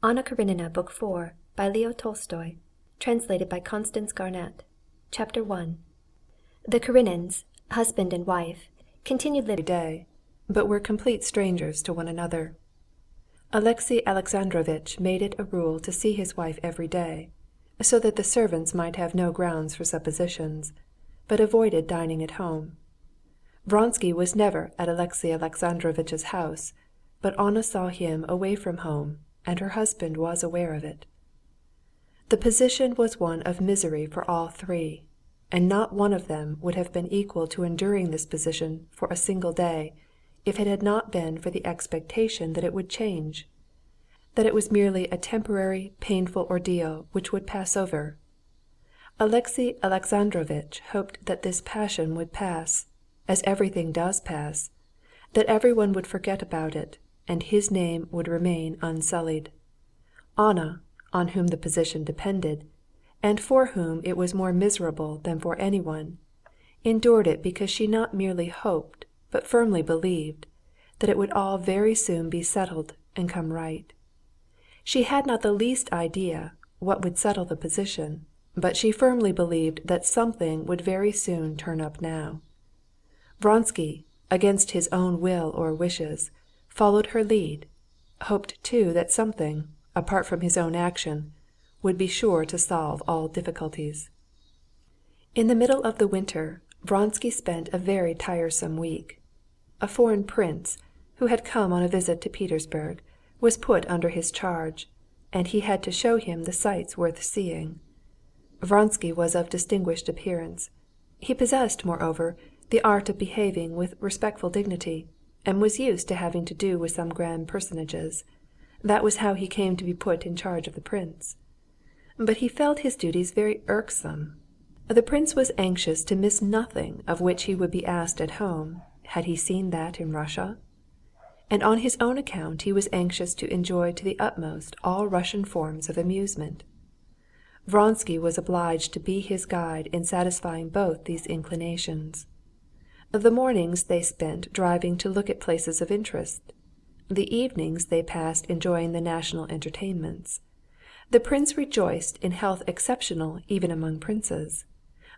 Anna Karenina, Book 4, by Leo Tolstoy, translated by Constance Garnett. Chapter 1. The Karenins, husband and wife, continued living every day, but were complete strangers to one another. Alexey Alexandrovitch made it a rule to see his wife every day, so that the servants might have no grounds for suppositions, but avoided dining at home. Vronsky was never at Alexey Alexandrovitch's house, but Anna saw him away from home, and her husband was aware of it. The position was one of misery for all three, and not one of them would have been equal to enduring this position for a single day if it had not been for the expectation that it would change, that it was merely a temporary, painful ordeal which would pass over. Alexey Alexandrovitch hoped that this passion would pass, as everything does pass, that everyone would forget about it, and his name would remain unsullied. Anna, on whom the position depended, and for whom it was more miserable than for anyone, endured it because she not merely hoped, but firmly believed, that it would all very soon be settled and come right. She had not the least idea what would settle the position, but she firmly believed that something would very soon turn up now. Vronsky, against his own will or wishes, followed her lead, hoped too that something, apart from his own action, would be sure to solve all difficulties. In the middle of the winter, Vronsky spent a very tiresome week. A foreign prince, who had come on a visit to Petersburg, was put under his charge, and he had to show him the sights worth seeing. Vronsky was of distinguished appearance. He possessed, moreover, the art of behaving with respectful dignity, and was used to having to do with some grand personages. That was how he came to be put in charge of the prince. But he felt his duties very irksome. The prince was anxious to miss nothing of which he would be asked at home, had he seen that in Russia. And on his own account he was anxious to enjoy to the utmost all Russian forms of amusement. Vronsky was obliged to be his guide in satisfying both these inclinations. The mornings they spent driving to look at places of interest. The evenings they passed enjoying the national entertainments. The prince rejoiced in health exceptional even among princes.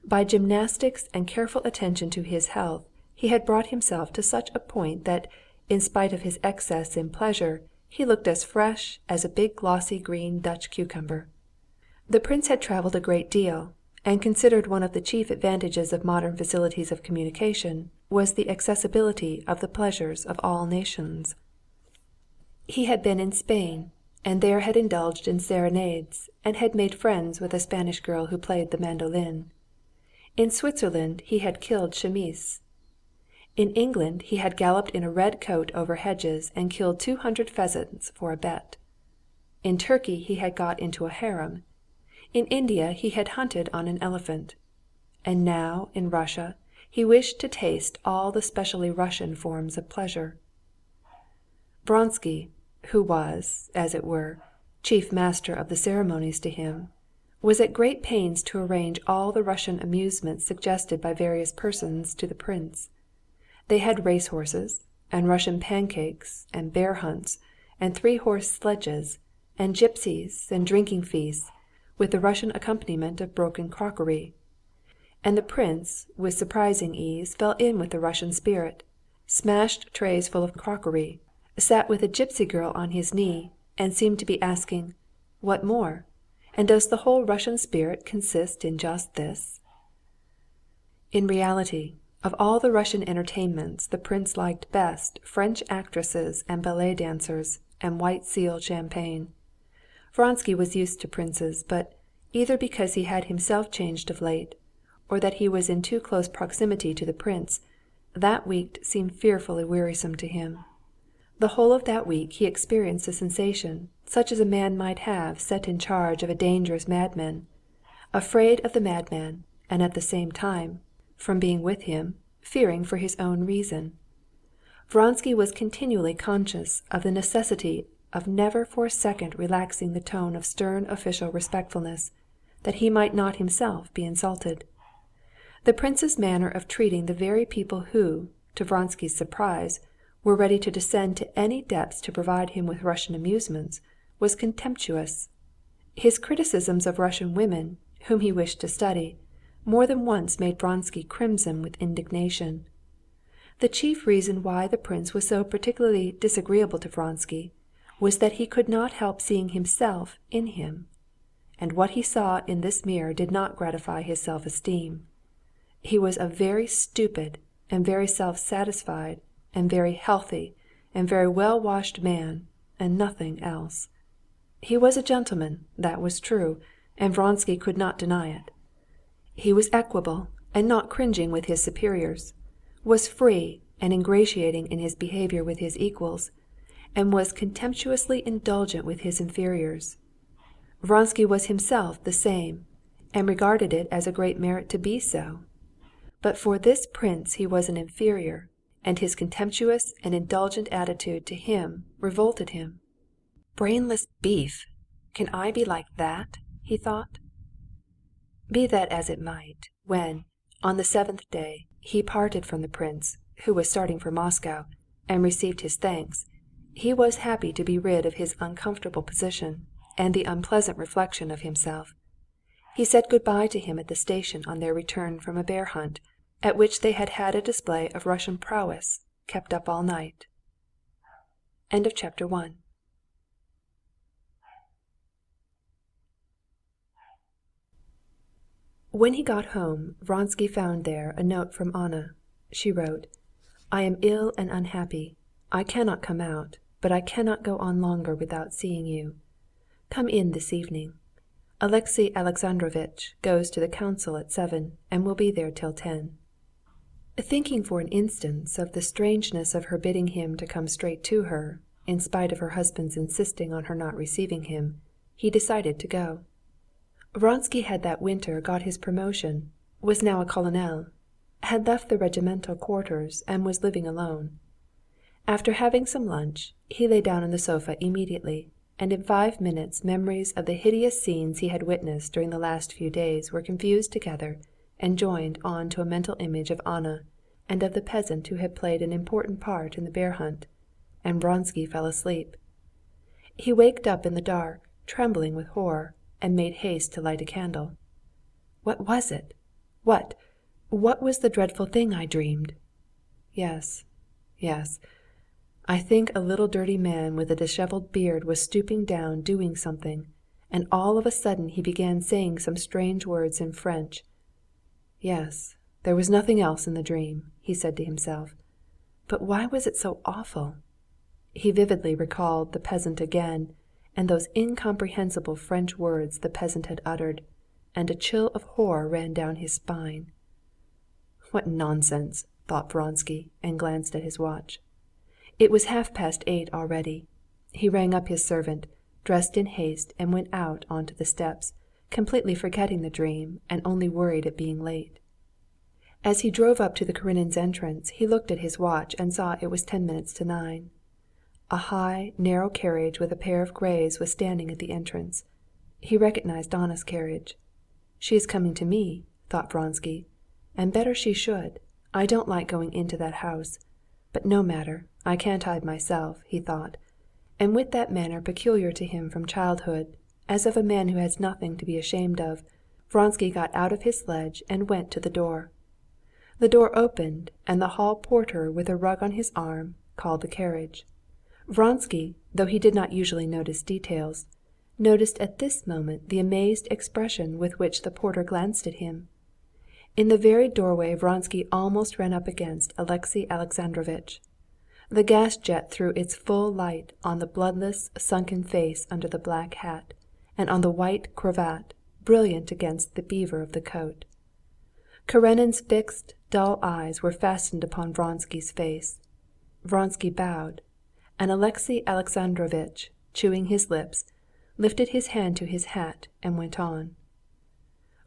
By gymnastics and careful attention to his health, he had brought himself to such a point that, in spite of his excess in pleasure, he looked as fresh as a big glossy green Dutch cucumber. The prince had traveled a great deal, and considered one of the chief advantages of modern facilities of communication was the accessibility of the pleasures of all nations. He had been in Spain, and there had indulged in serenades, and had made friends with a Spanish girl who played the mandolin. In Switzerland he had killed chamois. In England he had galloped in a red coat over hedges and killed 200 pheasants for a bet. In Turkey he had got into a harem. In India he had hunted on an elephant. And now in Russia he wished to taste all the specially Russian forms of pleasure. Vronsky, who was, as it were, chief master of the ceremonies to him, was at great pains to arrange all the Russian amusements suggested by various persons to the prince. They had race-horses, and Russian pancakes, and bear hunts, and three-horse sledges, and gypsies, and drinking feasts, with the Russian accompaniment of broken crockery. And the prince, with surprising ease, fell in with the Russian spirit, smashed trays full of crockery, sat with a gypsy girl on his knee, and seemed to be asking, "What more? And does the whole Russian spirit consist in just this?" In reality, of all the Russian entertainments the prince liked best French actresses and ballet dancers and white seal champagne. Vronsky was used to princes, but, either because he had himself changed of late, or that he was in too close proximity to the prince, that week seemed fearfully wearisome to him. The whole of that week he experienced a sensation such as a man might have set in charge of a dangerous madman, afraid of the madman, and at the same time, from being with him, fearing for his own reason. Vronsky was continually conscious of the necessity of never for a second relaxing the tone of stern official respectfulness, that he might not himself be insulted. The prince's manner of treating the very people who, to Vronsky's surprise, were ready to descend to any depths to provide him with Russian amusements, was contemptuous. His criticisms of Russian women, whom he wished to study, more than once made Vronsky crimson with indignation. The chief reason why the prince was so particularly disagreeable to Vronsky was that he could not help seeing himself in him, and what he saw in this mirror did not gratify his self-esteem. He was a very stupid and very self-satisfied and very healthy and very well-washed man, and nothing else. He was a gentleman, that was true, and Vronsky could not deny it. He was equable and not cringing with his superiors, was free and ingratiating in his behavior with his equals, and was contemptuously indulgent with his inferiors. Vronsky was himself the same, and regarded it as a great merit to be so. But for this prince he was an inferior, and his contemptuous and indulgent attitude to him revolted him. "Brainless beef! Can I be like that?" he thought. Be that as it might, when, on the seventh day, he parted from the prince, who was starting for Moscow, and received his thanks, he was happy to be rid of his uncomfortable position and the unpleasant reflection of himself. He said good-bye to him at the station on their return from a bear hunt, at which they had had a display of Russian prowess kept up all night. End of chapter 1. When he got home, Vronsky found there a note from Anna. She wrote, "I am ill and unhappy. I cannot come out, but I cannot go on longer without seeing you. Come in this evening. Alexey Alexandrovitch goes to the council at 7 and will be there till 10. Thinking for an instant of the strangeness of her bidding him to come straight to her, in spite of her husband's insisting on her not receiving him, he decided to go. Vronsky had that winter got his promotion, was now a colonel, had left the regimental quarters and was living alone. After having some lunch, he lay down on the sofa immediately, and in 5 minutes memories of the hideous scenes he had witnessed during the last few days were confused together and joined on to a mental image of Anna and of the peasant who had played an important part in the bear hunt, and Vronsky fell asleep. He waked up in the dark, trembling with horror, and made haste to light a candle. What was it? What was the dreadful thing I dreamed? Yes. I think a little dirty man with a disheveled beard was stooping down doing something, and all of a sudden he began saying some strange words in French. Yes, there was nothing else in the dream, he said to himself. But why was it so awful? He vividly recalled the peasant again, and those incomprehensible French words the peasant had uttered, and a chill of horror ran down his spine. What nonsense, thought Vronsky, and glanced at his watch. It was 8:30 already. He rang up his servant, dressed in haste, and went out onto the steps, completely forgetting the dream and only worried at being late. As he drove up to the Karenins' entrance, he looked at his watch and saw it was 10 minutes to 9. A high, narrow carriage with a pair of greys was standing at the entrance. He recognized Anna's carriage. She is coming to me, thought Vronsky, and better she should. I don't like going into that house. But no matter, I can't hide myself, he thought, and with that manner peculiar to him from childhood, as of a man who has nothing to be ashamed of, Vronsky got out of his sledge and went to the door. The door opened, and the hall porter with a rug on his arm called the carriage. Vronsky, though he did not usually notice details, noticed at this moment the amazed expression with which the porter glanced at him. In the very doorway Vronsky almost ran up against Alexey Alexandrovitch. The gas jet threw its full light on the bloodless, sunken face under the black hat, and on the white cravat, brilliant against the beaver of the coat. Karenin's fixed, dull eyes were fastened upon Vronsky's face. Vronsky bowed, and Alexey Alexandrovitch, chewing his lips, lifted his hand to his hat and went on.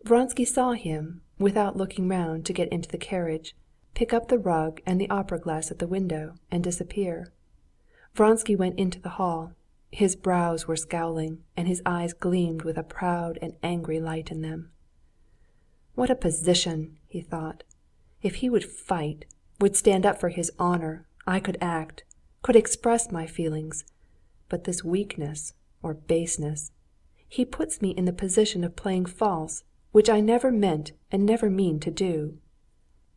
Vronsky saw him, without looking round to get into the carriage, pick up the rug and the opera-glass at the window and disappear. Vronsky went into the hall. His brows were scowling, and his eyes gleamed with a proud and angry light in them. What a position, he thought. If he would fight, would stand up for his honor, I could act, could express my feelings. But this weakness, or baseness. He puts me in the position of playing false, which I never meant and never mean to do."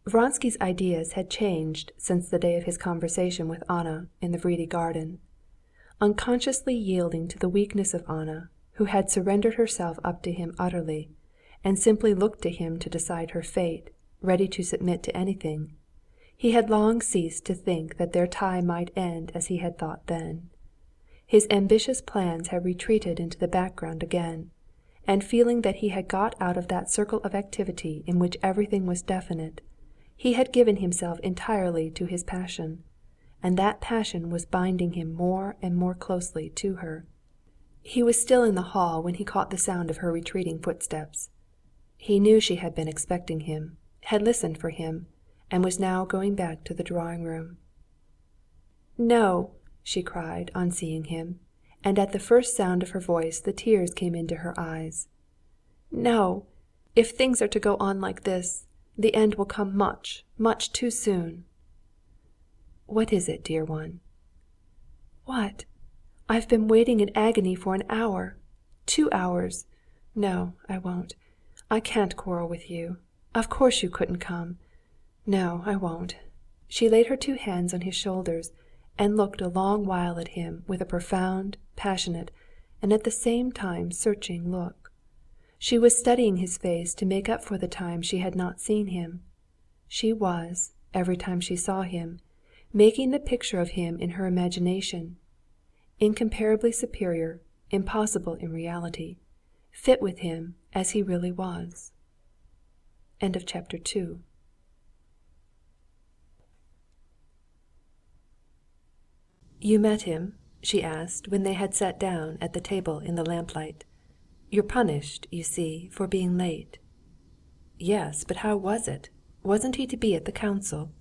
Vronsky's ideas had changed since the day of his conversation with Anna in the Vrede garden. Unconsciously yielding to the weakness of Anna, who had surrendered herself up to him utterly, and simply looked to him to decide her fate, ready to submit to anything, he had long ceased to think that their tie might end as he had thought then. His ambitious plans had retreated into the background again, and feeling that he had got out of that circle of activity in which everything was definite, he had given himself entirely to his passion, and that passion was binding him more and more closely to her. He was still in the hall when he caught the sound of her retreating footsteps. He knew she had been expecting him, had listened for him, and was now going back to the drawing-room. "No!" she cried on seeing him, and at the first sound of her voice the tears came into her eyes. "No! If things are to go on like this, the end will come much, much too soon." "What is it, dear one?" "What? I've been waiting in agony for an hour, 2 hours. No, I won't. I can't quarrel with you. Of course you couldn't come. No, I won't." She laid her 2 hands on his shoulders and looked a long while at him with a profound, passionate, and at the same time searching look. She was studying his face to make up for the time she had not seen him. She was, every time she saw him, making the picture of him in her imagination, incomparably superior, impossible in reality, fit with him as he really was. End of chapter 2. "You met him?" she asked when they had sat down at the table in the lamplight. "You're punished, you see, for being late." "Yes, but how was it? Wasn't he to be at the council?"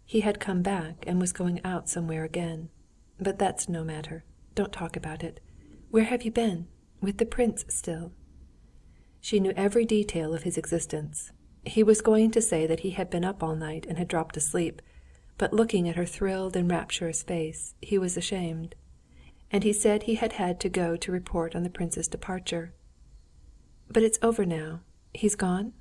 "He had come back and was going out somewhere again. But that's no matter. Don't talk about it. Where have you been? With the prince still?" She knew every detail of his existence. He was going to say that he had been up all night and had dropped asleep, but looking at her thrilled and rapturous face, he was ashamed. And he said he had had to go to report on the prince's departure. "But it's over now. He's gone?"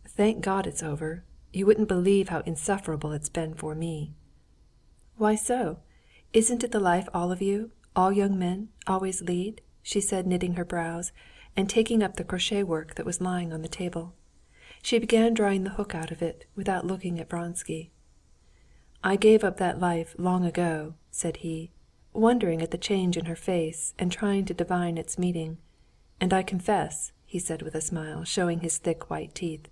"Thank God it's over. You wouldn't believe how insufferable it's been for me." "Why so? Isn't it the life all of you, all young men, always lead?" she said, knitting her brows, and taking up the crochet work that was lying on the table. She began drawing the hook out of it, without looking at Vronsky. "I gave up that life long ago," said he, wondering at the change in her face and trying to divine its meaning. "And I confess," he said with a smile, showing his thick white teeth,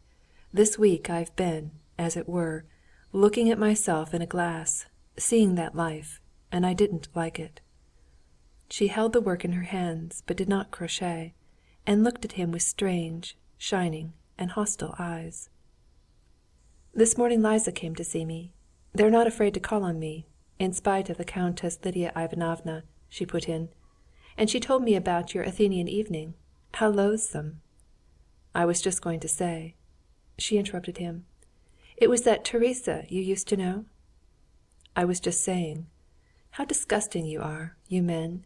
"this week I've been, as it were, looking at myself in a glass, seeing that life, and I didn't like it." She held the work in her hands, but did not crochet, and looked at him with strange, shining, and hostile eyes. "This morning Liza came to see me. They're not afraid to call on me, in spite of the Countess Lidia Ivanovna," she put in. "And she told me about your Athenian evening. How loathsome!" "I was just going to say." She interrupted him. "It was that Teresa you used to know?" "I was just saying. How disgusting you are, you men!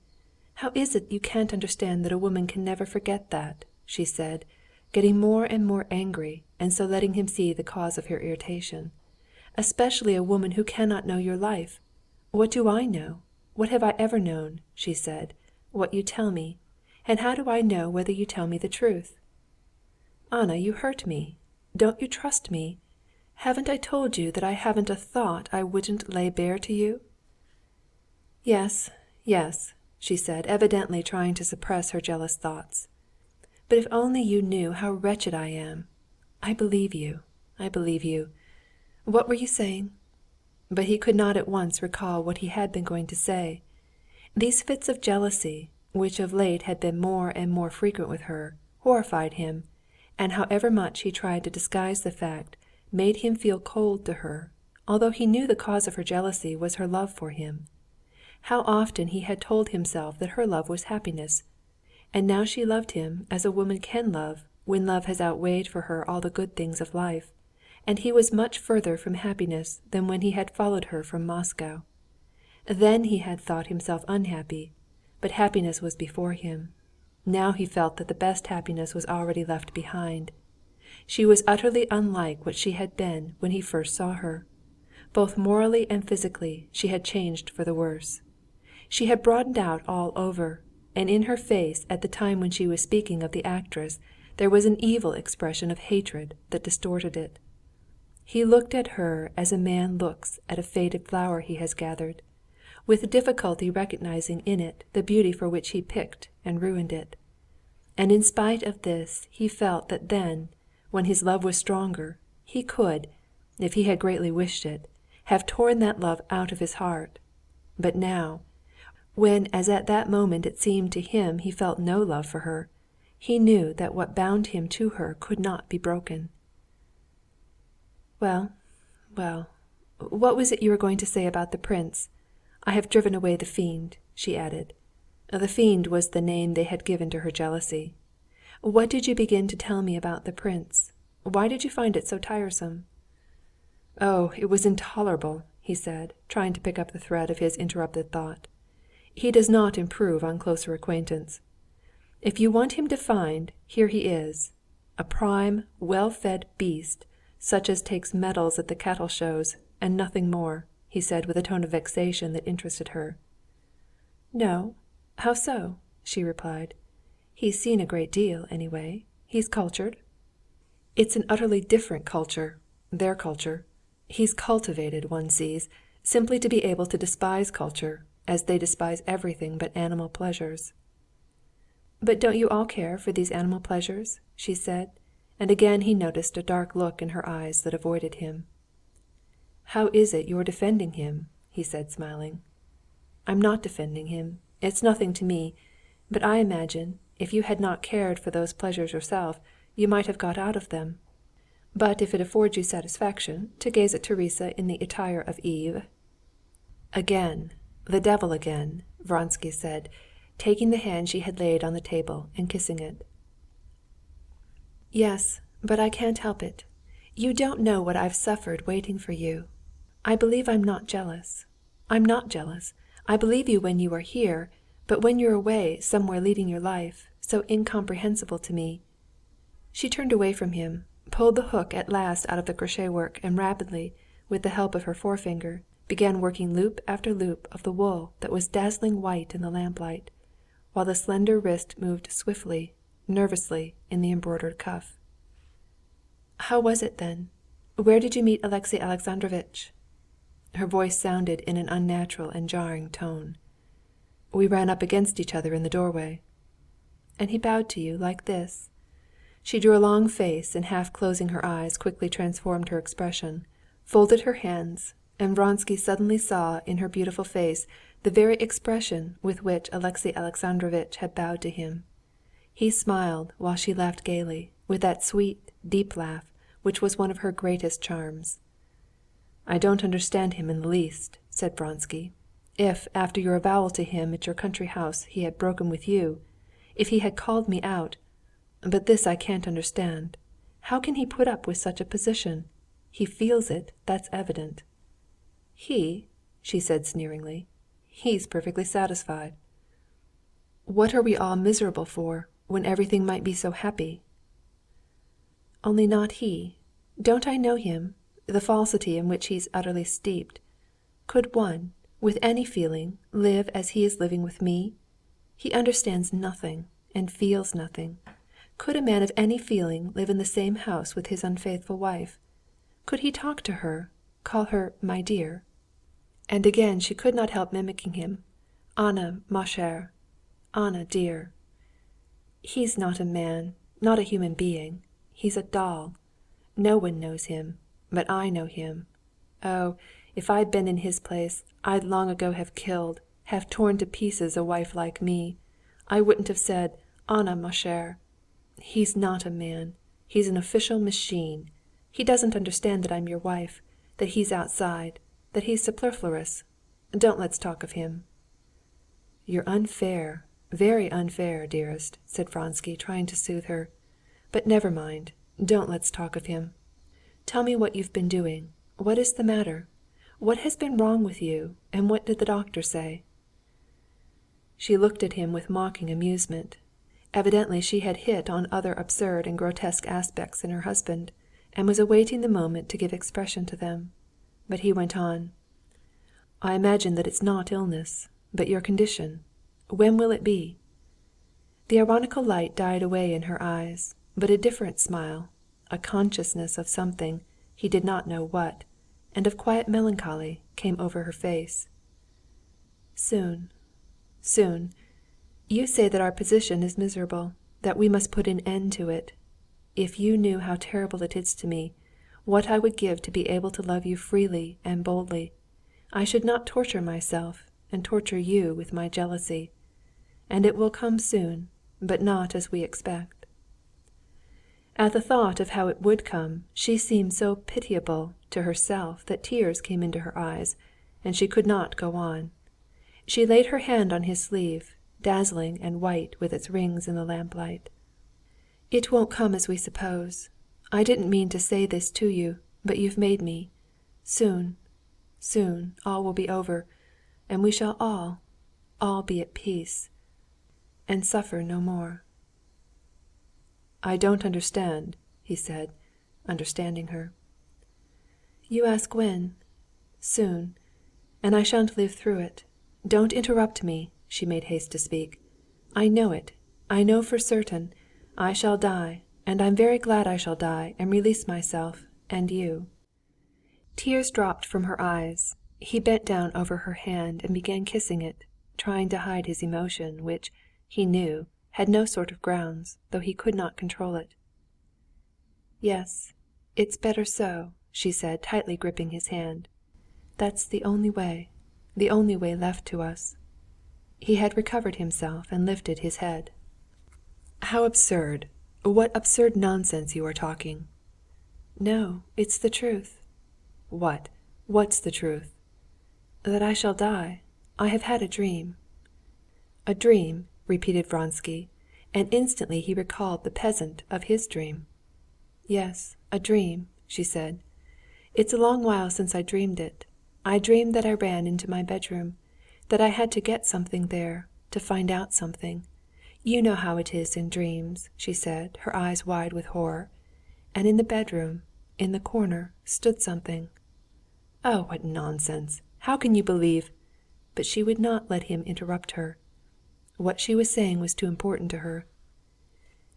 How is it you can't understand that a woman can never forget that?" she said, getting more and more angry, and so letting him see the cause of her irritation. "Especially a woman who cannot know your life. What do I know? What have I ever known?" she said. "What you tell me. And how do I know whether you tell me the truth?" "Anna, you hurt me. Don't you trust me? Haven't I told you that I haven't a thought I wouldn't lay bare to you?" "Yes, yes," she said, evidently trying to suppress her jealous thoughts. "But if only you knew how wretched I am! I believe you, I believe you. What were you saying?" But he could not at once recall what he had been going to say. These fits of jealousy, which of late had been more and more frequent with her, horrified him, and however much he tried to disguise the fact, made him feel cold to her, although he knew the cause of her jealousy was her love for him. How often he had told himself that her love was happiness, and now she loved him as a woman can love when love has outweighed for her all the good things of life, and he was much further from happiness than when he had followed her from Moscow. Then he had thought himself unhappy, but happiness was before him. Now he felt that the best happiness was already left behind. She was utterly unlike what she had been when he first saw her. Both morally and physically she had changed for the worse. She had broadened out all over, and in her face at the time when she was speaking of the actress there was an evil expression of hatred that distorted it. He looked at her as a man looks at a faded flower he has gathered, with difficulty recognizing in it the beauty for which he picked and ruined it. And in spite of this he felt that then, when his love was stronger, he could, if he had greatly wished it, have torn that love out of his heart. But now, when as at that moment it seemed to him he felt no love for her, he knew that what bound him to her could not be broken. "Well, well, what was it you were going to say about the prince? I have driven away the fiend," she added. The fiend was the name they had given to her jealousy. "What did you begin to tell me about the prince? Why did you find it so tiresome?" "Oh, it was intolerable," he said, trying to pick up the thread of his interrupted thought. "He does not improve on closer acquaintance. If you want him defined, here he is. A prime, well-fed beast, such as takes medals at the cattle shows, and nothing more," he said with a tone of vexation that interested her. "No? How so?" she replied. "He's seen a great deal, anyway. He's cultured." "It's an utterly different culture, their culture. He's cultivated, one sees, simply to be able to despise culture, as they despise everything but animal pleasures." "But don't you all care for these animal pleasures?" she said, and again he noticed a dark look in her eyes that avoided him. "How is it you're defending him?" he said, smiling. "I'm not defending him. It's nothing to me. But I imagine, if you had not cared for those pleasures yourself, you might have got out of them. But if it affords you satisfaction to gaze at Teresa in the attire of Eve—" "Again, the devil again," Vronsky said, taking the hand she had laid on the table and kissing it. "Yes, but I can't help it. You don't know what I've suffered waiting for you. I believe I'm not jealous. I'm not jealous. I believe you when you are here, but when you're away somewhere leading your life, so incomprehensible to me." She turned away from him, pulled the hook at last out of the crochet work, and rapidly, with the help of her forefinger, began working loop after loop of the wool that was dazzling white in the lamplight, while the slender wrist moved swiftly, nervously in the embroidered cuff. "How was it then? Where did you meet Alexey Alexandrovitch?" Her voice sounded in an unnatural and jarring tone. "We ran up against each other in the doorway." "And he bowed to you like this?" She drew a long face, and half closing her eyes quickly transformed her expression, folded her hands, and Vronsky suddenly saw in her beautiful face the very expression with which Alexey Alexandrovitch had bowed to him. He smiled while she laughed gaily, with that sweet, deep laugh which was one of her greatest charms. "I don't understand him in the least," said Vronsky. "If, after your avowal to him at your country house, he had broken with you, if he had called me out. But this I can't understand. How can he put up with such a position? He feels it, that's evident." "He?" she said sneeringly. "He's perfectly satisfied." "What are we all miserable for, when everything might be so happy?" "Only not he. Don't I know him, the falsity in which he's utterly steeped? Could one, with any feeling, live as he is living with me? He understands nothing, and feels nothing. Could a man of any feeling live in the same house with his unfaithful wife? Could he talk to her, call her 'my dear'?" And again she could not help mimicking him. "Anna, ma chère. Anna, dear. He's not a man, not a human being. He's a doll. No one knows him, but I know him. Oh, if I'd been in his place, I'd long ago have killed, have torn to pieces a wife like me. I wouldn't have said, 'Anna, ma chère.' He's not a man. He's an official machine. He doesn't understand that I'm your wife, that he's outside, that he's superfluous. Don't let's talk of him." "You're unfair, very unfair, dearest," said Vronsky, trying to soothe her. "But never mind, don't let's talk of him. Tell me what you've been doing. What is the matter? What has been wrong with you, and what did the doctor say?" She looked at him with mocking amusement. Evidently she had hit on other absurd and grotesque aspects in her husband, and was awaiting the moment to give expression to them. But he went on. "I imagine that it's not illness, but your condition. When will it be?" The ironical light died away in her eyes, but a different smile, a consciousness of something, he did not know what, and of quiet melancholy, came over her face. "Soon, soon. You say that our position is miserable, that we must put an end to it. If you knew how terrible it is to me, what I would give to be able to love you freely and boldly, I should not torture myself and torture you with my jealousy. And it will come soon, but not as we expect." At the thought of how it would come, she seemed so pitiable to herself that tears came into her eyes, and she could not go on. She laid her hand on his sleeve, dazzling and white with its rings in the lamplight. "It won't come as we suppose. I didn't mean to say this to you, but you've made me. Soon, soon, all will be over, and we shall all be at peace, and suffer no more." "I don't understand," he said, understanding her. "You ask when. Soon. And I shan't live through it. Don't interrupt me," she made haste to speak. "I know it. I know for certain. I shall die, and I'm very glad I shall die and release myself and you." Tears dropped from her eyes. He bent down over her hand and began kissing it, trying to hide his emotion, which, he knew, had no sort of grounds, though he could not control it. "Yes, it's better so," she said, tightly gripping his hand. "That's the only way left to us." He had recovered himself and lifted his head. "How absurd! What absurd nonsense you are talking!" "No, it's the truth." "What? What's the truth?" "That I shall die. I have had a dream." "A dream?" repeated Vronsky, and instantly he recalled the peasant of his dream. "Yes, a dream," she said. "It's a long while since I dreamed it. I dreamed that I ran into my bedroom, that I had to get something there, to find out something. You know how it is in dreams," she said, her eyes wide with horror. "And in the bedroom, in the corner, stood something." "Oh, what nonsense! How can you believe—" But she would not let him interrupt her. What she was saying was too important to her.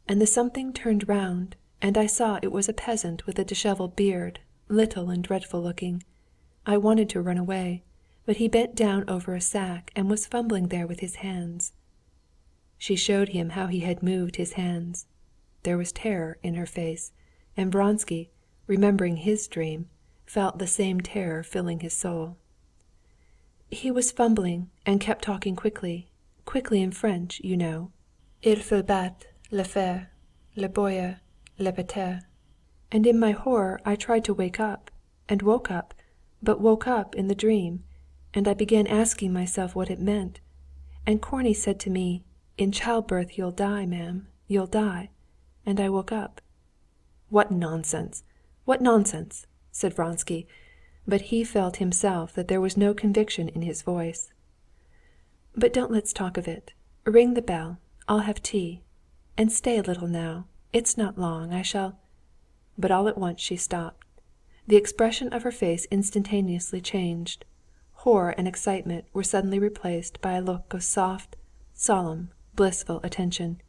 "And the something turned round, and I saw it was a peasant with a disheveled beard, little and dreadful looking. I wanted to run away, but he bent down over a sack and was fumbling there with his hands." She showed him how he had moved his hands. There was terror in her face, and Vronsky, remembering his dream, felt the same terror filling his soul. "He was fumbling and kept talking quickly in French, you know. Il faut battre, le fer, le boire, le péter. And in my horror I tried to wake up, and woke up, but woke up in the dream, and I began asking myself what it meant. And Corny said to me, 'In childbirth you'll die, ma'am, you'll die.' And I woke up." "What nonsense! What nonsense!" said Vronsky, but he felt himself that there was no conviction in his voice. "But don't let's talk of it. Ring the bell. I'll have tea. And stay a little now. It's not long. I shall—" But all at once she stopped. The expression of her face instantaneously changed. Horror and excitement were suddenly replaced by a look of soft, solemn, blissful attention.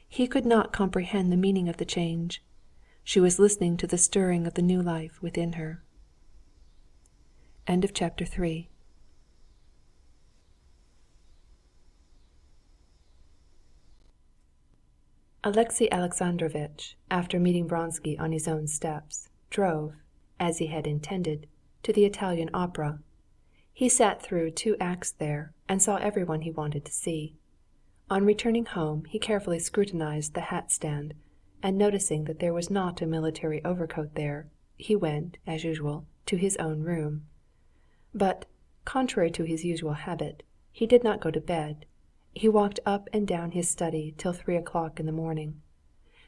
He could not comprehend the meaning of the change. She was listening to the stirring of the new life within her. End of chapter 3. Alexey Alexandrovitch, after meeting Vronsky on his own steps, drove, as he had intended, to the Italian opera. He sat through 2 acts there, and saw everyone he wanted to see. On returning home he carefully scrutinized the hat stand, and noticing that there was not a military overcoat there, he went, as usual, to his own room. But, contrary to his usual habit, he did not go to bed. He walked up and down his study till 3 o'clock in the morning.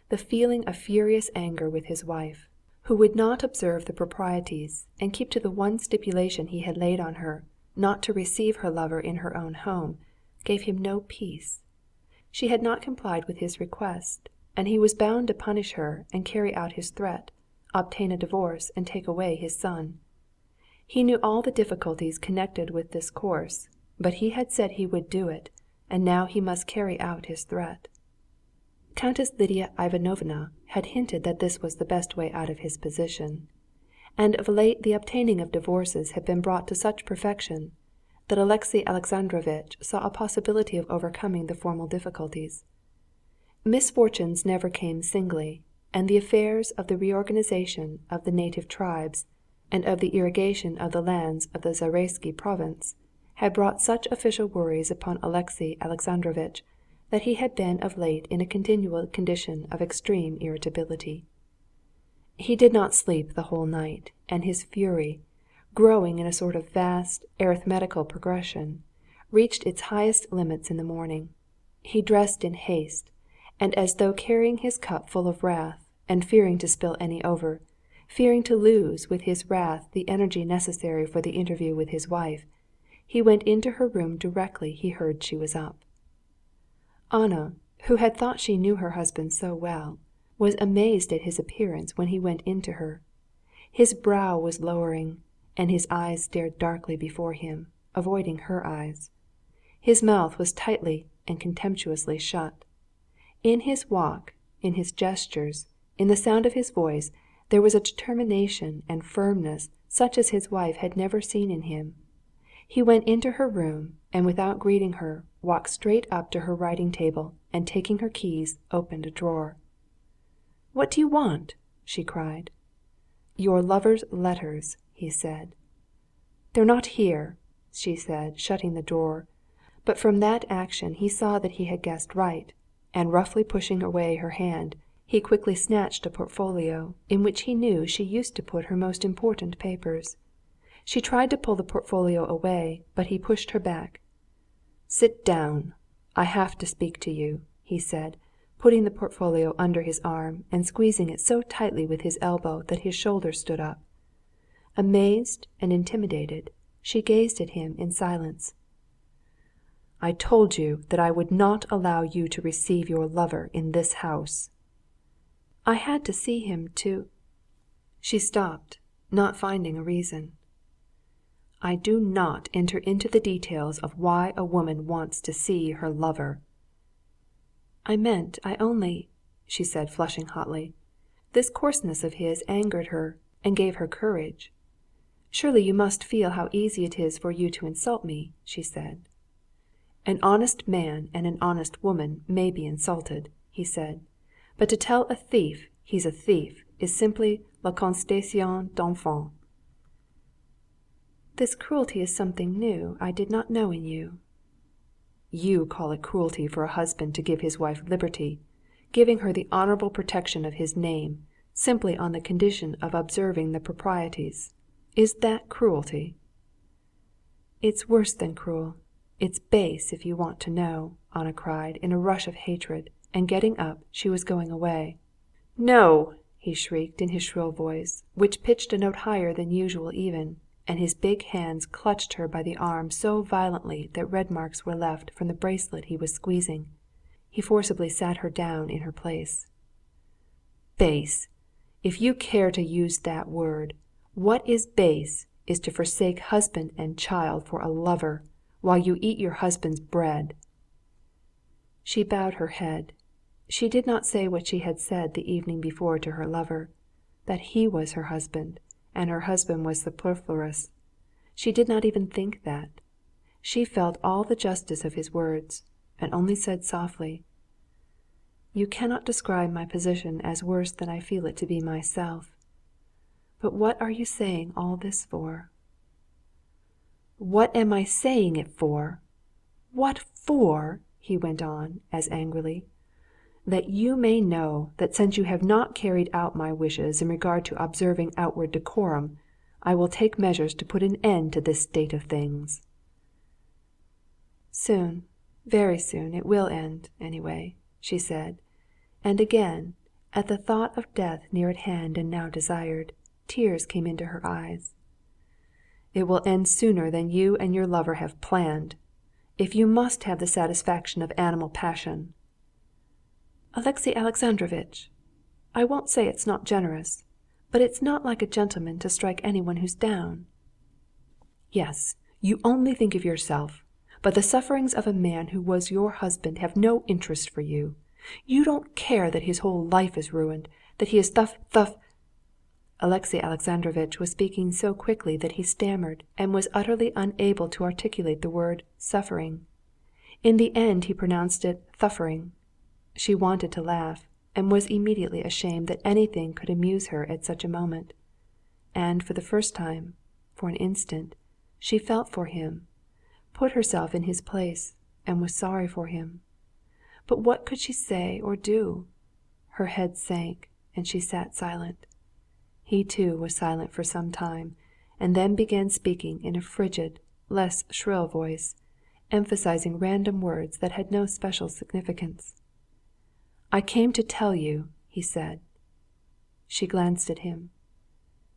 The feeling of furious anger with his wife, who would not observe the proprieties and keep to the one stipulation he had laid on her, not to receive her lover in her own home, gave him no peace. She had not complied with his request, and he was bound to punish her and carry out his threat, obtain a divorce and take away his son. He knew all the difficulties connected with this course, but he had said he would do it, and now he must carry out his threat. Countess Lidia Ivanovna had hinted that this was the best way out of his position, and of late the obtaining of divorces had been brought to such perfection that Alexey Alexandrovitch saw a possibility of overcoming the formal difficulties. Misfortunes never came singly, and the affairs of the reorganization of the native tribes and of the irrigation of the lands of the Zaraisky province had brought such official worries upon Alexey Alexandrovitch that he had been of late in a continual condition of extreme irritability. He did not sleep the whole night, and his fury, growing in a sort of vast arithmetical progression, reached its highest limits in the morning. He dressed in haste, and as though carrying his cup full of wrath, and fearing to spill any over, fearing to lose with his wrath the energy necessary for the interview with his wife, he went into her room directly he heard she was up. Anna, who had thought she knew her husband so well, was amazed at his appearance when he went into her. His brow was lowering, and his eyes stared darkly before him, avoiding her eyes. His mouth was tightly and contemptuously shut. In his walk, in his gestures, in the sound of his voice, there was a determination and firmness such as his wife had never seen in him. He went into her room, and without greeting her, walked straight up to her writing table, and taking her keys, opened a drawer. "What do you want?" she cried. "Your lover's letters," he said. "They're not here," she said, shutting the drawer. But from that action he saw that he had guessed right, and roughly pushing away her hand, he quickly snatched a portfolio in which he knew she used to put her most important papers. She tried to pull the portfolio away, but he pushed her back. "Sit down. I have to speak to you," he said, putting the portfolio under his arm and squeezing it so tightly with his elbow that his shoulders stood up. Amazed and intimidated, she gazed at him in silence. "I told you that I would not allow you to receive your lover in this house." "I had to see him to—" She stopped, not finding a reason. "I do not enter into the details of why a woman wants to see her lover." I only," she said, flushing hotly. This coarseness of his angered her and gave her courage. "Surely you must feel how easy it is for you to insult me," she said. "An honest man and an honest woman may be insulted," he said. "But to tell a thief he's a thief is simply la constatation d'enfant." "This cruelty is something new I did not know in you." "You call it cruelty for a husband to give his wife liberty, giving her the honorable protection of his name, simply on the condition of observing the proprieties. Is that cruelty?" "It's worse than cruel. It's base, if you want to know," Anna cried in a rush of hatred, and getting up, she was going away. "No!" he shrieked in his shrill voice, which pitched a note higher than usual even, and his big hands clutched her by the arm so violently that red marks were left from the bracelet he was squeezing. He forcibly sat her down in her place. "Base! If you care to use that word, what is base is to forsake husband and child for a lover, while you eat your husband's bread." She bowed her head. She did not say what she had said the evening before to her lover, that he was her husband, and her husband was superfluous. She did not even think that. She felt all the justice of his words, and only said softly, "You cannot describe my position as worse than I feel it to be myself. But what are you saying all this for?" "What am I saying it for? What for?" he went on, as angrily. "That you may know that since you have not carried out my wishes in regard to observing outward decorum, I will take measures to put an end to this state of things." "Soon, very soon, it will end, anyway," she said, and again, at the thought of death near at hand and now desired, tears came into her eyes. "It will end sooner than you and your lover have planned. if you must have the satisfaction of animal passion." "Alexey Alexandrovitch, I won't say it's not generous, but it's not like a gentleman to strike anyone who's down." "Yes, you only think of yourself, but the sufferings of a man who was your husband have no interest for you. You don't care that his whole life is ruined, that he is thuff." Alexey Alexandrovitch was speaking so quickly that he stammered and was utterly unable to articulate the word suffering. In the end he pronounced it thuffering. She wanted to laugh, and was immediately ashamed that anything could amuse her at such a moment. And for the first time, for an instant, she felt for him, put herself in his place, and was sorry for him. But what could she say or do? Her head sank, and she sat silent. He too was silent for some time, and then began speaking in a frigid, less shrill voice, emphasizing random words that had no special significance. "I came to tell you," he said. She glanced at him.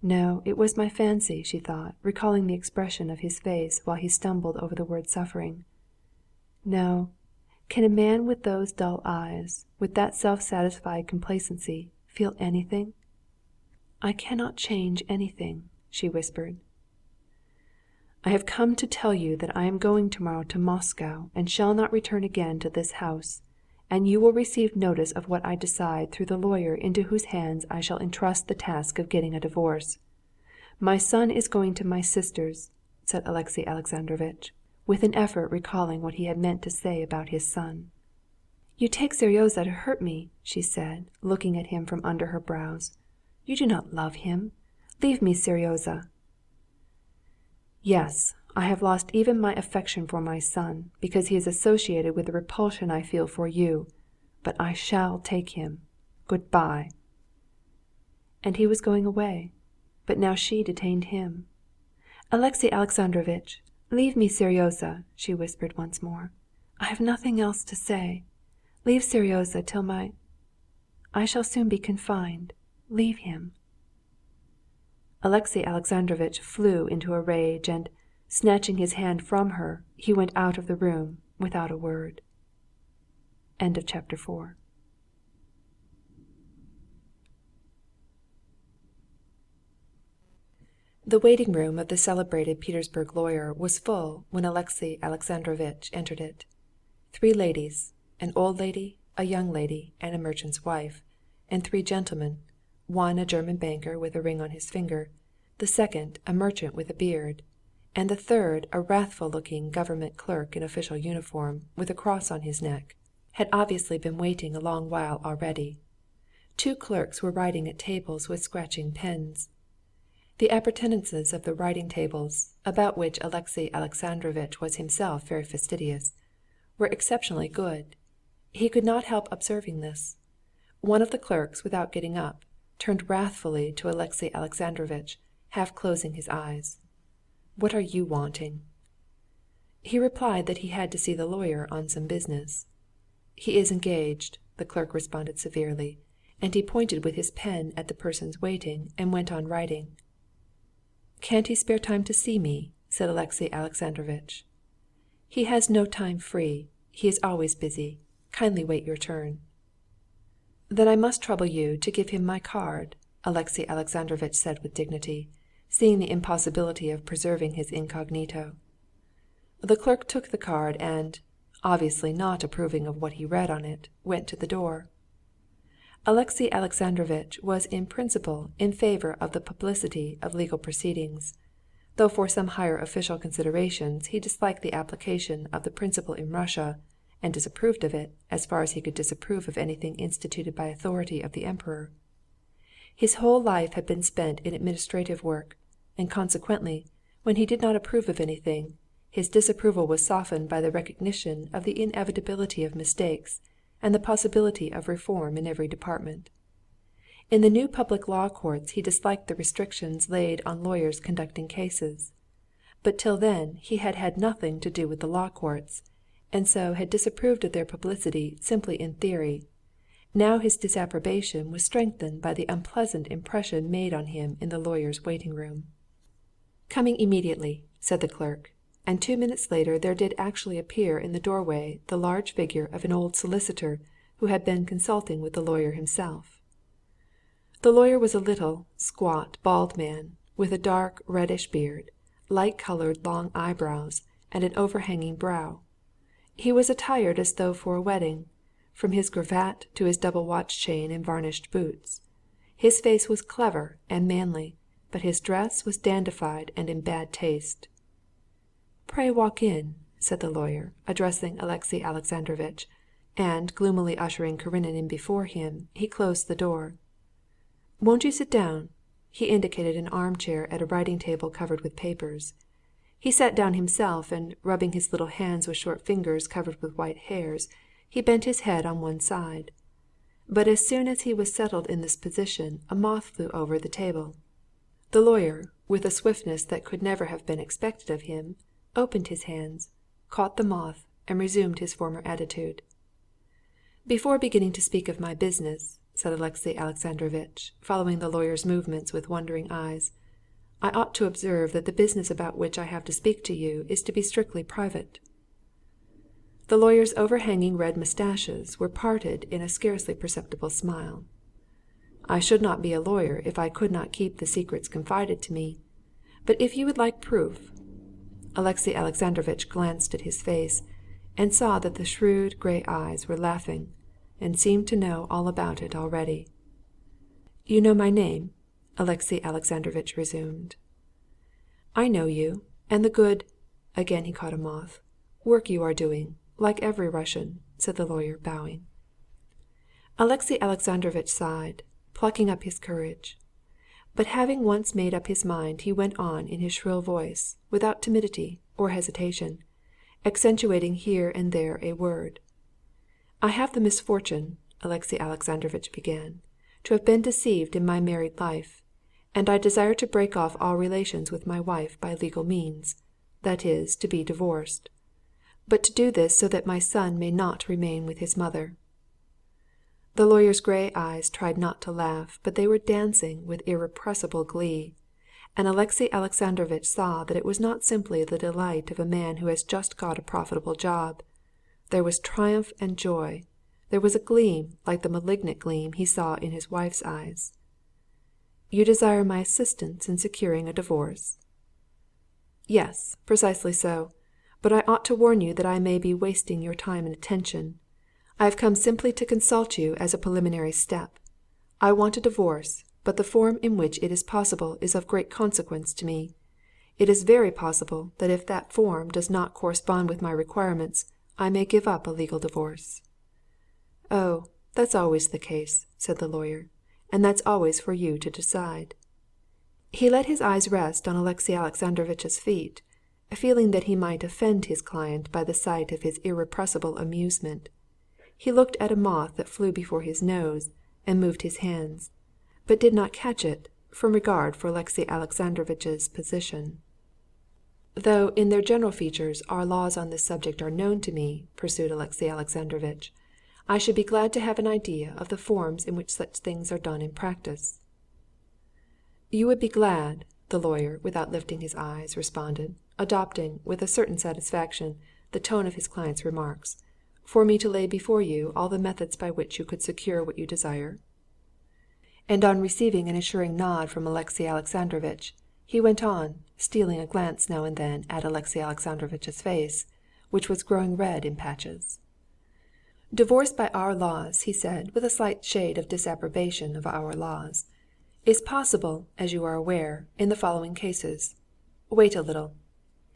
No, it was my fancy, she thought, recalling the expression of his face while he stumbled over the word suffering. No, can a man with those dull eyes, with that self-satisfied complacency, feel anything? "I cannot change anything," she whispered. "I have come to tell you that I am going tomorrow to Moscow and shall not return again to this house, and you will receive notice of what I decide through the lawyer into whose hands I shall entrust the task of getting a divorce. My son is going to my sister's," said Alexey Alexandrovitch, with an effort recalling what he had meant to say about his son. "You take Seryozha to hurt me," she said, looking at him from under her brows. "You do not love him. Leave me Seryozha." "Yes, I have lost even my affection for my son, because he is associated with the repulsion I feel for you. But I shall take him. Good‐bye." And he was going away, but now she detained him. "Alexey Alexandrovitch, leave me Seryozha," she whispered once more. "I have nothing else to say. Leave Seryozha till I shall soon be confined. Leave him." Alexey Alexandrovitch flew into a rage, and, snatching his hand from her, he went out of the room without a word. End of chapter 4. The waiting room of the celebrated Petersburg lawyer was full when Alexey Alexandrovitch entered it. 3 ladies, an old lady, a young lady, and a merchant's wife, and 3 gentlemen, one a German banker with a ring on his finger, the second a merchant with a beard, and the third a wrathful-looking government clerk in official uniform with a cross on his neck, had obviously been waiting a long while already. 2 clerks were writing at tables with scratching pens. The appurtenances of the writing tables, about which Alexey Alexandrovitch was himself very fastidious, were exceptionally good. He could not help observing this. One of the clerks, without getting up, turned wrathfully to Alexey Alexandrovitch, half closing his eyes. "What are you wanting?" He replied that he had to see the lawyer on some business. "He is engaged," the clerk responded severely, and he pointed with his pen at the persons waiting, and went on writing. "Can't he spare time to see me?" said Alexey Alexandrovitch. "He has no time free. He is always busy. Kindly wait your turn." "Then I must trouble you to give him my card," Alexey Alexandrovitch said with dignity, seeing the impossibility of preserving his incognito. The clerk took the card and, obviously not approving of what he read on it, went to the door. Alexey Alexandrovitch was in principle in favor of the publicity of legal proceedings, though for some higher official considerations he disliked the application of the principle in Russia, and disapproved of it as far as he could disapprove of anything instituted by authority of the Emperor. His whole life had been spent in administrative work, and consequently, when he did not approve of anything, his disapproval was softened by the recognition of the inevitability of mistakes and the possibility of reform in every department. In the new public law courts he disliked the restrictions laid on lawyers conducting cases, but till then he had had nothing to do with the law courts, and so had disapproved of their publicity simply in theory. Now his disapprobation was strengthened by the unpleasant impression made on him in the lawyer's waiting-room. "Coming immediately," said the clerk, and 2 minutes later there did actually appear in the doorway the large figure of an old solicitor who had been consulting with the lawyer himself. The lawyer was a little, squat, bald man, with a dark, reddish beard, light-coloured long eyebrows, and an overhanging brow. He was attired as though for a wedding, from his cravat to his double watch chain and varnished boots. His face was clever and manly, but his dress was dandified and in bad taste. "Pray walk in," said the lawyer, addressing Alexey Alexandrovitch, and, gloomily ushering Karenin in before him, he closed the door. "Won't you sit down?" He indicated an armchair at a writing-table covered with papers. He sat down himself, and, rubbing his little hands with short fingers covered with white hairs, he bent his head on one side. But as soon as he was settled in this position, a moth flew over the table. The lawyer, with a swiftness that could never have been expected of him, opened his hands, caught the moth, and resumed his former attitude. "Before beginning to speak of my business," said Alexey Alexandrovitch, following the lawyer's movements with wondering eyes, "I ought to observe that the business about which I have to speak to you is to be strictly private." The lawyer's overhanging red moustaches were parted in a scarcely perceptible smile. "I should not be a lawyer if I could not keep the secrets confided to me. But if you would like proof—" Alexey Alexandrovitch glanced at his face, and saw that the shrewd grey eyes were laughing, and seemed to know all about it already. "You know my name?" Alexey Alexandrovitch resumed. "I know you, and the good—" again he caught a moth, "work you are doing, like every Russian," said the lawyer, bowing. Alexey Alexandrovitch sighed, plucking up his courage. But having once made up his mind, he went on in his shrill voice, without timidity or hesitation, accentuating here and there a word. "I have the misfortune," Alexey Alexandrovitch began, "to have been deceived in my married life, and I desire to break off all relations with my wife by legal means, that is, to be divorced, but to do this so that my son may not remain with his mother." The lawyer's grey eyes tried not to laugh, but they were dancing with irrepressible glee, and Alexey Alexandrovitch saw that it was not simply the delight of a man who has just got a profitable job. There was triumph and joy. There was a gleam like the malignant gleam he saw in his wife's eyes. "You desire my assistance in securing a divorce?" "Yes, precisely so. But I ought to warn you that I may be wasting your time and attention. I have come simply to consult you as a preliminary step. I want a divorce, but the form in which it is possible is of great consequence to me. It is very possible that if that form does not correspond with my requirements, I may give up a legal divorce." "Oh, that's always the case," said the lawyer, "and that's always for you to decide." He let his eyes rest on Alexey Alexandrovitch's feet, feeling that he might offend his client by the sight of his irrepressible amusement. He looked at a moth that flew before his nose, and moved his hands, but did not catch it, from regard for Alexey Alexandrovitch's position. "Though in their general features our laws on this subject are known to me," pursued Alexey Alexandrovitch, "I should be glad to have an idea of the forms in which such things are done in practice." "You would be glad," the lawyer, without lifting his eyes, responded, adopting, with a certain satisfaction, the tone of his client's remarks, "for me to lay before you all the methods by which you could secure what you desire?" And on receiving an assuring nod from Alexey Alexandrovitch, he went on, stealing a glance now and then at Alexey Alexandrovitch's face, which was growing red in patches. "Divorce by our laws," he said, with a slight shade of disapprobation of our laws, "is possible, as you are aware, in the following cases. Wait a little."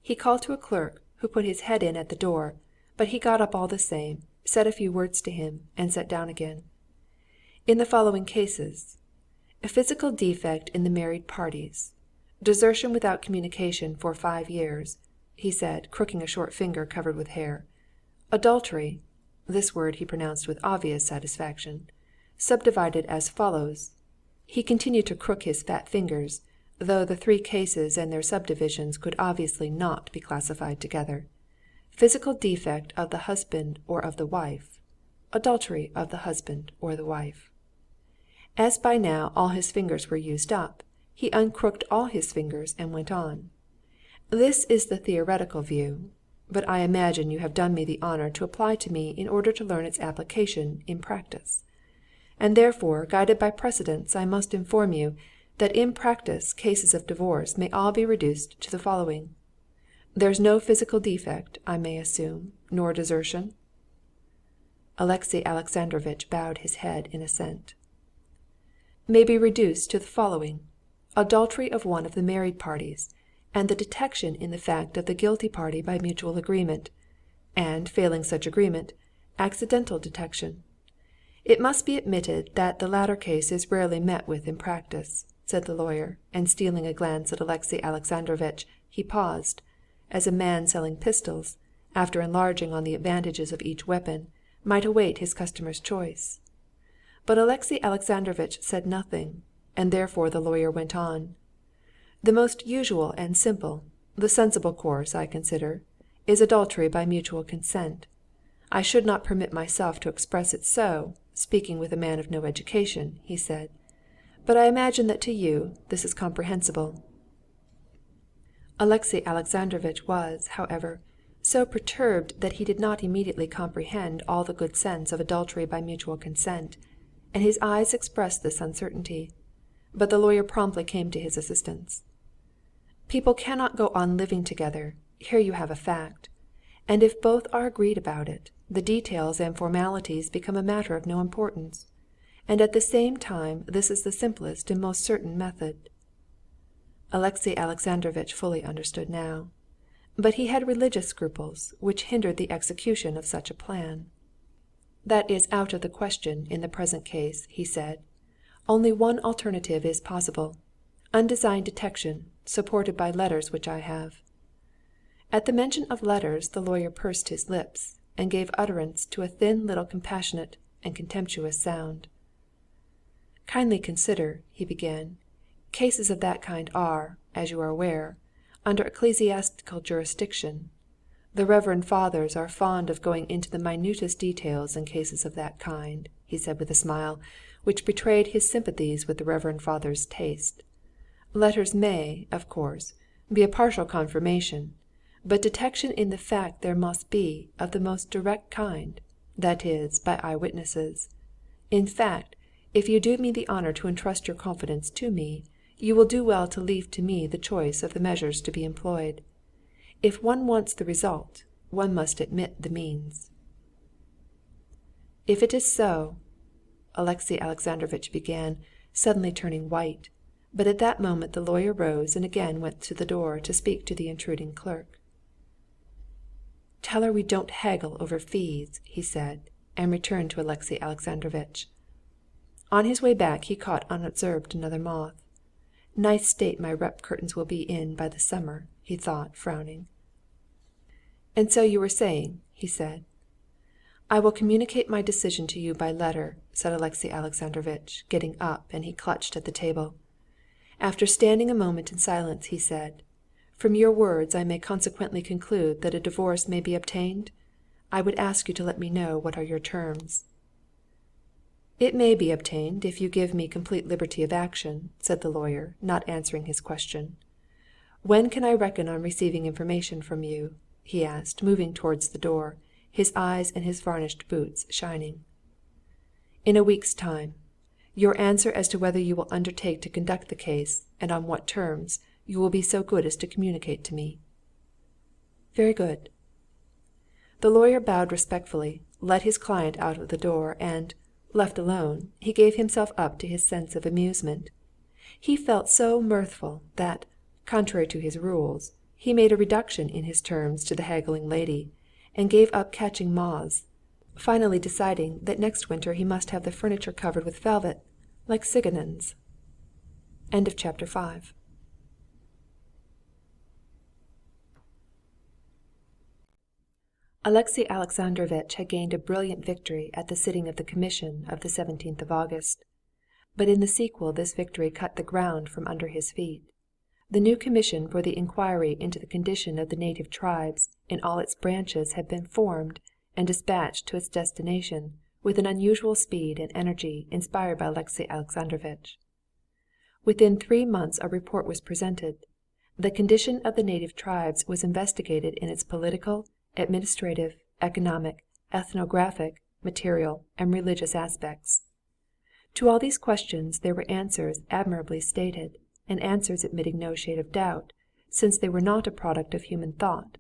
He called to a clerk, who put his head in at the door, but he got up all the same, said a few words to him, and sat down again. "In the following cases: a physical defect in the married parties, desertion without communication for 5 years," he said, crooking a short finger covered with hair, "adultery," this word he pronounced with obvious satisfaction, "subdivided as follows." He continued to crook his fat fingers, though the 3 cases and their subdivisions could obviously not be classified together. Physical defect of the husband or of the wife, adultery of the husband or the wife. As by now all his fingers were used up, he uncrooked all his fingers and went on. This is the theoretical view, but I imagine you have done me the honour to apply to me in order to learn its application in practice. And therefore, guided by precedents, I must inform you that in practice cases of divorce may all be reduced to the following. There's no physical defect, I may assume, nor desertion?" Alexey Alexandrovitch bowed his head in assent. "May be reduced to the following: adultery of one of the married parties, and the detection in the fact of the guilty party by mutual agreement, and, failing such agreement, accidental detection. It must be admitted that the latter case is rarely met with in practice," said the lawyer, and stealing a glance at Alexey Alexandrovitch, he paused, as a man selling pistols, after enlarging on the advantages of each weapon, might await his customer's choice. But Alexey Alexandrovitch said nothing, and therefore the lawyer went on. "The most usual and simple, the sensible course, I consider, is adultery by mutual consent. I should not permit myself to express it so, speaking with a man of no education," he said, "but I imagine that to you this is comprehensible." Alexey Alexandrovitch was, however, so perturbed that he did not immediately comprehend all the good sense of adultery by mutual consent, and his eyes expressed this uncertainty. But the lawyer promptly came to his assistance. "People cannot go on living together, here you have a fact, and if both are agreed about it, the details and formalities become a matter of no importance, and at the same time this is the simplest and most certain method." Alexey Alexandrovitch fully understood now, but he had religious scruples which hindered the execution of such a plan. "That is out of the question in the present case," he said. "Only one alternative is possible: undesigned detection, supported by letters which I have." At the mention of letters the lawyer pursed his lips, and gave utterance to a thin little compassionate and contemptuous sound. "Kindly consider," he began, "cases of that kind are, as you are aware, under ecclesiastical jurisdiction. The reverend fathers are fond of going into the minutest details in cases of that kind," he said with a smile, which betrayed his sympathies with the reverend father's taste. "Letters may, of course, be a partial confirmation, but detection in the fact there must be of the most direct kind, that is, by eyewitnesses. In fact, if you do me the honor to entrust your confidence to me, you will do well to leave to me the choice of the measures to be employed. If one wants the result, one must admit the means." "If it is so," Alexey Alexandrovitch began, suddenly turning white, but at that moment the lawyer rose and again went to the door to speak to the intruding clerk. "Tell her we don't haggle over fees," he said, and returned to Alexey Alexandrovitch. On his way back he caught unobserved another moth. "Nice state my rep curtains will be in by the summer," he thought, frowning. "And so you were saying," he said. "I will communicate my decision to you by letter," said Alexey Alexandrovitch, getting up, and he clutched at the table. After standing a moment in silence, he said, "From your words I may consequently conclude that a divorce may be obtained? I would ask you to let me know what are your terms." "It may be obtained if you give me complete liberty of action," said the lawyer, not answering his question. "When can I reckon on receiving information from you?" he asked, moving towards the door, his eyes and his varnished boots shining. "In a week's time. Your answer as to whether you will undertake to conduct the case, and on what terms, you will be so good as to communicate to me." "Very good." The lawyer bowed respectfully, let his client out of the door, and, left alone, he gave himself up to his sense of amusement. He felt so mirthful that, contrary to his rules, he made a reduction in his terms to the haggling lady, and gave up catching moths, finally deciding that next winter he must have the furniture covered with velvet, like Sigonon's. Chapter 6. Alexey Alexandrovitch had gained a brilliant victory at the sitting of the commission of the 17th of August. But in the sequel this victory cut the ground from under his feet. The new commission for the inquiry into the condition of the native tribes in all its branches had been formed and dispatched to its destination with an unusual speed and energy inspired by Alexey Alexandrovitch. Within 3 months a report was presented. The condition of the native tribes was investigated in its political, administrative, economic, ethnographic, material, and religious aspects. To all these questions there were answers admirably stated, and answers admitting no shade of doubt, since they were not a product of human thought,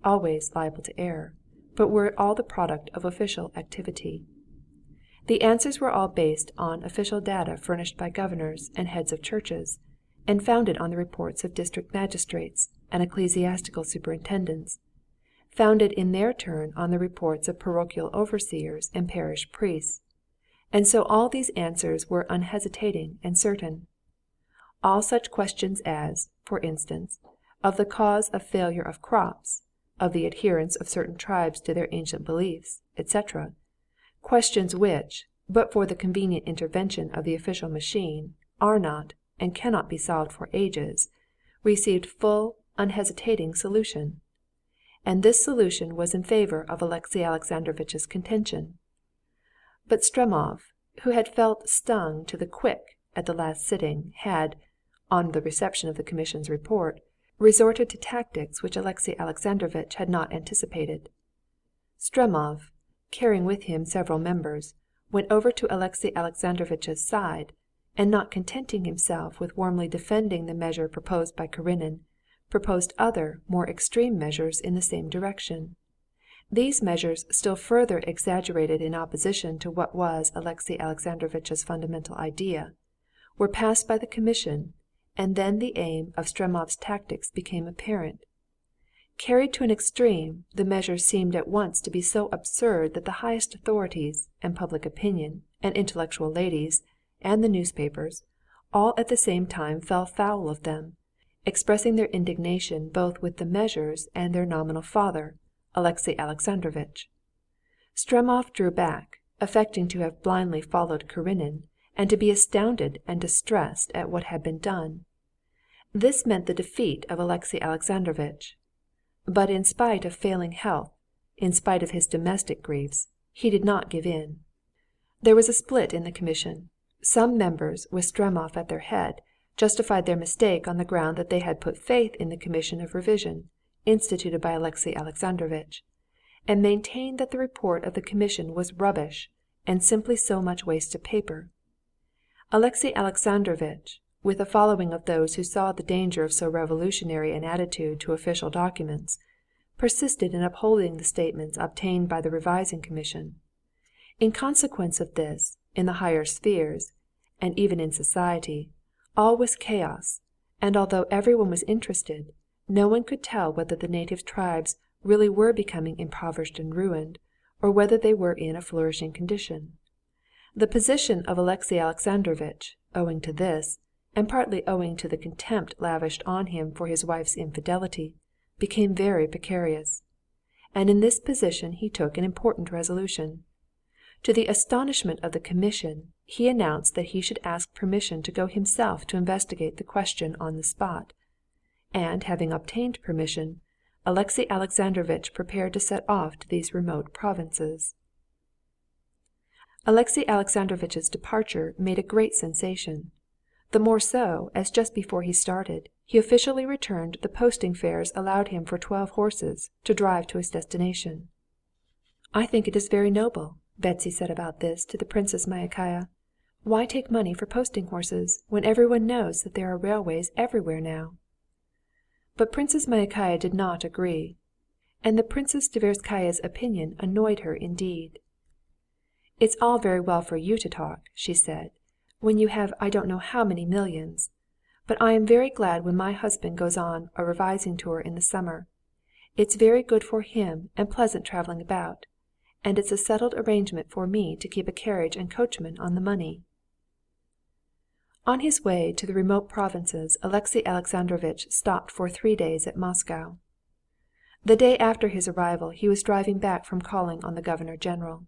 always liable to error, but were all the product of official activity. The answers were all based on official data furnished by governors and heads of churches, and founded on the reports of district magistrates and ecclesiastical superintendents, founded in their turn on the reports of parochial overseers and parish priests, and so all these answers were unhesitating and certain. All such questions as, for instance, of the cause of failure of crops, of the adherence of certain tribes to their ancient beliefs, etc., questions which, but for the convenient intervention of the official machine, are not and cannot be solved for ages, received full, unhesitating solution. And this solution was in favor of Alexey Alexandrovitch's contention. But Stremov, who had felt stung to the quick at the last sitting, had, on the reception of the commission's report, resorted to tactics which Alexey Alexandrovitch had not anticipated. Stremov, carrying with him several members, went over to Alexey Alexandrovitch's side, and not contenting himself with warmly defending the measure proposed by Karenin, proposed other, more extreme measures in the same direction. These measures, still further exaggerated in opposition to what was Alexey Alexandrovitch's fundamental idea, were passed by the commission, and then the aim of Stremov's tactics became apparent. Carried to an extreme, the measures seemed at once to be so absurd that the highest authorities, and public opinion, and intellectual ladies, and the newspapers, all at the same time fell foul of them, expressing their indignation both with the measures and their nominal father, Alexey Alexandrovitch. Stremov drew back, affecting to have blindly followed Karenin, and to be astounded and distressed at what had been done. This meant the defeat of Alexey Alexandrovitch. But in spite of failing health, in spite of his domestic griefs, he did not give in. There was a split in the commission. Some members, with Stremov at their head, justified their mistake on the ground that they had put faith in the commission of revision, instituted by Alexey Alexandrovitch, and maintained that the report of the commission was rubbish and simply so much waste of paper. Alexey Alexandrovitch, with a following of those who saw the danger of so revolutionary an attitude to official documents, persisted in upholding the statements obtained by the revising commission. In consequence of this, in the higher spheres, and even in society, all was chaos, and although everyone was interested, no one could tell whether the native tribes really were becoming impoverished and ruined, or whether they were in a flourishing condition. The position of Alexey Alexandrovitch, owing to this, and partly owing to the contempt lavished on him for his wife's infidelity, became very precarious. And in this position he took an important resolution. To the astonishment of the commission, he announced that he should ask permission to go himself to investigate the question on the spot, and having obtained permission, Alexey Alexandrovitch prepared to set off to these remote provinces. Alexey Alexandrovitch's departure made a great sensation, the more so as just before he started he officially returned the posting fares allowed him for 12 horses to drive to his destination. "I think it is very noble," Betsy said about this to the Princess Myakaya. "Why take money for posting horses, when everyone knows that there are railways everywhere now?" But Princess Myakaya did not agree, and the Princess Tverskaya's opinion annoyed her indeed. "It's all very well for you to talk," she said, "when you have I don't know how many millions. But I am very glad when my husband goes on a revising tour in the summer. It's very good for him and pleasant traveling about, and it's a settled arrangement for me to keep a carriage and coachman on the money." On his way to the remote provinces Alexey Alexandrovitch stopped for 3 days at Moscow. The day after his arrival he was driving back from calling on the governor-general.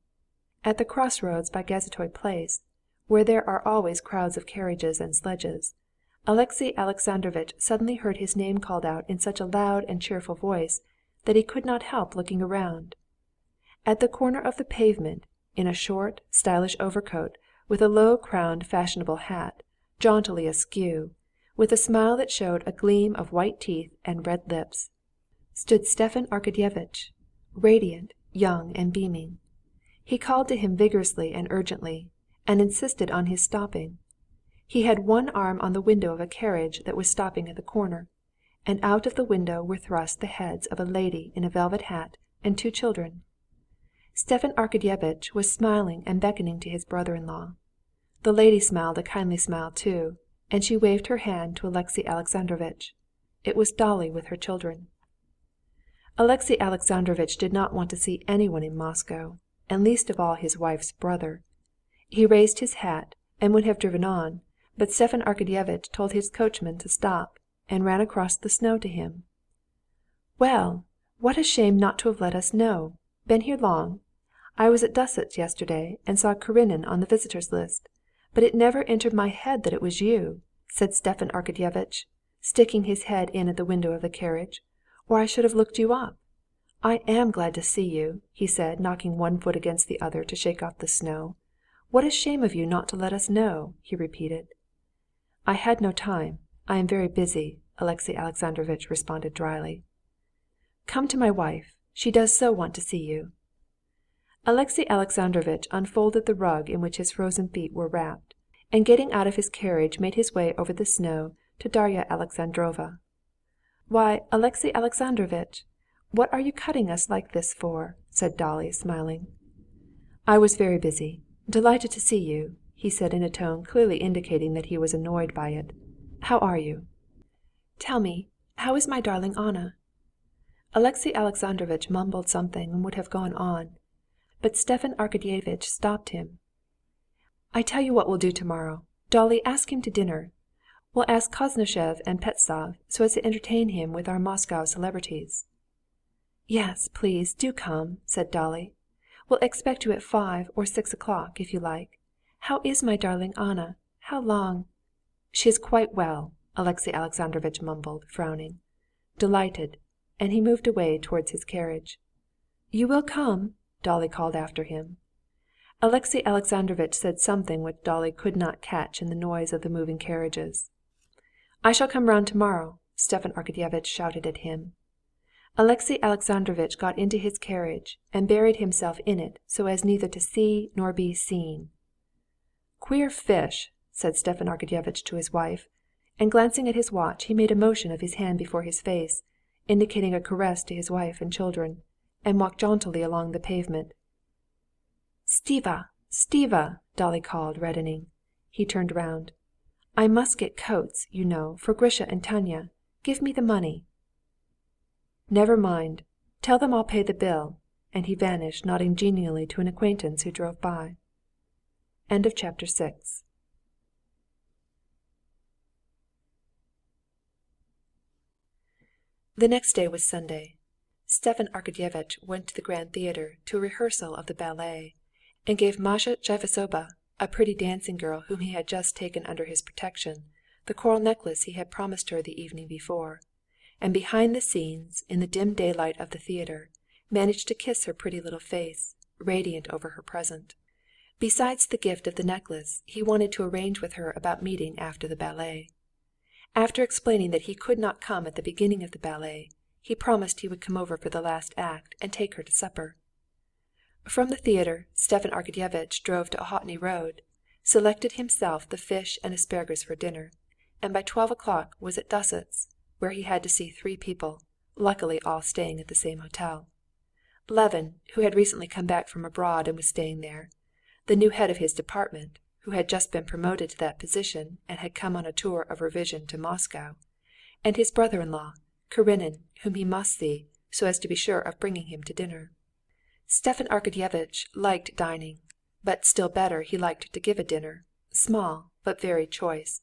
At the crossroads by Gazetoy Place, where there are always crowds of carriages and sledges, Alexey Alexandrovitch suddenly heard his name called out in such a loud and cheerful voice that he could not help looking around. At the corner of the pavement, in a short, stylish overcoat, with a low-crowned fashionable hat, jauntily askew, With a smile that showed a gleam of white teeth and red lips, stood Stepan Arkadyevitch, radiant, young, and beaming. He called to him vigorously and urgently, and insisted on his stopping. He had one arm on the window of a carriage that was stopping at the corner, and out of the window were thrust the heads of a lady in a velvet hat and two children. Stepan Arkadyevitch was smiling and beckoning to his brother-in-law. The lady smiled a kindly smile too, and she waved her hand to Alexey Alexandrovitch. It was Dolly with her children. Alexey Alexandrovitch did not want to see anyone in Moscow, and least of all his wife's brother. He raised his hat and would have driven on, but Stepan Arkadyevitch told his coachman to stop, and ran across the snow to him. "Well, what a shame not to have let us know! Been here long? I was at Dussots yesterday and saw Karenin on the visitors' list, but it never entered my head that it was you," said Stepan Arkadyevitch, sticking his head in at the window of the carriage, "or I should have looked you up. I am glad to see you," he said, knocking one foot against the other to shake off the snow. "What a shame of you not to let us know," he repeated. "I had no time. I am very busy," Alexey Alexandrovitch responded dryly. "Come to my wife. She does so want to see you." Alexey Alexandrovitch unfolded the rug in which his frozen feet were wrapped, and getting out of his carriage made his way over the snow to Darya Alexandrovna. "Why, Alexey Alexandrovitch, what are you cutting us like this for?" said Dolly, smiling. "I was very busy. Delighted to see you," he said in a tone clearly indicating that he was annoyed by it. "How are you?" "Tell me, how is my darling Anna?" Alexey Alexandrovitch mumbled something and would have gone on, but Stepan Arkadyevitch stopped him. "I tell you what we'll do tomorrow. Dolly, ask him to dinner. We'll ask Koznishev and Pestsov, so as to entertain him with our Moscow celebrities." "Yes, please, do come," said Dolly. "We'll expect you at 5 or 6 o'clock, if you like. How is my darling Anna? How long—" "She is quite well," Alexey Alexandrovitch mumbled, frowning. "Delighted," and he moved away towards his carriage. "You will come?" Dolly called after him. Alexey Alexandrovitch said something which Dolly could not catch in the noise of the moving carriages. "I shall come round tomorrow," Stepan Arkadyevitch shouted at him. Alexey Alexandrovitch got into his carriage and buried himself in it so as neither to see nor be seen. "Queer fish!" said Stepan Arkadyevitch to his wife, and glancing at his watch he made a motion of his hand before his face, indicating a caress to his wife and children, and walked jauntily along the pavement. "Stiva! Stiva!" Dolly called, reddening. He turned round. "I must get coats, you know, for Grisha and Tanya. Give me the money." "Never mind. Tell them I'll pay the bill," and he vanished, nodding genially to an acquaintance who drove by. Chapter 6. The next day was Sunday. Stepan Arkadyevitch went to the Grand Theatre to a rehearsal of the ballet, and gave Masha Tchaivasoba, a pretty dancing girl whom he had just taken under his protection, the coral necklace he had promised her the evening before, and behind the scenes, in the dim daylight of the theatre, managed to kiss her pretty little face, radiant over her present. Besides the gift of the necklace, he wanted to arrange with her about meeting after the ballet. After explaining that he could not come at the beginning of the ballet, he promised he would come over for the last act and take her to supper. From the theatre, Stepan Arkadyevitch drove to Ohotny Road, selected himself the fish and asparagus for dinner, and by 12 o'clock was at Dussots, where he had to see 3 people, luckily all staying at the same hotel. Levin, who had recently come back from abroad and was staying there, the new head of his department, who had just been promoted to that position and had come on a tour of revision to Moscow, and his brother-in-law, Karenin, whom he must see, so as to be sure of bringing him to dinner. Stepan Arkadyevitch liked dining, but still better he liked to give a dinner, small but very choice,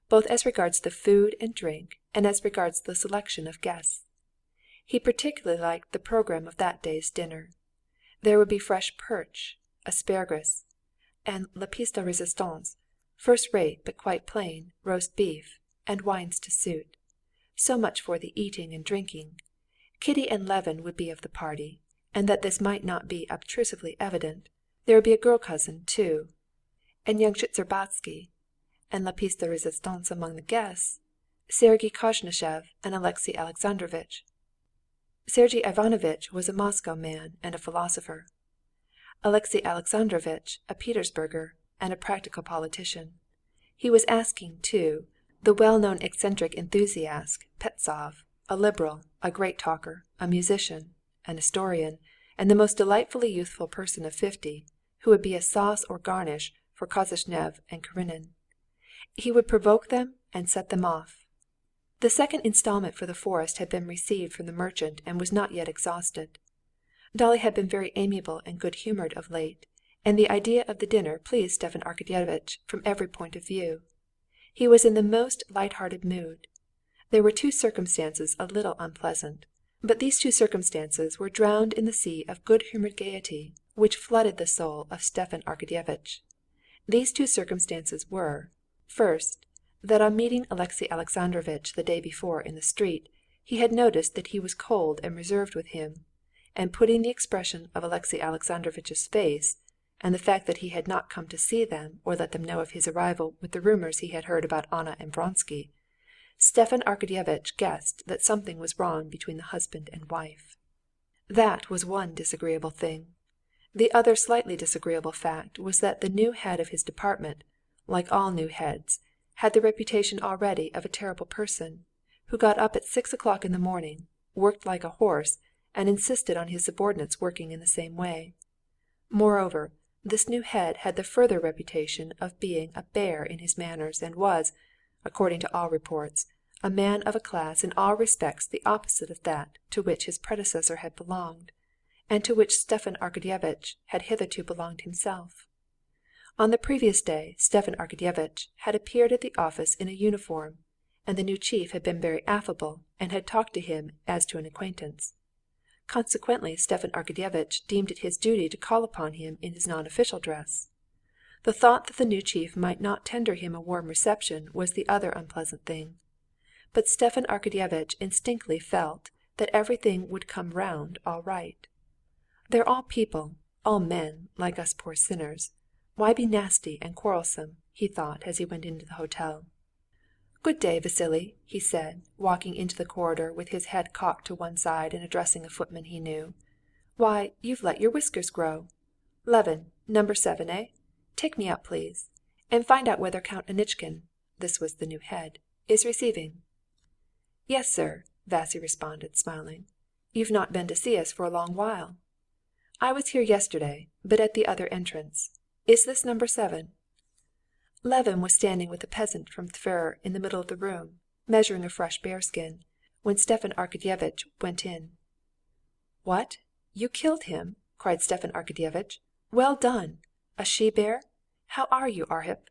both as regards the food and drink and as regards the selection of guests. He particularly liked the program of that day's dinner. There would be fresh perch, asparagus, and la pièce de résistance, first-rate but quite plain, roast beef, and wines to suit. So much for the eating and drinking. Kitty and Levin would be of the party, and that this might not be obtrusively evident, there would be a girl cousin too, and young Shtcherbatsky, and la pièce de résistance among the guests, Sergei Koznishev and Alexey Alexandrovitch. Sergei Ivanovitch was a Moscow man and a philosopher. Alexey Alexandrovitch a Petersburger and a practical politician. He was asking, too, the well-known eccentric enthusiast Pestsov, a liberal, a great talker, a musician, an historian, and the most delightfully youthful person of 50, who would be a sauce or garnish for Koznishev and Karenin. He would provoke them and set them off. The second installment for the forest had been received from the merchant and was not yet exhausted. Dolly had been very amiable and good-humored of late, and the idea of the dinner pleased Stepan Arkadyevitch from every point of view. He was in the most light-hearted mood. There were two circumstances a little unpleasant, but these two circumstances were drowned in the sea of good-humored gaiety which flooded the soul of Stepan Arkadyevitch. These two circumstances were, first, that on meeting Alexey Alexandrovitch the day before in the street, he had noticed that he was cold and reserved with him, and putting the expression of Alexey Alexandrovitch's face, and the fact that he had not come to see them or let them know of his arrival with the rumors he had heard about Anna and Vronsky, Stepan Arkadyevitch guessed that something was wrong between the husband and wife. That was one disagreeable thing. The other slightly disagreeable fact was that the new head of his department, like all new heads, had the reputation already of a terrible person, who got up at 6 o'clock in the morning, worked like a horse, and insisted on his subordinates working in the same way. Moreover, this new head had the further reputation of being a bear in his manners and was, according to all reports, a man of a class in all respects the opposite of that to which his predecessor had belonged, and to which Stepan Arkadyevitch had hitherto belonged himself. On the previous day Stepan Arkadyevitch had appeared at the office in a uniform, and the new chief had been very affable and had talked to him as to an acquaintance. Consequently Stepan Arkadyevitch deemed it his duty to call upon him in his non-official dress. The thought that the new chief might not tender him a warm reception was the other unpleasant thing. But Stepan Arkadyevitch instinctively felt that everything would come round all right. They're all people, all men, like us poor sinners. Why be nasty and quarrelsome, he thought as he went into the hotel. "Good day, Vasily," he said, walking into the corridor with his head cocked to one side and addressing a footman he knew. "Why, you've let your whiskers grow. Levin, number 7, eh? Take me out, please. And find out whether Count Anitchkin," this was the new head, "is receiving." "Yes, sir," Vassy responded, smiling. "You've not been to see us for a long while." "I was here yesterday, but at the other entrance. Is this number 7? Levin was standing with a peasant from Tver in the middle of the room, measuring a fresh bearskin, when Stepan Arkadyevitch went in. "What? You killed him?" cried Stepan Arkadyevitch. "Well done! A she-bear? How are you, Arhip?"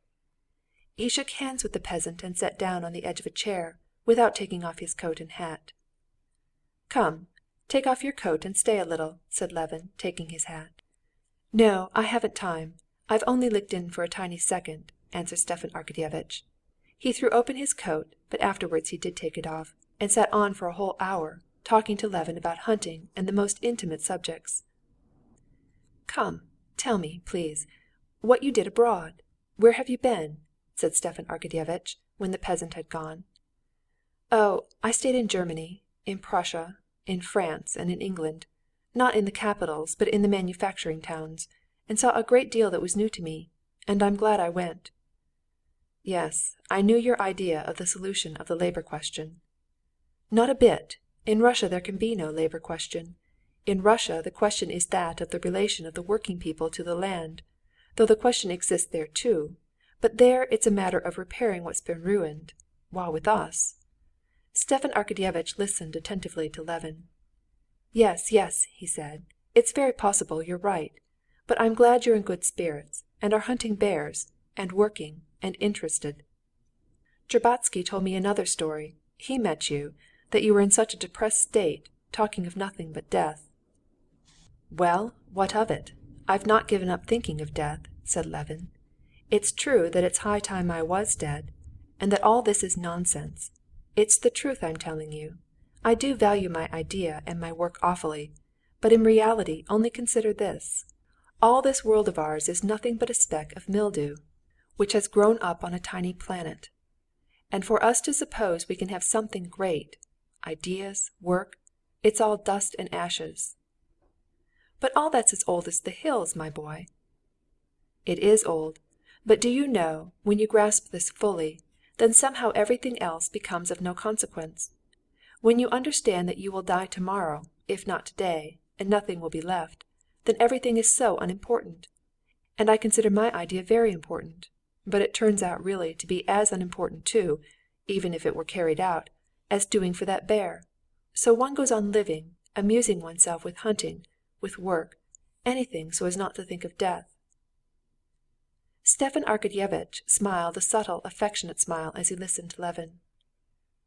He shook hands with the peasant and sat down on the edge of a chair, without taking off his coat and hat. "Come, take off your coat and stay a little," said Levin, taking his hat. "No, I haven't time. I've only looked in for a tiny second," answered Stepan Arkadyevitch. He threw open his coat, but afterwards he did take it off, and sat on for a whole hour, talking to Levin about hunting and the most intimate subjects. "Come, tell me, please, what you did abroad. Where have you been?" said Stepan Arkadyevitch, when the peasant had gone. "Oh, I stayed in Germany, in Prussia, in France, and in England, not in the capitals, but in the manufacturing towns, and saw a great deal that was new to me, and I'm glad I went." "Yes, I knew your idea of the solution of the labor question." "Not a bit. In Russia there can be no labor question. In Russia the question is that of the relation of the working people to the land, though the question exists there too, but there it's a matter of repairing what's been ruined, while with us—" Stepan Arkadyevitch listened attentively to Levin. "Yes, yes," he said, "it's very possible you're right, but I'm glad you're in good spirits, and are hunting bears, and working, and interested. Shtcherbatsky told me another story. He met you, that you were in such a depressed state, talking of nothing but death." "Well, what of it? I've not given up thinking of death," said Levin. "It's true that it's high time I was dead, and that all this is nonsense. It's the truth I'm telling you. I do value my idea and my work awfully, but in reality only consider this. All this world of ours is nothing but a speck of mildew, which has grown up on a tiny planet. And for us to suppose we can have something great, ideas, work, it's all dust and ashes." "But all that's as old as the hills, my boy." "It is old, but do you know, when you grasp this fully, then somehow everything else becomes of no consequence. When you understand that you will die tomorrow, if not today, and nothing will be left, then everything is so unimportant. And I consider my idea very important, but it turns out really to be as unimportant too, even if it were carried out, as doing for that bear. So one goes on living, amusing oneself with hunting, with work, anything so as not to think of death." Stepan Arkadyevitch smiled a subtle, affectionate smile as he listened to Levin.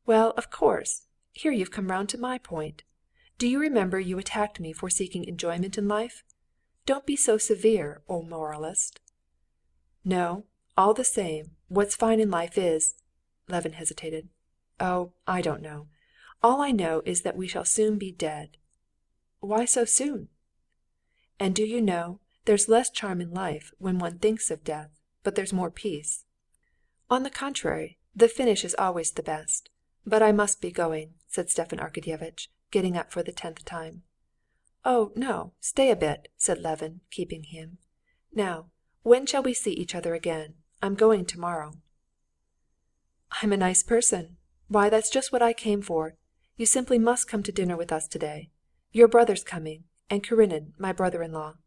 "Well, of course, here you've come round to my point. Do you remember you attacked me for seeking enjoyment in life? Don't be so severe, O moralist." "No, all the same, what's fine in life is—" Levin hesitated. "Oh, I don't know. All I know is that we shall soon be dead." "Why so soon?" "And do you know, there's less charm in life when one thinks of death, but there's more peace." "On the contrary, the finish is always the best. But I must be going," said Stepan Arkadyevitch, getting up for the 10th time. "Oh, no, stay a bit," said Levin, keeping him. "Now, when shall we see each other again? I'm going tomorrow." "I'm a nice person! Why, that's just what I came for. You simply must come to dinner with us today. Your brother's coming, and Karenin, my brother-in-law."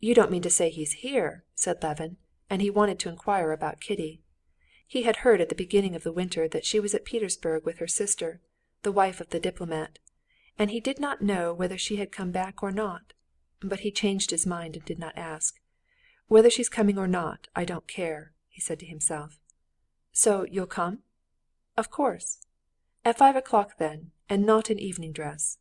"You don't mean to say he's here?" said Levin, and he wanted to inquire about Kitty. He had heard at the beginning of the winter that she was at Petersburg with her sister, the wife of the diplomat, and he did not know whether she had come back or not. But he changed his mind and did not ask. "Whether she's coming or not, I don't care," he said to himself. "So you'll come?" "Of course." "At 5 o'clock then, and not in evening dress."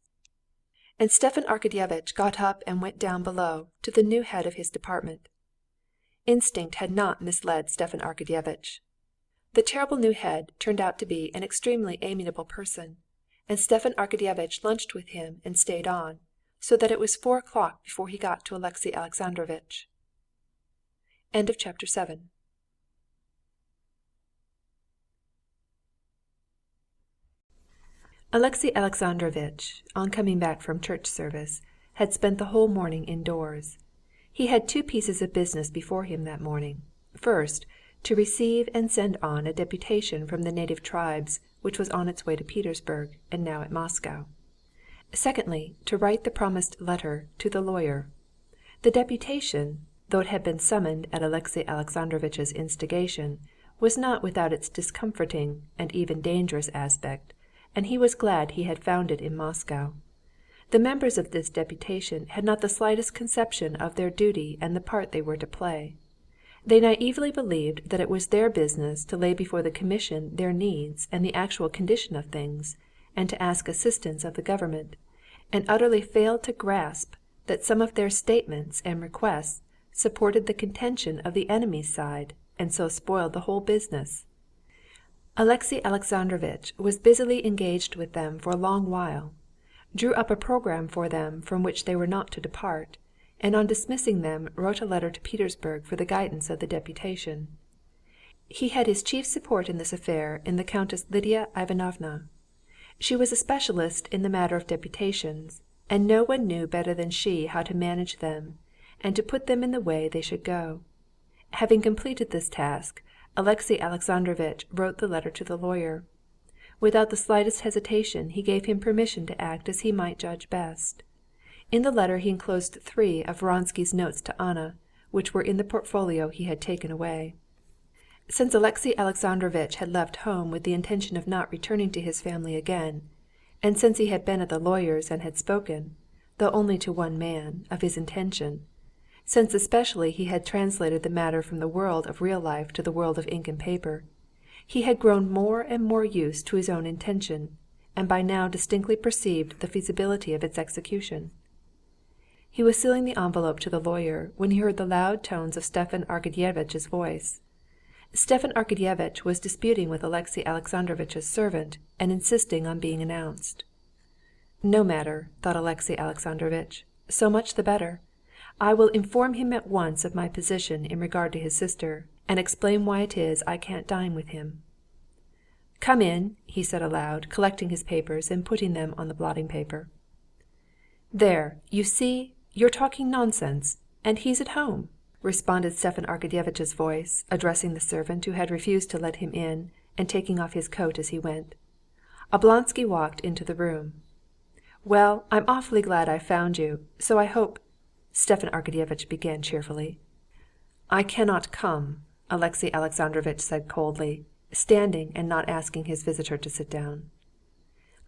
And Stepan Arkadyevitch got up and went down below to the new head of his department. Instinct had not misled Stepan Arkadyevitch. The terrible new head turned out to be an extremely amiable person, and Stepan Arkadyevitch lunched with him and stayed on, so that it was 4 o'clock before he got to Alexey Alexandrovitch. Chapter 7. Alexey Alexandrovitch, on coming back from church service, had spent the whole morning indoors. He had two pieces of business before him that morning. First, to receive and send on a deputation from the native tribes which was on its way to Petersburg and now at Moscow. Secondly, to write the promised letter to the lawyer. The deputation, though it had been summoned at Alexey Alexandrovitch's instigation, was not without its discomforting and even dangerous aspect, and he was glad he had found it in Moscow. The members of this deputation had not the slightest conception of their duty and the part they were to play. They naively believed that it was their business to lay before the commission their needs and the actual condition of things, and to ask assistance of the government, and utterly failed to grasp that some of their statements and requests supported the contention of the enemy's side, and so spoiled the whole business. Alexey Alexandrovitch was busily engaged with them for a long while, drew up a program for them from which they were not to depart, and on dismissing them wrote a letter to Petersburg for the guidance of the deputation. He had his chief support in this affair in the Countess Lidia Ivanovna. She was a specialist in the matter of deputations, and no one knew better than she how to manage them, and to put them in the way they should go. Having completed this task, Alexey Alexandrovitch wrote the letter to the lawyer. Without the slightest hesitation he gave him permission to act as he might judge best. In the letter he enclosed 3 of Vronsky's notes to Anna, which were in the portfolio he had taken away. Since Alexey Alexandrovitch had left home with the intention of not returning to his family again, and since he had been at the lawyer's and had spoken, though only to one man, of his intention, since especially he had translated the matter from the world of real life to the world of ink and paper, he had grown more and more used to his own intention, and by now distinctly perceived the feasibility of its execution. He was sealing the envelope to the lawyer when he heard the loud tones of Stepan Arkadyevitch's voice. Stepan Arkadyevitch was disputing with Alexey Alexandrovitch's servant and insisting on being announced. "No matter," thought Alexey Alexandrovitch, "so much the better. I will inform him at once of my position in regard to his sister, and explain why it is I can't dine with him." "Come in," he said aloud, collecting his papers and putting them on the blotting paper. "There, you see, you're talking nonsense, and he's at home," responded Stepan Arkadyevitch's voice, addressing the servant who had refused to let him in, and taking off his coat as he went. Oblonsky walked into the room. "Well, I'm awfully glad I found you, so I hope...." Stepan Arkadyevitch began cheerfully. "I cannot come," Alexey Alexandrovitch said coldly, standing and not asking his visitor to sit down.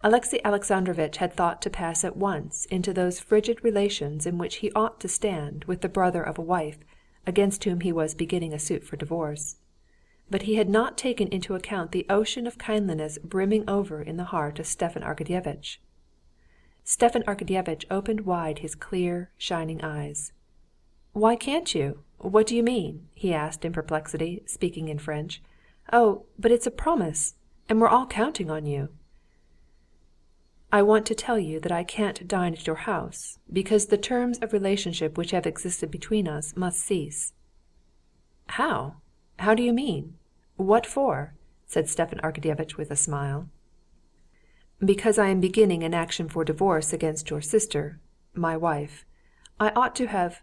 Alexey Alexandrovitch had thought to pass at once into those frigid relations in which he ought to stand with the brother of a wife against whom he was beginning a suit for divorce. But he had not taken into account the ocean of kindliness brimming over in the heart of Stepan Arkadyevitch. Stepan Arkadyevitch opened wide his clear, shining eyes. "Why can't you? What do you mean?" he asked in perplexity, speaking in French. "Oh, but it's a promise, and we're all counting on you." "I want to tell you that I can't dine at your house, because the terms of relationship which have existed between us must cease." "How? How do you mean? What for?" said Stepan Arkadyevitch with a smile. "Because I am beginning an action for divorce against your sister, my wife. I ought to have...."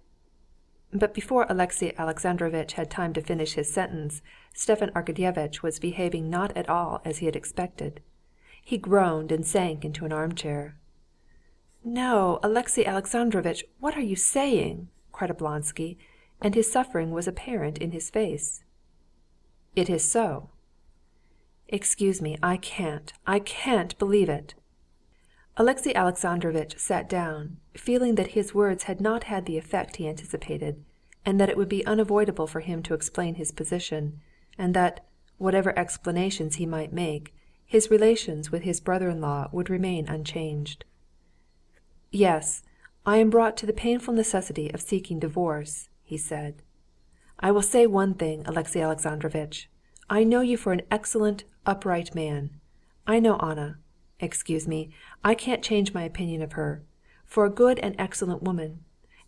But before Alexey Alexandrovitch had time to finish his sentence, Stepan Arkadyevitch was behaving not at all as he had expected. He groaned and sank into an armchair. "No, Alexey Alexandrovitch, what are you saying?" cried Oblonsky, and his suffering was apparent in his face. "It is so." "Excuse me, I can't believe it." Alexey Alexandrovitch sat down, feeling that his words had not had the effect he anticipated, and that it would be unavoidable for him to explain his position, and that, whatever explanations he might make, his relations with his brother-in-law would remain unchanged. "Yes, I am brought to the painful necessity of seeking divorce," he said. "I will say one thing, Alexey Alexandrovitch. I know you for an excellent, upright man. I know Anna. Excuse me, I can't change my opinion of her, for a good and excellent woman.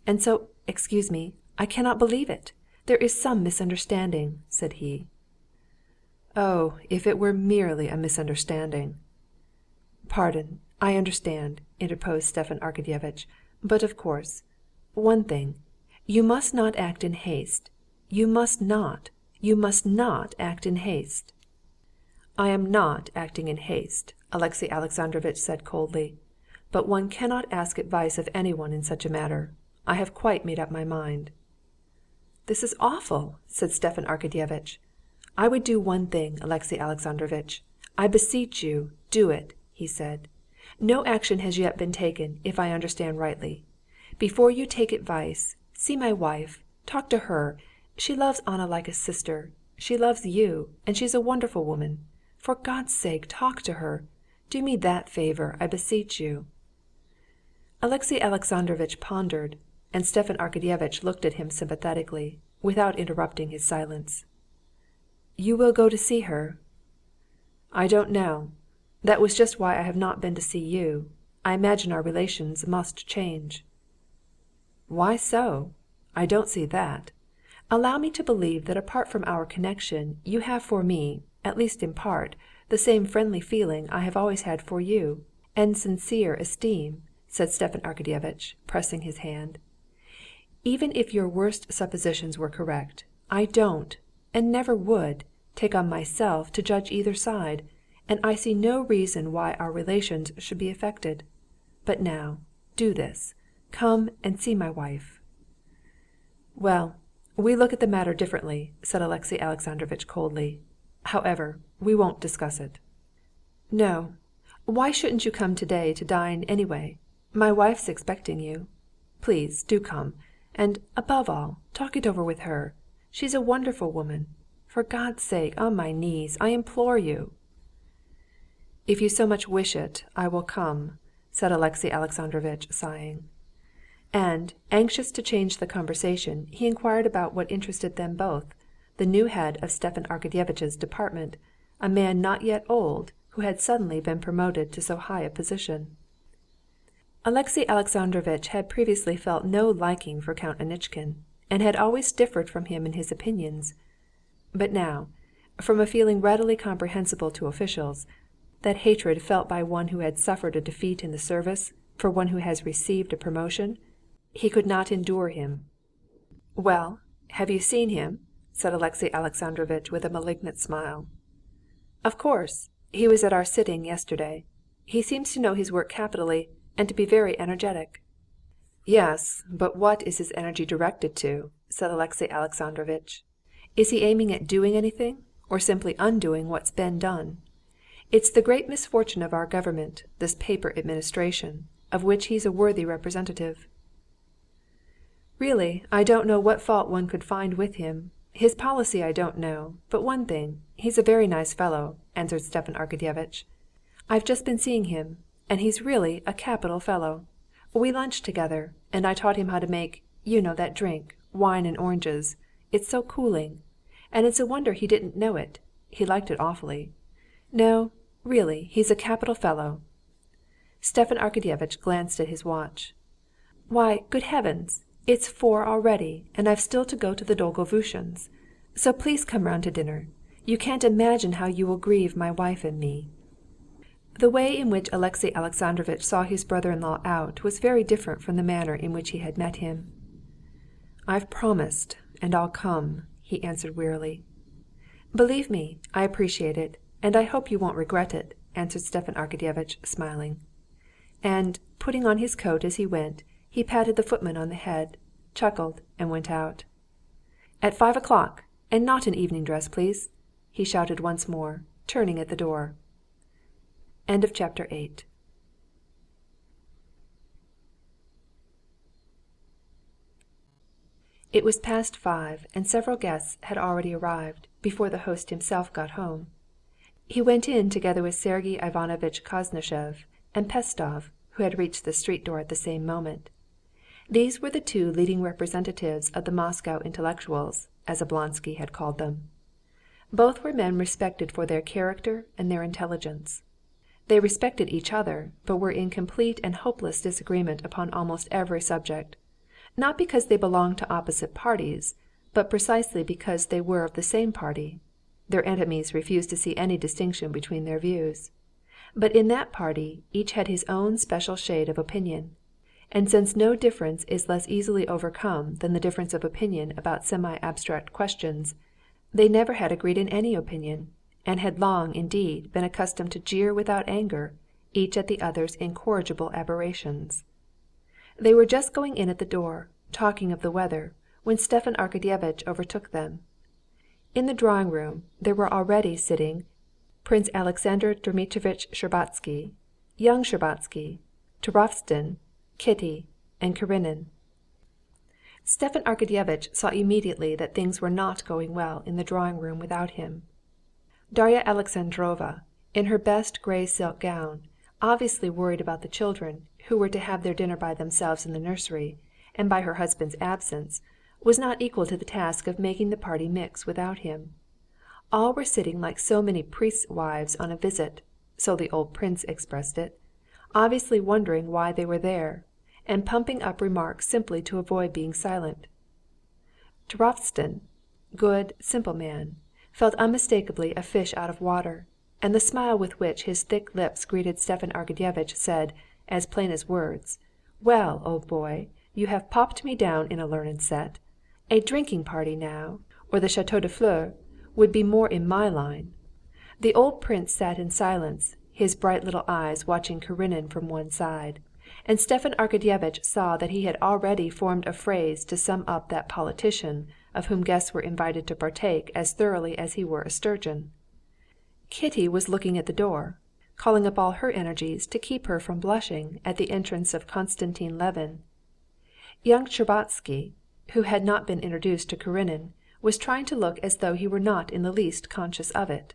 And so, excuse me, I cannot believe it. There is some misunderstanding," said he. "Oh, if it were merely a misunderstanding!" "Pardon, I understand," interposed Stepan Arkadyevitch. "But of course, one thing, you must not act in haste. You must not act in haste." "I am not acting in haste," Alexey Alexandrovitch said coldly. "But one cannot ask advice of anyone in such a matter. I have quite made up my mind." "This is awful!" said Stepan Arkadyevitch. "I would do one thing, Alexey Alexandrovitch. I beseech you, do it," he said. "No action has yet been taken, if I understand rightly. Before you take advice, see my wife, talk to her. She loves Anna like a sister. She loves you, and she's a wonderful woman. For God's sake, talk to her. Do me that favor, I beseech you." Alexey Alexandrovitch pondered, and Stepan Arkadyevitch looked at him sympathetically, without interrupting his silence. "You will go to see her?" "I don't know. That was just why I have not been to see you. I imagine our relations must change." "Why so? I don't see that. Allow me to believe that apart from our connection, you have for me, at least in part, the same friendly feeling I have always had for you, and sincere esteem," said Stepan Arkadyevitch, pressing his hand. "Even if your worst suppositions were correct, I don't, and never would, take on myself to judge either side, and I see no reason why our relations should be affected. But now, do this. Come and see my wife." "Well, we look at the matter differently," said Alexey Alexandrovitch coldly. "However, we won't discuss it." "No. Why shouldn't you come today to dine anyway? My wife's expecting you. Please, do come. And, above all, talk it over with her. She's a wonderful woman. For God's sake, on my knees, I implore you." "If you so much wish it, I will come," said Alexey Alexandrovitch, sighing. And, anxious to change the conversation, he inquired about what interested them both, the new head of Stepan Arkadyevitch's department, a man not yet old, who had suddenly been promoted to so high a position. Alexey Alexandrovitch had previously felt no liking for Count Anitchkin, and had always differed from him in his opinions. But now, from a feeling readily comprehensible to officials, that hatred felt by one who had suffered a defeat in the service for one who has received a promotion, he could not endure him. "Well, have you seen him?" said Alexey Alexandrovitch with a malignant smile. "Of course. He was at our sitting yesterday. He seems to know his work capitally, and to be very energetic." "Yes, but what is his energy directed to?" said Alexey Alexandrovitch. "Is he aiming at doing anything, or simply undoing what's been done? It's the great misfortune of our government, this paper administration, of which he's a worthy representative." "Really, I don't know what fault one could find with him. His policy I don't know, but one thing, he's a very nice fellow," answered Stepan Arkadyevitch. "I've just been seeing him, and he's really a capital fellow. We lunched together, and I taught him how to make, you know that drink, wine and oranges. It's so cooling. And it's a wonder he didn't know it. He liked it awfully. No, really, he's a capital fellow." Stepan Arkadyevitch glanced at his watch. "Why, good heavens! It's 4 already, and I've still to go to the Dolgovushins'. So please come round to dinner. You can't imagine how you will grieve my wife and me." The way in which Alexey Alexandrovitch saw his brother-in-law out was very different from the manner in which he had met him. "I've promised, and I'll come," he answered wearily. "Believe me, I appreciate it, and I hope you won't regret it," answered Stepan Arkadyevitch, smiling. And, putting on his coat as he went, he patted the footman on the head, chuckled, and went out. "At 5 o'clock, and not in evening dress, please," he shouted once more, turning at the door. Chapter 8. It was past 5, and several guests had already arrived, before the host himself got home. He went in together with Sergey Ivanovitch Koznishev and Pestov, who had reached the street door at the same moment. These were the two leading representatives of the Moscow intellectuals, as Oblonsky had called them. Both were men respected for their character and their intelligence. They respected each other, but were in complete and hopeless disagreement upon almost every subject, not because they belonged to opposite parties, but precisely because they were of the same party. Their enemies refused to see any distinction between their views. But in that party each had his own special shade of opinion, and since no difference is less easily overcome than the difference of opinion about semi-abstract questions, they never had agreed in any opinion, and had long, indeed, been accustomed to jeer without anger, each at the other's incorrigible aberrations. They were just going in at the door, talking of the weather, when Stepan Arkadyevitch overtook them. In the drawing-room there were already sitting Prince Alexander Dmitrovitch Shtcherbatsky, young Shtcherbatsky, Turovtsin, Kitty, and Karenin. Stepan Arkadyevitch saw immediately that things were not going well in the drawing-room without him. Darya Alexandrovna, in her best gray silk gown, obviously worried about the children, who were to have their dinner by themselves in the nursery, and by her husband's absence, was not equal to the task of making the party mix without him. All were sitting like so many priests' wives on a visit, so the old prince expressed it, obviously wondering why they were there, and pumping up remarks simply to avoid being silent. Turovtsin, good, simple man, felt unmistakably a fish out of water, and the smile with which his thick lips greeted Stepan Arkadyevitch said, as plain as words, "Well, old boy, you have popped me down in a learned set. A drinking party now, or the Château de Fleurs, would be more in my line." The old prince sat in silence, his bright little eyes watching Karenin from one side, and Stepan Arkadyevitch saw that he had already formed a phrase to sum up that politician of whom guests were invited to partake as thoroughly as he were a sturgeon. Kitty was looking at the door, calling up all her energies to keep her from blushing at the entrance of Konstantin Levin. Young Shtcherbatsky, who had not been introduced to Karenin, was trying to look as though he were not in the least conscious of it.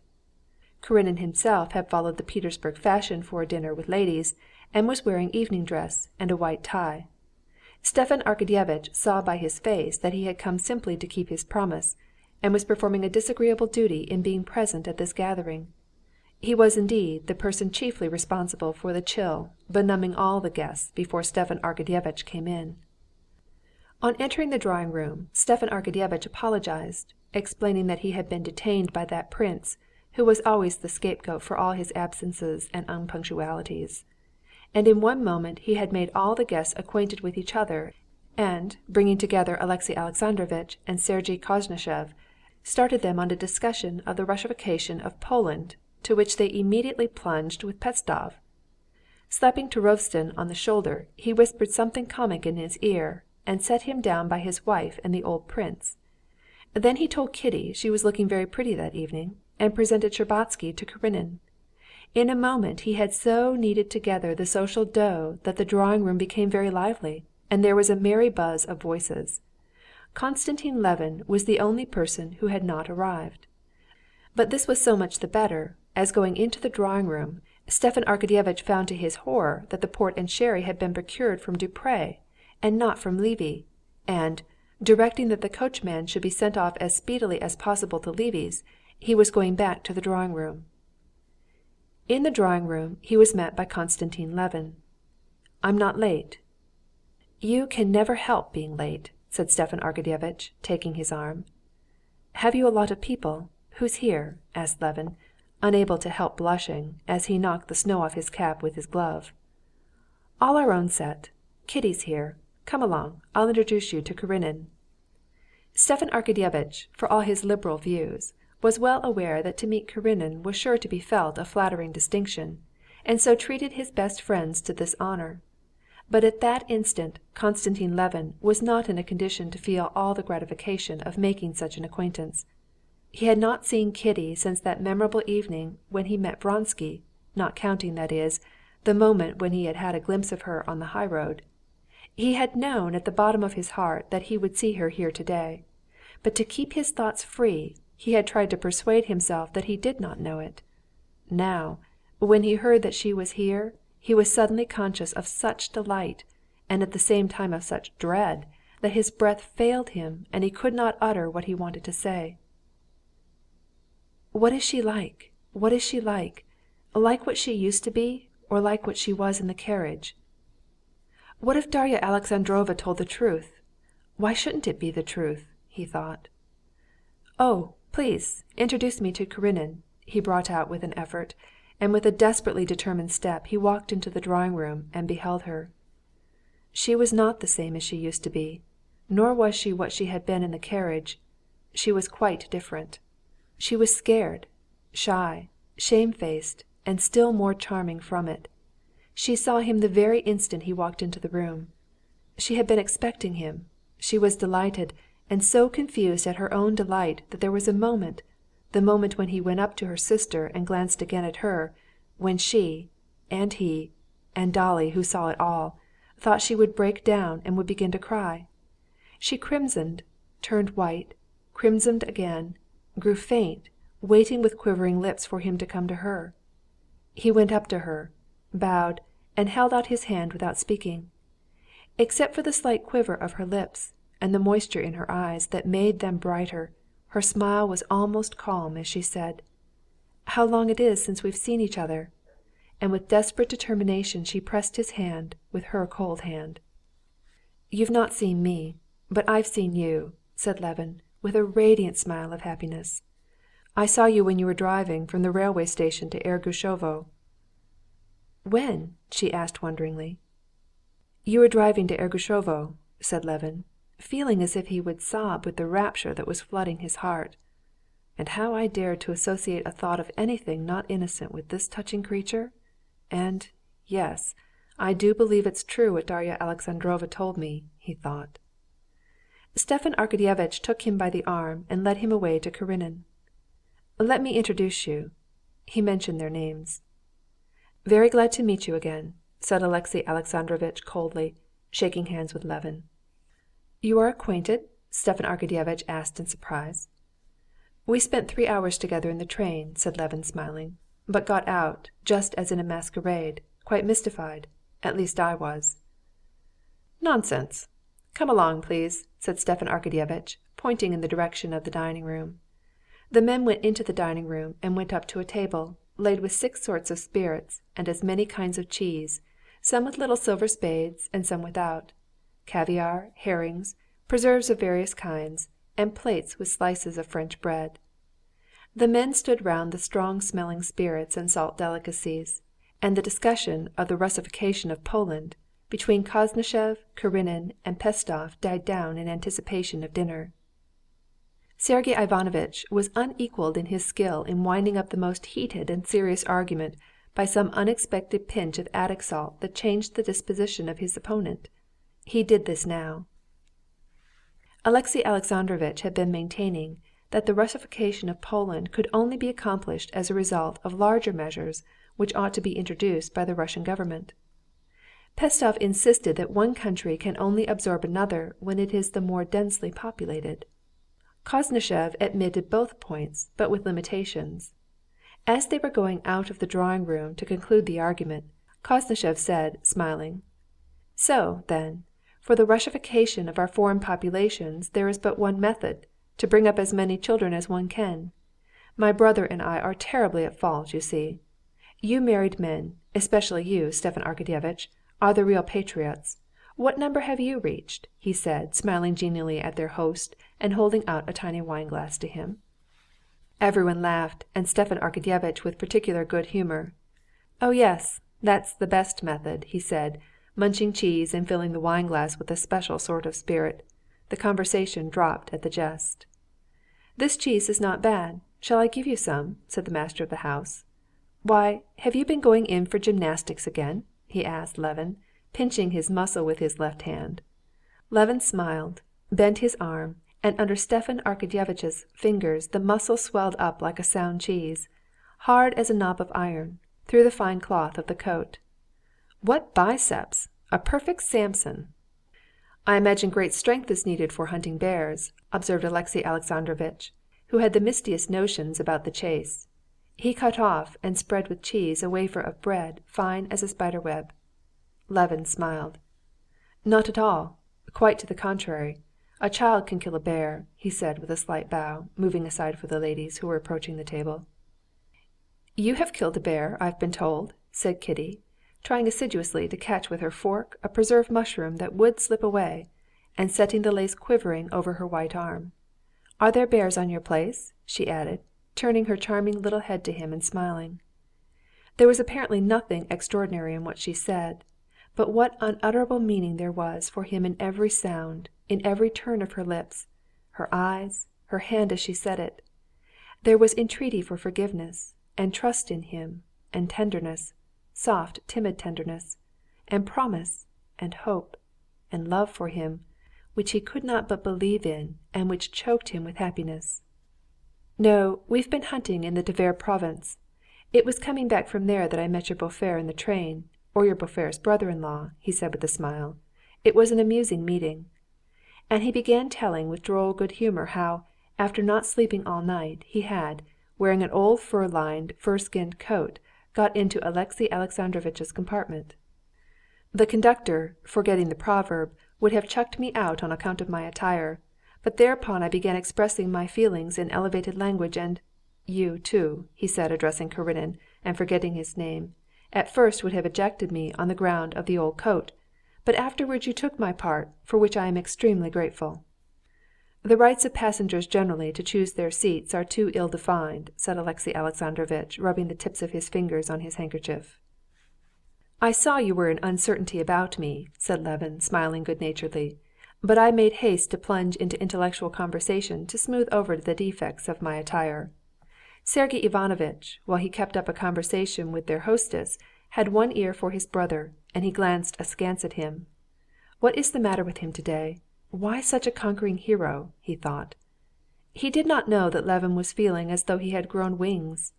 Karenin himself had followed the Petersburg fashion for a dinner with ladies, and was wearing evening dress and a white tie. Stepan Arkadyevitch saw by his face that he had come simply to keep his promise, and was performing a disagreeable duty in being present at this gathering. He was indeed the person chiefly responsible for the chill benumbing all the guests before Stepan Arkadyevitch came in. On entering the drawing-room, Stepan Arkadyevitch apologized, explaining that he had been detained by that prince, who was always the scapegoat for all his absences and unpunctualities. And in one moment he had made all the guests acquainted with each other, and, bringing together Alexey Alexandrovitch and Sergey Koznishev, started them on a discussion of the Russification of Poland, to which they immediately plunged with Pestsov. Slapping Turovtsin on the shoulder, he whispered something comic in his ear, and set him down by his wife and the old prince. Then he told Kitty she was looking very pretty that evening, and presented Shtcherbatsky to Karenin. In a moment he had so kneaded together the social dough that the drawing-room became very lively, and there was a merry buzz of voices. Konstantin Levin was the only person who had not arrived. But this was so much the better, as going into the drawing-room, Stepan Arkadyevitch found to his horror that the port and sherry had been procured from Dupré, and not from Levy, and, directing that the coachman should be sent off as speedily as possible to Levy's, he was going back to the drawing-room. In the drawing-room he was met by Konstantin Levin. "I'm not late." "You can never help being late," said Stepan Arkadyevitch, taking his arm. "Have you a lot of people? Who's here?" asked Levin, unable to help blushing, as he knocked the snow off his cap with his glove. "All our own set. Kitty's here. Come along, I'll introduce you to Karenin." Stepan Arkadyevitch, for all his liberal views, was well aware that to meet Karenin was sure to be felt a flattering distinction, and so treated his best friends to this honor. But at that instant Konstantin Levin was not in a condition to feel all the gratification of making such an acquaintance. He had not seen Kitty since that memorable evening when he met Vronsky, not counting, that is, the moment when he had had a glimpse of her on the highroad. He had known at the bottom of his heart that he would see her here today, but to keep his thoughts free he had tried to persuade himself that he did not know it. Now, when he heard that she was here, he was suddenly conscious of such delight, and at the same time of such dread, that his breath failed him and he could not utter what he wanted to say. "What is she like? What is she like? Like what she used to be, or like what she was in the carriage? What if Darya Alexandrovna told the truth? Why shouldn't it be the truth?" he thought. "Oh, please, introduce me to Karenin," he brought out with an effort, and with a desperately determined step he walked into the drawing-room and beheld her. She was not the same as she used to be, nor was she what she had been in the carriage. She was quite different. She was scared, shy, shamefaced, and still more charming from it. She saw him the very instant he walked into the room. She had been expecting him. She was delighted, and so confused at her own delight that there was a moment, the moment when he went up to her sister and glanced again at her, when she, and he, and Dolly, who saw it all, thought she would break down and would begin to cry. She crimsoned, turned white, crimsoned again, grew faint, waiting with quivering lips for him to come to her. He went up to her, bowed, and held out his hand without speaking. Except for the slight quiver of her lips, and the moisture in her eyes that made them brighter, her smile was almost calm as she said, "How long it is since we've seen each other!" And with desperate determination she pressed his hand with her cold hand. "You've not seen me, but I've seen you," said Levin, with a radiant smile of happiness. "I saw you when you were driving from the railway station to Ergushovo." "When?" she asked wonderingly. "You were driving to Ergushovo," said Levin, feeling as if he would sob with the rapture that was flooding his heart. And how I dared to associate a thought of anything not innocent with this touching creature? And, yes, I do believe it's true what Darya Alexandrovna told me, he thought. Stepan Arkadyevitch took him by the arm and led him away to Karenin. "Let me introduce you." He mentioned their names. "Very glad to meet you again," said Alexey Alexandrovitch coldly, shaking hands with Levin. "You are acquainted?" Stepan Arkadyevitch asked in surprise. "We spent 3 hours together in the train," said Levin, smiling, "but got out, just as in a masquerade, quite mystified. At least I was." "Nonsense! Come along, please," said Stepan Arkadyevitch, pointing in the direction of the dining-room. The men went into the dining-room and went up to a table, laid with 6 sorts of spirits and as many kinds of cheese, some with little silver spades and some without, caviar, herrings, preserves of various kinds, and plates with slices of French bread. The men stood round the strong-smelling spirits and salt delicacies, and the discussion of the Russification of Poland between Koznishev, Karenin, and Pestov died down in anticipation of dinner. Sergey Ivanovitch was unequaled in his skill in winding up the most heated and serious argument by some unexpected pinch of Attic salt that changed the disposition of his opponent. He did this now. Alexey Alexandrovitch had been maintaining that the Russification of Poland could only be accomplished as a result of larger measures which ought to be introduced by the Russian government. Pestov insisted that one country can only absorb another when it is the more densely populated. Koznishev admitted both points, but with limitations. As they were going out of the drawing-room to conclude the argument, Koznishev said, smiling, "So, then, for the Russification of our foreign populations there is but one method, to bring up as many children as one can. My brother and I are terribly at fault, you see. You married men, especially you, Stepan Arkadyevitch, are the real patriots. What number have you reached?" he said, smiling genially at their host and holding out a tiny wine-glass to him. Everyone laughed, and Stepan Arkadyevitch with particular good humor. "Oh yes, that's the best method," he said, munching cheese and filling the wine-glass with a special sort of spirit. The conversation dropped at the jest. "This cheese is not bad. Shall I give you some?" said the master of the house. "Why, have you been going in for gymnastics again?" he asked Levin, pinching his muscle with his left hand. Levin smiled, bent his arm, and under Stepan Arkadyevitch's fingers the muscle swelled up like a sound cheese, hard as a knob of iron, through the fine cloth of the coat. "What biceps! A perfect Samson!" "I imagine great strength is needed for hunting bears," observed Alexey Alexandrovitch, who had the mistiest notions about the chase. He cut off and spread with cheese a wafer of bread fine as a spider web. Levin smiled. "Not at all. Quite to the contrary. A child can kill a bear," he said with a slight bow, moving aside for the ladies who were approaching the table. "You have killed a bear, I've been told," said Kitty, trying assiduously to catch with her fork a preserved mushroom that would slip away, and setting the lace quivering over her white arm. "Are there bears on your place?" she added, turning her charming little head to him and smiling. There was apparently nothing extraordinary in what she said, but what unutterable meaning there was for him in every sound, in every turn of her lips, her eyes, her hand as she said it. There was entreaty for forgiveness, and trust in him, and tenderness, soft, timid tenderness, and promise, and hope, and love for him, which he could not but believe in, and which choked him with happiness. "No, we've been hunting in the Tver province. It was coming back from there that I met your beau-frère in the train, or your beau-frère's brother-in-law," he said with a smile. "It was an amusing meeting." And he began telling with droll good humor how, after not sleeping all night, he had, wearing an old fur-lined, fur-skinned coat, got into Alexey Alexandrovitch's compartment. "The conductor, forgetting the proverb, would have chucked me out on account of my attire, but thereupon I began expressing my feelings in elevated language, and you, too," he said, addressing Karenin, and forgetting his name, "at first would have ejected me on the ground of the old coat, but afterwards you took my part, for which I am extremely grateful." "The rights of passengers generally to choose their seats are too ill-defined," said Alexey Alexandrovitch, rubbing the tips of his fingers on his handkerchief. "I saw you were in uncertainty about me," said Levin, smiling good-naturedly, "but I made haste to plunge into intellectual conversation to smooth over the defects of my attire." Sergey Ivanovitch, while he kept up a conversation with their hostess, had one ear for his brother, and he glanced askance at him. "What is the matter with him today? Why such a conquering hero?" he thought. He did not know that Levin was feeling as though he had grown wings.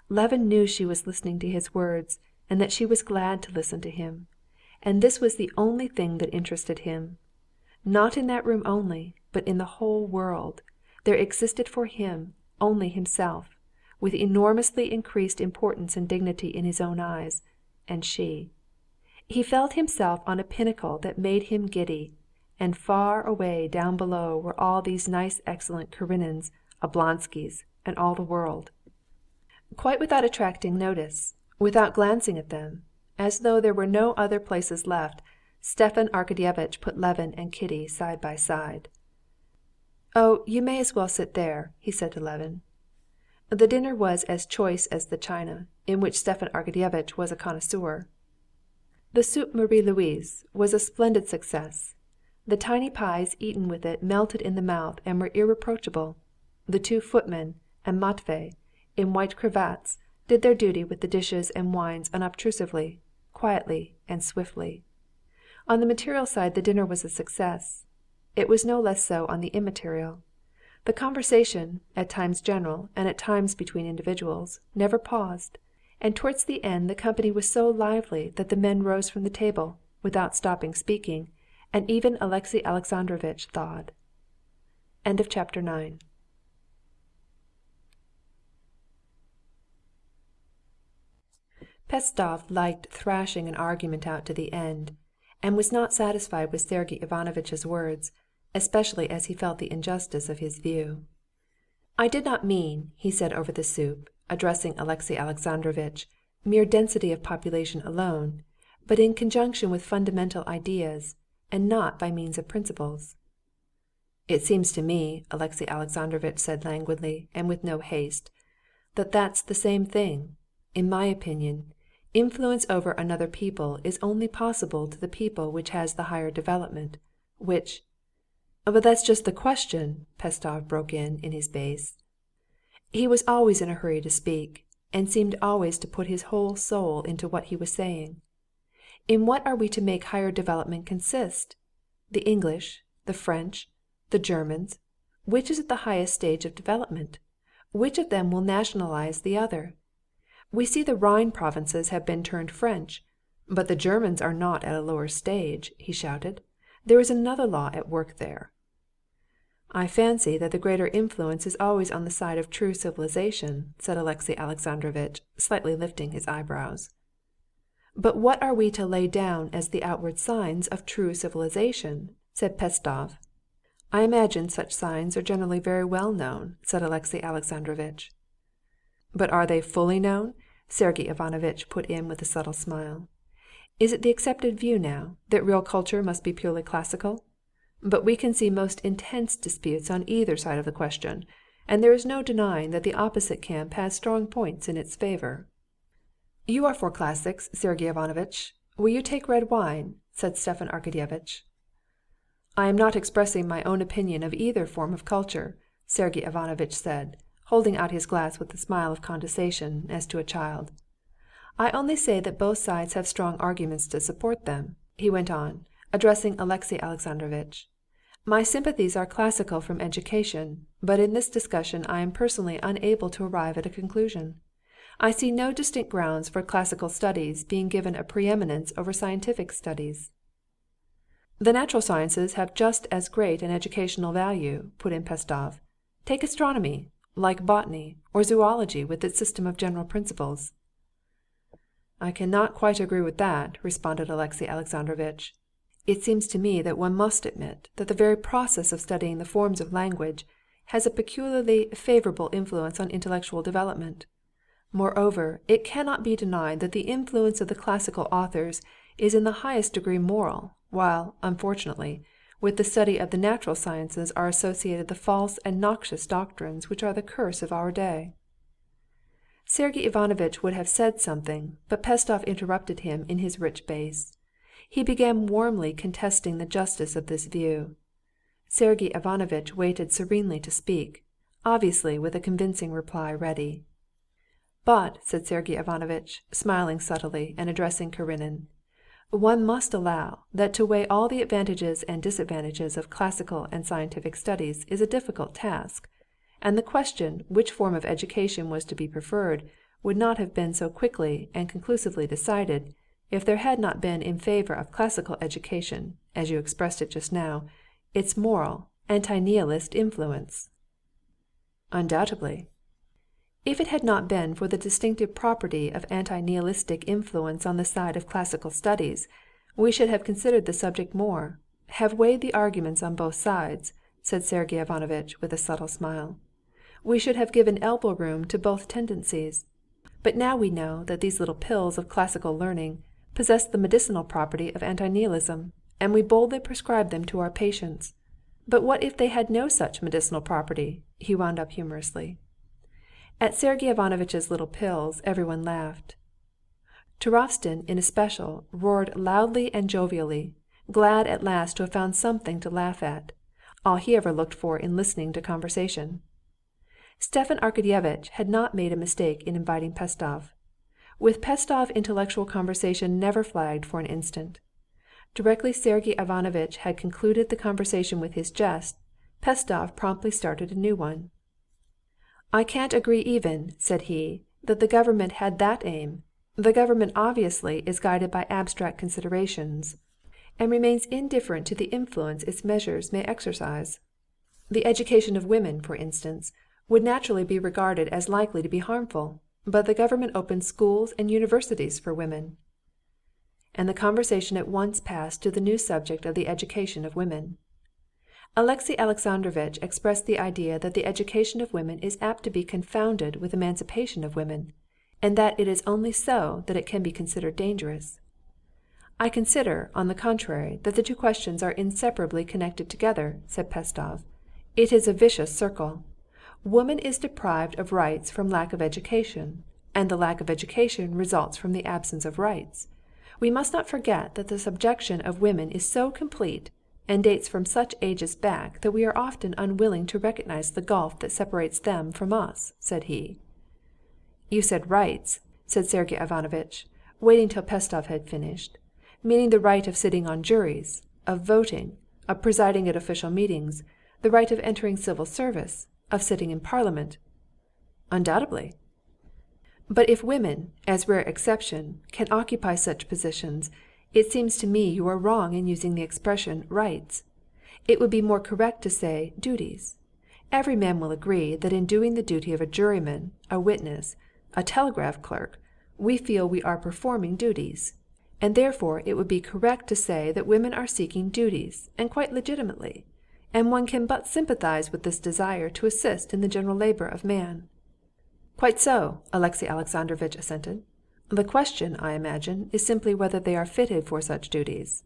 Levin knew she was listening to his words, and that she was glad to listen to him. And this was the only thing that interested him. Not in that room only, but in the whole world, there existed for him only himself, with enormously increased importance and dignity in his own eyes, and she. He felt himself on a pinnacle that made him giddy, and far away down below were all these nice excellent Karenins, Oblonskys, and all the world. Quite without attracting notice, without glancing at them, as though there were no other places left, Stepan Arkadyevitch put Levin and Kitty side by side. "Oh, you may as well sit there," he said to Levin. The dinner was as choice as the china, in which Stepan Arkadyevitch was a connoisseur. The soup Marie Louise was a splendid success. The tiny pies eaten with it melted in the mouth and were irreproachable. The two footmen and Matvey, in white cravats, did their duty with the dishes and wines unobtrusively, quietly, and swiftly. On the material side the dinner was a success. It was no less so on the immaterial. The conversation, at times general and at times between individuals, never paused, and towards the end the company was so lively that the men rose from the table, without stopping speaking, and even Alexey Alexandrovitch thawed. Chapter 10. Pestov liked thrashing an argument out to the end, and was not satisfied with Sergey Ivanovitch's words, especially as he felt the injustice of his view. "I did not mean," he said over the soup, addressing Alexey Alexandrovitch, "mere density of population alone, but in conjunction with fundamental ideas, and not by means of principles." "It seems to me," Alexey Alexandrovitch said languidly, and with no haste, "that that's the same thing. In my opinion, influence over another people is only possible to the people which has the higher development, which—" "But that's just the question," Pestov broke in his bass. He was always in a hurry to speak, and seemed always to put his whole soul into what he was saying. "In what are we to make higher development consist? The English, the French, the Germans? Which is at the highest stage of development? Which of them will nationalize the other? We see the Rhine provinces have been turned French, but the Germans are not at a lower stage," he shouted. "There is another law at work there." "I fancy that the greater influence is always on the side of true civilization," said Alexey Alexandrovitch, slightly lifting his eyebrows. "But what are we to lay down as the outward signs of true civilization?" said Pestov. "I imagine such signs are generally very well known," said Alexey Alexandrovitch. "But are they fully known?" Sergey Ivanovitch put in with a subtle smile. "Is it the accepted view now that real culture must be purely classical? But we can see most intense disputes on either side of the question, and there is no denying that the opposite camp has strong points in its favor." "You are for classics, Sergey Ivanovitch. Will you take red wine?" said Stepan Arkadyevitch. "I am not expressing my own opinion of either form of culture," Sergey Ivanovitch said, holding out his glass with a smile of condescension, as to a child. "I only say that both sides have strong arguments to support them," he went on, addressing Alexey Alexandrovitch. "My sympathies are classical from education, but in this discussion I am personally unable to arrive at a conclusion. I see no distinct grounds for classical studies being given a preeminence over scientific studies." "The natural sciences have just as great an educational value," put in Pestov. "Take astronomy, like botany, or zoology with its system of general principles." "I cannot quite agree with that," responded Alexey Alexandrovitch. "It seems to me that one must admit that the very process of studying the forms of language has a peculiarly favorable influence on intellectual development. Moreover, it cannot be denied that the influence of the classical authors is in the highest degree moral, while, unfortunately, with the study of the natural sciences are associated the false and noxious doctrines which are the curse of our day." Sergey Ivanovitch would have said something, but Pestov interrupted him in his rich bass. He began warmly contesting the justice of this view. Sergey Ivanovitch waited serenely to speak, obviously with a convincing reply ready. "But," said Sergey Ivanovitch, smiling subtly and addressing Karenin, "one must allow that to weigh all the advantages and disadvantages of classical and scientific studies is a difficult task, and the question which form of education was to be preferred would not have been so quickly and conclusively decided if there had not been in favor of classical education, as you expressed it just now, its moral, anti-nihilist influence." "Undoubtedly." "If it had not been for the distinctive property of anti-nihilistic influence on the side of classical studies, we should have considered the subject more, have weighed the arguments on both sides," said Sergey Ivanovitch with a subtle smile. "We should have given elbow room to both tendencies. But now we know that these little pills of classical learning possess the medicinal property of anti-nihilism, and we boldly prescribe them to our patients. But what if they had no such medicinal property?" he wound up humorously. At Sergey Ivanovitch's little pills everyone laughed. Turovtsin in especial roared loudly and jovially, glad at last to have found something to laugh at, all he ever looked for in listening to conversation. Stepan Arkadyevitch had not made a mistake in inviting Pestov. With Pestov intellectual conversation never flagged for an instant. Directly Sergey Ivanovitch had concluded the conversation with his jest, Pestov promptly started a new one. "I can't agree even," said he, "that the government had that aim. The government obviously is guided by abstract considerations, and remains indifferent to the influence its measures may exercise. The education of women, for instance, would naturally be regarded as likely to be harmful, but the government opens schools and universities for women." And the conversation at once passed to the new subject of the education of women. Alexey Alexandrovitch expressed the idea that the education of women is apt to be confounded with emancipation of women, and that it is only so that it can be considered dangerous. "I consider, on the contrary, that the two questions are inseparably connected together," said Pestov. "It is a vicious circle. Woman is deprived of rights from lack of education, and the lack of education results from the absence of rights. We must not forget that the subjection of women is so complete and dates from such ages back that we are often unwilling to recognize the gulf that separates them from us," said he. "You said rights," said Sergey Ivanovitch, waiting till Pestov had finished, "meaning the right of sitting on juries, of voting, of presiding at official meetings, the right of entering civil service, of sitting in parliament." "Undoubtedly." "But if women, as rare exception, can occupy such positions, it seems to me you are wrong in using the expression 'rights.' It would be more correct to say 'duties.' Every man will agree that in doing the duty of a juryman, a witness, a telegraph clerk, we feel we are performing duties, and therefore it would be correct to say that women are seeking duties, and quite legitimately, and one can but sympathize with this desire to assist in the general labor of man." "Quite so," Alexey Alexandrovitch assented. "The question, I imagine, is simply whether they are fitted for such duties."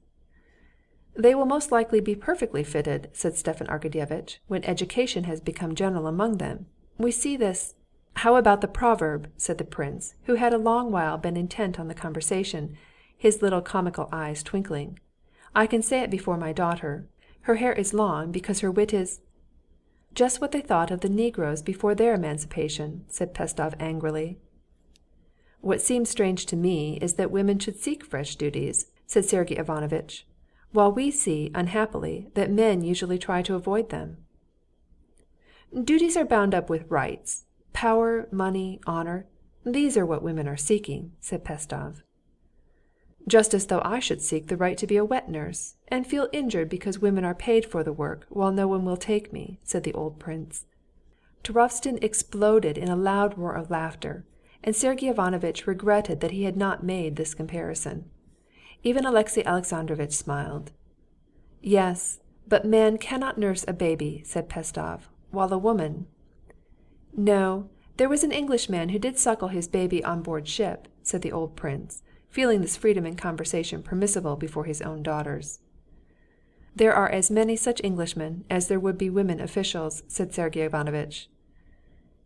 "They will most likely be perfectly fitted," said Stepan Arkadyevitch, "when education has become general among them. We see this—" "How about the proverb?" said the prince, who had a long while been intent on the conversation, his little comical eyes twinkling. "I can say it before my daughter. Her hair is long because her wit is—" "Just what they thought of the negroes before their emancipation," said Pestov angrily. "What seems strange to me is that women should seek fresh duties," said Sergey Ivanovitch, "while we see, unhappily, that men usually try to avoid them." "Duties are bound up with rights. Power, money, honor, these are what women are seeking," said Pestov. "Just as though I should seek the right to be a wet nurse, and feel injured because women are paid for the work, while no one will take me," said the old prince. Turovtsin exploded in a loud roar of laughter, and Sergey Ivanovitch regretted that he had not made this comparison. Even Alexey Alexandrovitch smiled. "Yes, but man cannot nurse a baby," said Pestov, "while a woman—" "No, there was an Englishman who did suckle his baby on board ship," said the old prince, feeling this freedom in conversation permissible before his own daughters. "There are as many such Englishmen as there would be women officials," said Sergey Ivanovitch.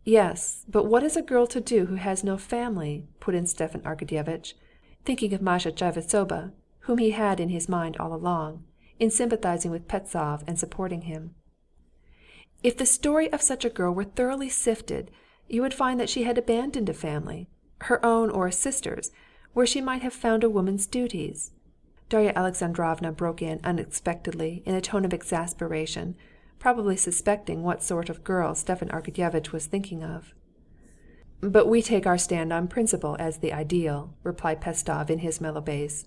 "Yes, but what is a girl to do who has no family?" put in Stepan Arkadyevitch, thinking of Masha Tchaivatsoba, whom he had in his mind all along, in sympathizing with Pestsov and supporting him. "If the story of such a girl were thoroughly sifted, you would find that she had abandoned a family, her own or a sister's, where she might have found a woman's duties." Darya Alexandrovna broke in unexpectedly in a tone of exasperation, probably suspecting what sort of girl Stepan Arkadyevitch was thinking of. "But we take our stand on principle as the ideal," replied Pestov in his mellow bass.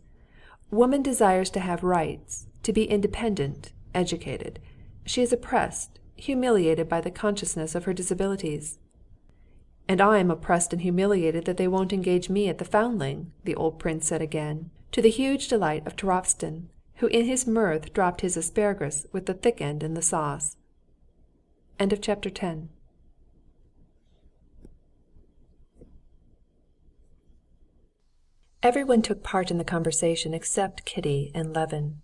"Woman desires to have rights, to be independent, educated. She is oppressed, humiliated by the consciousness of her disabilities." "And I am oppressed and humiliated that they won't engage me at the Foundling," the old prince said again, to the huge delight of Turovtsin, who in his mirth dropped his asparagus with the thick end in the sauce. End of chapter 10. Everyone took part in the conversation except Kitty and Levin.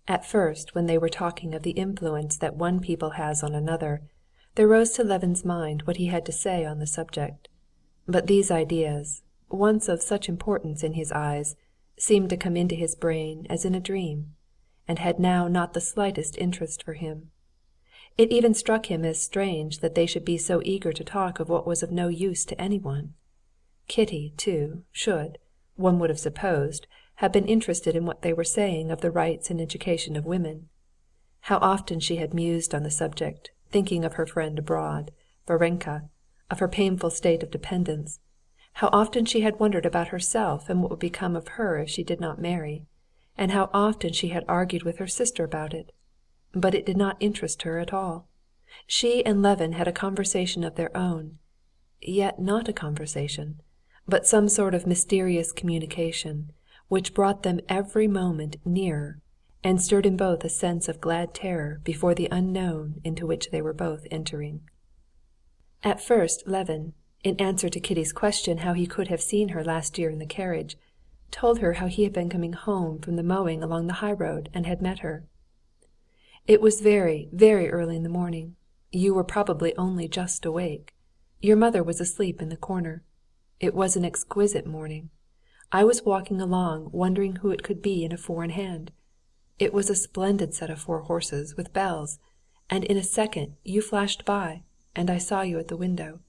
At first, when they were talking of the influence that one people has on another, there rose to Levin's mind what he had to say on the subject. But these ideas, once of such importance in his eyes, seemed to come into his brain as in a dream, and had now not the slightest interest for him. It even struck him as strange that they should be so eager to talk of what was of no use to anyone. Kitty, too, should, one would have supposed, have been interested in what they were saying of the rights and education of women. How often she had mused on the subject, thinking of her friend abroad, Varenka, of her painful state of dependence. How often she had wondered about herself and what would become of her if she did not marry, and how often she had argued with her sister about it. But it did not interest her at all. She and Levin had a conversation of their own, yet not a conversation, but some sort of mysterious communication, which brought them every moment nearer, and stirred in both a sense of glad terror before the unknown into which they were both entering. At first Levin, in answer to Kitty's question how he could have seen her last year in the carriage, told her how he had been coming home from the mowing along the highroad and had met her. "It was very, very early in the morning. You were probably only just awake. Your mother was asleep in the corner. It was an exquisite morning. I was walking along wondering who it could be in a four-in-hand. It was a splendid set of 4 horses with bells, and in a second you flashed by, and I saw you at the window.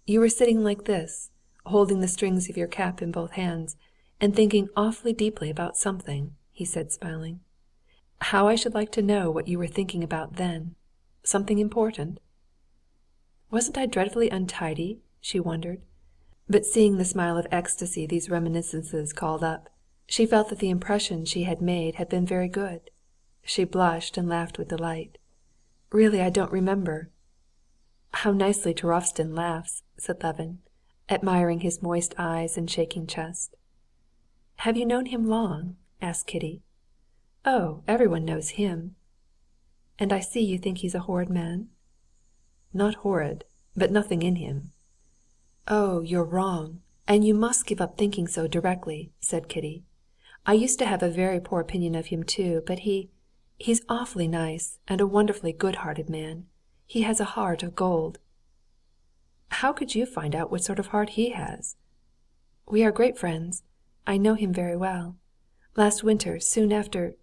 You were sitting like this, holding the strings of your cap in both hands, and thinking awfully deeply about something," he said, smiling. "How I should like to know what you were thinking about then. Something important?" "Wasn't I dreadfully untidy?" she wondered. But seeing the smile of ecstasy these reminiscences called up, she felt that the impression she had made had been very good. She blushed and laughed with delight. "Really, I don't remember." "How nicely Turovtsin laughs," said Levin, admiring his moist eyes and shaking chest. "Have you known him long?" asked Kitty. "Oh, everyone knows him." "And I see you think he's a horrid man?" "Not horrid, but nothing in him." "Oh, you're wrong, and you must give up thinking so directly," said Kitty. "I used to have a very poor opinion of him too, but he's awfully nice and a wonderfully good-hearted man. He has a heart of gold." "How could you find out what sort of heart he has?" "We are great friends. I know him very well. Last winter, soon after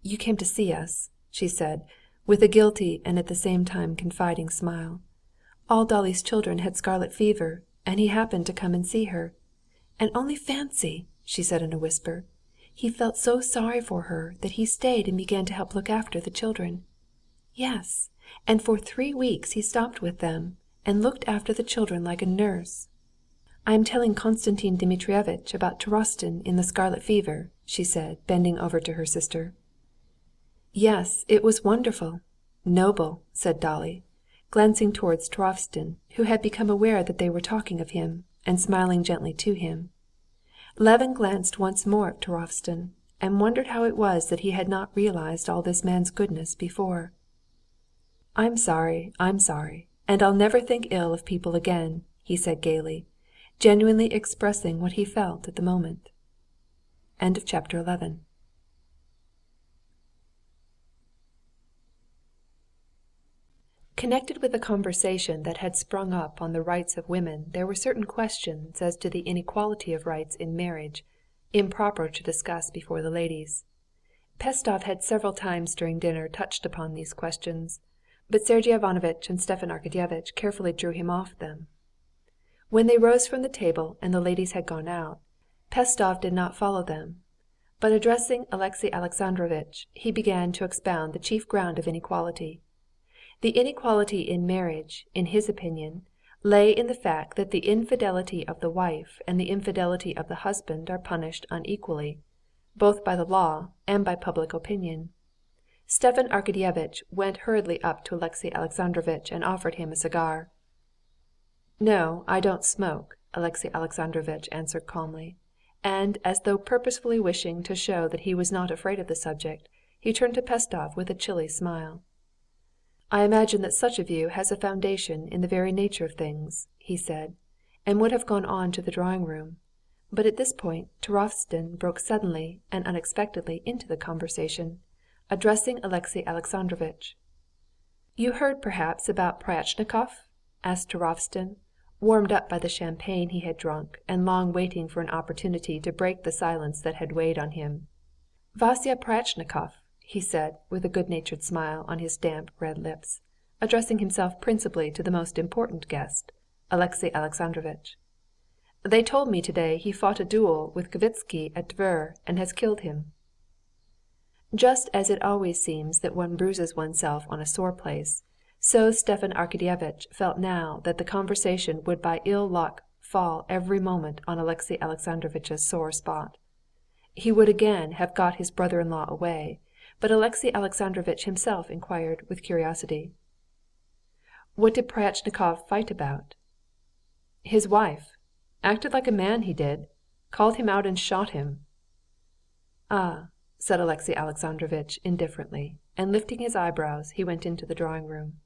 you came to see us," she said, with a guilty and at the same time confiding smile. "All Dolly's children had scarlet fever, and he happened to come and see her. And only fancy," she said in a whisper, "he felt so sorry for her that he stayed and began to help look after the children. Yes, and for 3 weeks he stopped with them, and looked after the children like a nurse. I am telling Konstantin Dmitrievitch about Turovtsin in the scarlet fever," she said, bending over to her sister. "Yes, it was wonderful, noble," said Dolly, glancing towards Turovtsin, who had become aware that they were talking of him, and smiling gently to him. Levin glanced once more at Turovtsin, and wondered how it was that he had not realized all this man's goodness before. I'm sorry, and I'll never think ill of people again," he said gaily, genuinely expressing what he felt at the moment. Chapter 11. Connected with the conversation that had sprung up on the rights of women there were certain questions as to the inequality of rights in marriage, improper to discuss before the ladies. Pestov had several times during dinner touched upon these questions, but Sergey Ivanovitch and Stepan Arkadyevitch carefully drew him off them. When they rose from the table and the ladies had gone out, Pestov did not follow them, but addressing Alexey Alexandrovitch, he began to expound the chief ground of inequality. The inequality in marriage, in his opinion, lay in the fact that the infidelity of the wife and the infidelity of the husband are punished unequally, both by the law and by public opinion. Stepan Arkadyevitch went hurriedly up to Alexey Alexandrovitch and offered him a cigar. "No, I don't smoke," Alexey Alexandrovitch answered calmly, and as though purposely wishing to show that he was not afraid of the subject, he turned to Pestov with a chilly smile. "I imagine that such a view has a foundation in the very nature of things," he said, and would have gone on to the drawing-room. But at this point Turovtsin broke suddenly and unexpectedly into the conversation, addressing Alexey Alexandrovitch. "You heard perhaps about Pryatchnikov?" asked Turovtsin, warmed up by the champagne he had drunk, and long waiting for an opportunity to break the silence that had weighed on him. "Vasya Pryatchnikov," he said, with a good-natured smile on his damp red lips, addressing himself principally to the most important guest, Alexey Alexandrovitch. "They told me today he fought a duel with Kvitsky at Tver and has killed him." Just as it always seems that one bruises oneself on a sore place, so Stepan Arkadyevitch felt now that the conversation would by ill luck fall every moment on Alexey Alexandrovitch's sore spot. He would again have got his brother-in-law away, but Alexey Alexandrovitch himself inquired with curiosity: "What did Pryatchnikov fight about?" "His wife. Acted like a man, he did. Called him out and shot him." "Ah," said Alexey Alexandrovitch indifferently, and lifting his eyebrows, he went into the drawing-room.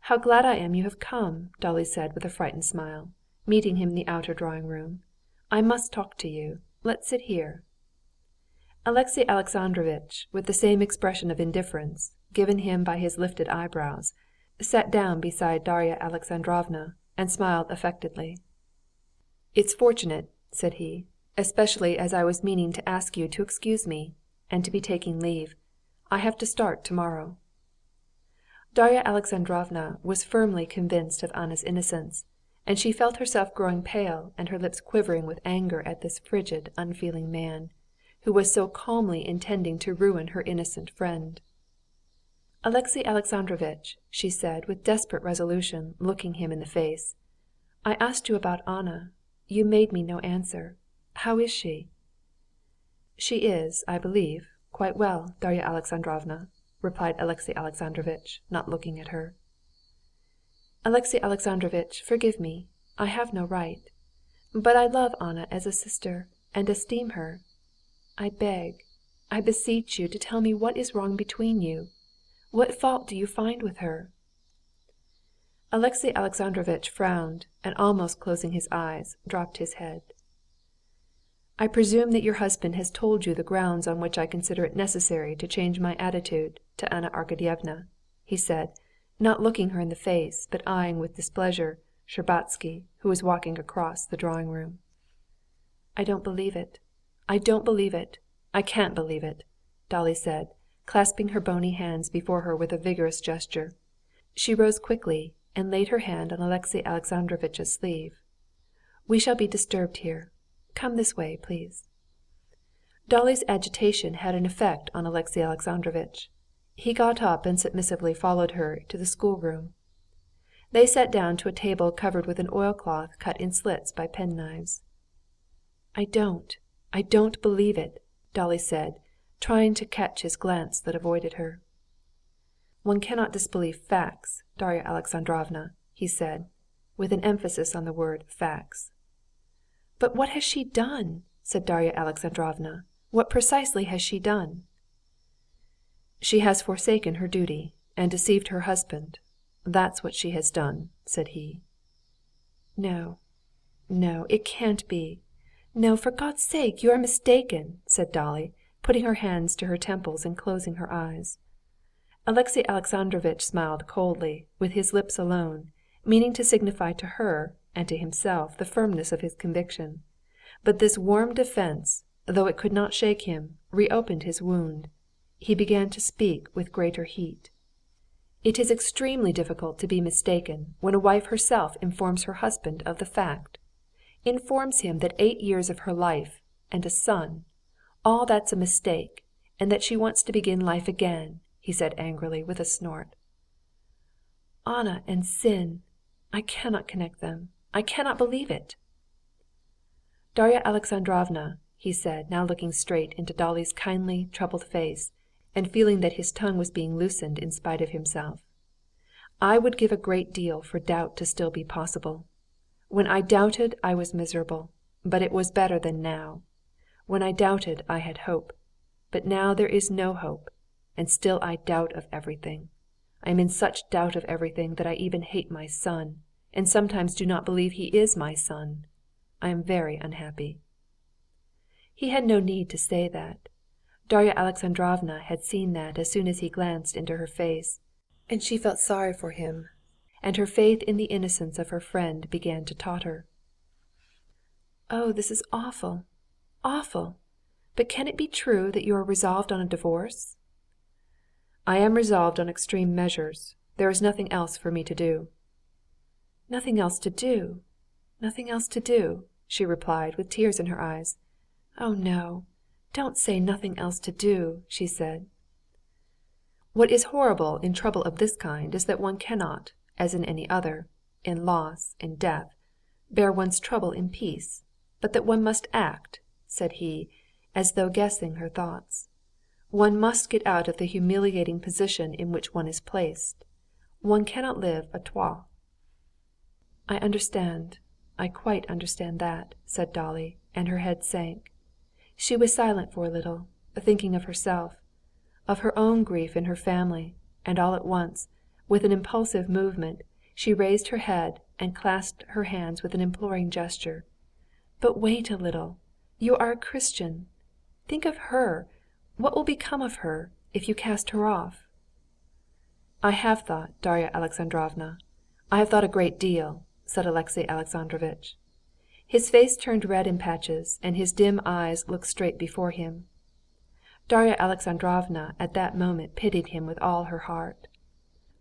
"How glad I am you have come," Dolly said with a frightened smile, meeting him in the outer drawing-room. "I must talk to you. Let's sit here." Alexey Alexandrovitch, with the same expression of indifference, given him by his lifted eyebrows, sat down beside Darya Alexandrovna and smiled affectedly. "It's fortunate," said he, "especially as I was meaning to ask you to excuse me, and to be taking leave. I have to start tomorrow." Darya Alexandrovna was firmly convinced of Anna's innocence, and she felt herself growing pale and her lips quivering with anger at this frigid, unfeeling man, who was so calmly intending to ruin her innocent friend. "Alexey Alexandrovitch," she said with desperate resolution, looking him in the face, "I asked you about Anna. You made me no answer. How is she?" "She is, I believe, quite well, Darya Alexandrovna," replied Alexey Alexandrovitch, not looking at her. "Alexey Alexandrovitch, forgive me. I have no right. But I love Anna as a sister, and esteem her. I beg, I beseech you to tell me what is wrong between you. What fault do you find with her?" Alexey Alexandrovitch frowned, and almost closing his eyes, dropped his head. "I presume that your husband has told you the grounds on which I consider it necessary to change my attitude to Anna Arkadyevna," he said, not looking her in the face, but eyeing with displeasure Shtcherbatsky, who was walking across the drawing-room. "I don't believe it. I don't believe it. I can't believe it," Dolly said, clasping her bony hands before her with a vigorous gesture. She rose quickly and laid her hand on Alexey Alexandrovitch's sleeve. "We shall be disturbed here. Come this way, please." Dolly's agitation had an effect on Alexey Alexandrovitch. He got up and submissively followed her to the schoolroom. They sat down to a table covered with an oilcloth cut in slits by penknives. I don't believe it," Dolly said, trying to catch his glance that avoided her. "One cannot disbelieve facts, Darya Alexandrovna," he said, with an emphasis on the word facts. "But what has she done?" said Darya Alexandrovna. "What precisely has she done?" "She has forsaken her duty and deceived her husband. That's what she has done," said he. "No, no, it can't be. No, for God's sake, you are mistaken," said Dolly, putting her hands to her temples and closing her eyes. Alexey Alexandrovitch smiled coldly, with his lips alone, meaning to signify to her and to himself the firmness of his conviction. But this warm defense, though it could not shake him, reopened his wound. He began to speak with greater heat. "It is extremely difficult to be mistaken when a wife herself informs her husband of the fact. Informs him that 8 years of her life, and a son, all that's a mistake, and that she wants to begin life again," he said angrily, with a snort. "Anna and sin! I cannot connect them. I cannot believe it." "Darya Alexandrovna," he said, now looking straight into Dolly's kindly, troubled face, and feeling that his tongue was being loosened in spite of himself, "I would give a great deal for doubt to still be possible. When I doubted, I was miserable, but it was better than now. When I doubted, I had hope, but now there is no hope, and still I doubt of everything. I am in such doubt of everything that I even hate my son, and sometimes do not believe he is my son. I am very unhappy." He had no need to say that. Darya Alexandrovna had seen that as soon as he glanced into her face, and she felt sorry for him, and her faith in the innocence of her friend began to totter. "Oh, this is awful, awful! But can it be true that you are resolved on a divorce?" "I am resolved on extreme measures. There is nothing else for me to do." "Nothing else to do? Nothing else to do?" she replied, with tears in her eyes. "Oh no, don't say nothing else to do," she said. What is horrible in trouble of this kind is that one cannot, as in any other, in loss, in death, bear one's trouble in peace, but that one must act, said he, as though guessing her thoughts. One must get out of the humiliating position in which one is placed. One cannot live à trois. "I understand, I quite understand that," said Dolly, and her head sank. She was silent for a little, thinking of herself, of her own grief in her family, and all at once, with an impulsive movement, she raised her head and clasped her hands with an imploring gesture. "But wait a little. You are a Christian. Think of her. What will become of her, if you cast her off?" "I have thought, Darya Alexandrovna. I have thought a great deal," said Alexey Alexandrovitch. His face turned red in patches, and his dim eyes looked straight before him. Darya Alexandrovna at that moment pitied him with all her heart.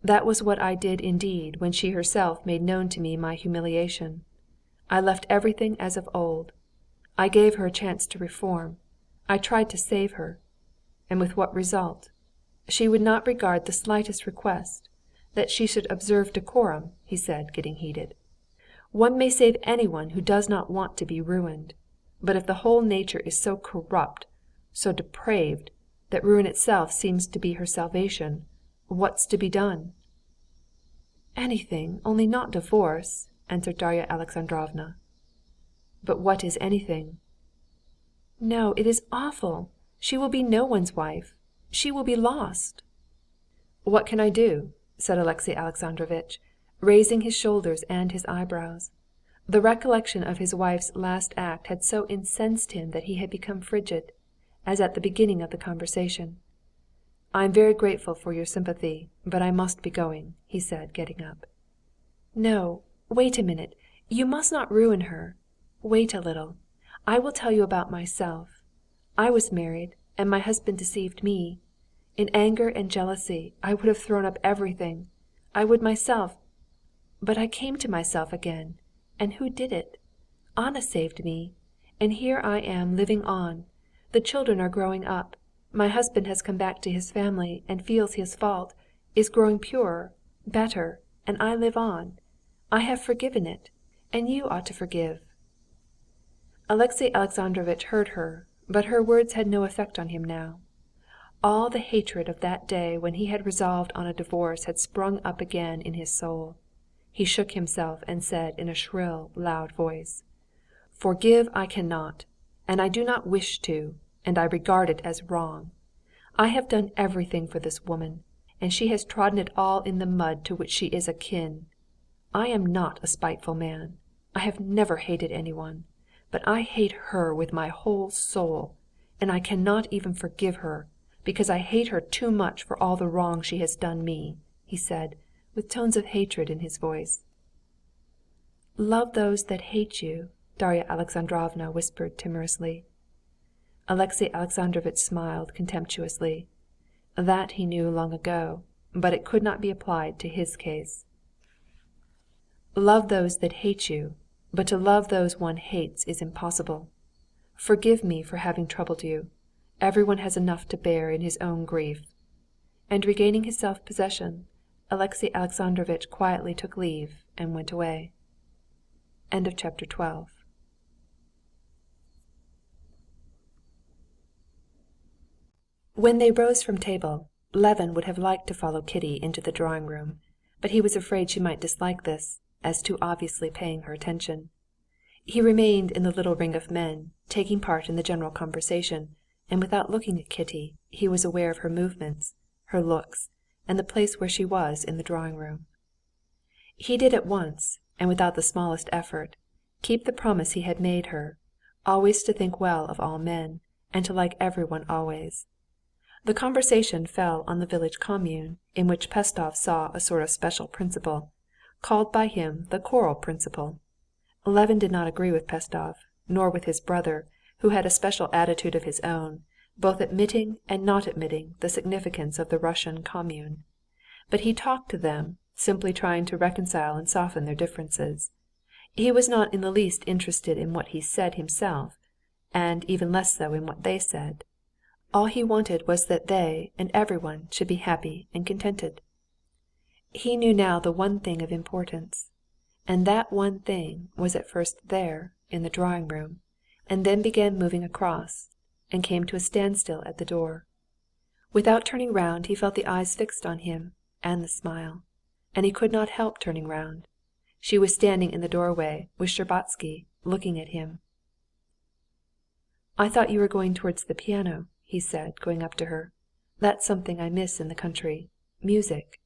"That was what I did indeed when she herself made known to me my humiliation. I left everything as of old. I gave her a chance to reform. I tried to save her. And with what result? She would not regard the slightest request. That she should observe decorum," he said, getting heated. "One may save anyone who does not want to be ruined. But if the whole nature is so corrupt, so depraved, that ruin itself seems to be her salvation, what's to be done?" "Anything, only not divorce," answered Darya Alexandrovna. "But what is anything?" "No, it is awful. She will be no one's wife. She will be lost." "What can I do?" said Alexey Alexandrovitch, raising his shoulders and his eyebrows. The recollection of his wife's last act had so incensed him that he had become frigid, as at the beginning of the conversation. "I am very grateful for your sympathy, but I must be going," he said, getting up. "No, wait a minute. You must not ruin her. Wait a little. I will tell you about myself. I was married, and my husband deceived me. In anger and jealousy, I would have thrown up everything. I would myself. But I came to myself again. And who did it? Anna saved me. And here I am living on. The children are growing up. My husband has come back to his family and feels his fault, is growing purer, better, and I live on. I have forgiven it, and you ought to forgive." Alexey Alexandrovitch heard her, but her words had no effect on him now. All the hatred of that day when he had resolved on a divorce had sprung up again in his soul. He shook himself and said in a shrill, loud voice, "Forgive I cannot, and I do not wish to, and I regard it as wrong. I have done everything for this woman, and she has trodden it all in the mud to which she is akin. I am not a spiteful man. I have never hated anyone, but I hate her with my whole soul, and I cannot even forgive her, because I hate her too much for all the wrong she has done me," he said, with tones of hatred in his voice. "Love those that hate you," Darya Alexandrovna whispered timorously. Alexey Alexandrovitch smiled contemptuously. That he knew long ago, but it could not be applied to his case. "Love those that hate you, but to love those one hates is impossible. Forgive me for having troubled you. Everyone has enough to bear in his own grief." And regaining his self-possession, Alexey Alexandrovitch quietly took leave and went away. End of chapter 12. When they rose from table, Levin would have liked to follow Kitty into the drawing-room, but he was afraid she might dislike this, as too obviously paying her attention. He remained in the little ring of men, taking part in the general conversation, and without looking at Kitty, he was aware of her movements, her looks, and the place where she was in the drawing-room. He did at once, and without the smallest effort, keep the promise he had made her, always to think well of all men, and to like everyone always. The conversation fell on the village commune, in which Pestov saw a sort of special principle, called by him the choral principle. Levin did not agree with Pestov, nor with his brother, who had a special attitude of his own, both admitting and not admitting the significance of the Russian commune. But he talked to them, simply trying to reconcile and soften their differences. He was not in the least interested in what he said himself, and even less so in what they said. All he wanted was that they and everyone should be happy and contented. He knew now the one thing of importance, and that one thing was at first there in the drawing-room, and then began moving across, and came to a standstill at the door. Without turning round he felt the eyes fixed on him, and the smile, and he could not help turning round. She was standing in the doorway with Shtcherbatsky, looking at him. "I thought you were going towards the piano," he said, going up to her. "That's something I miss in the country. Music."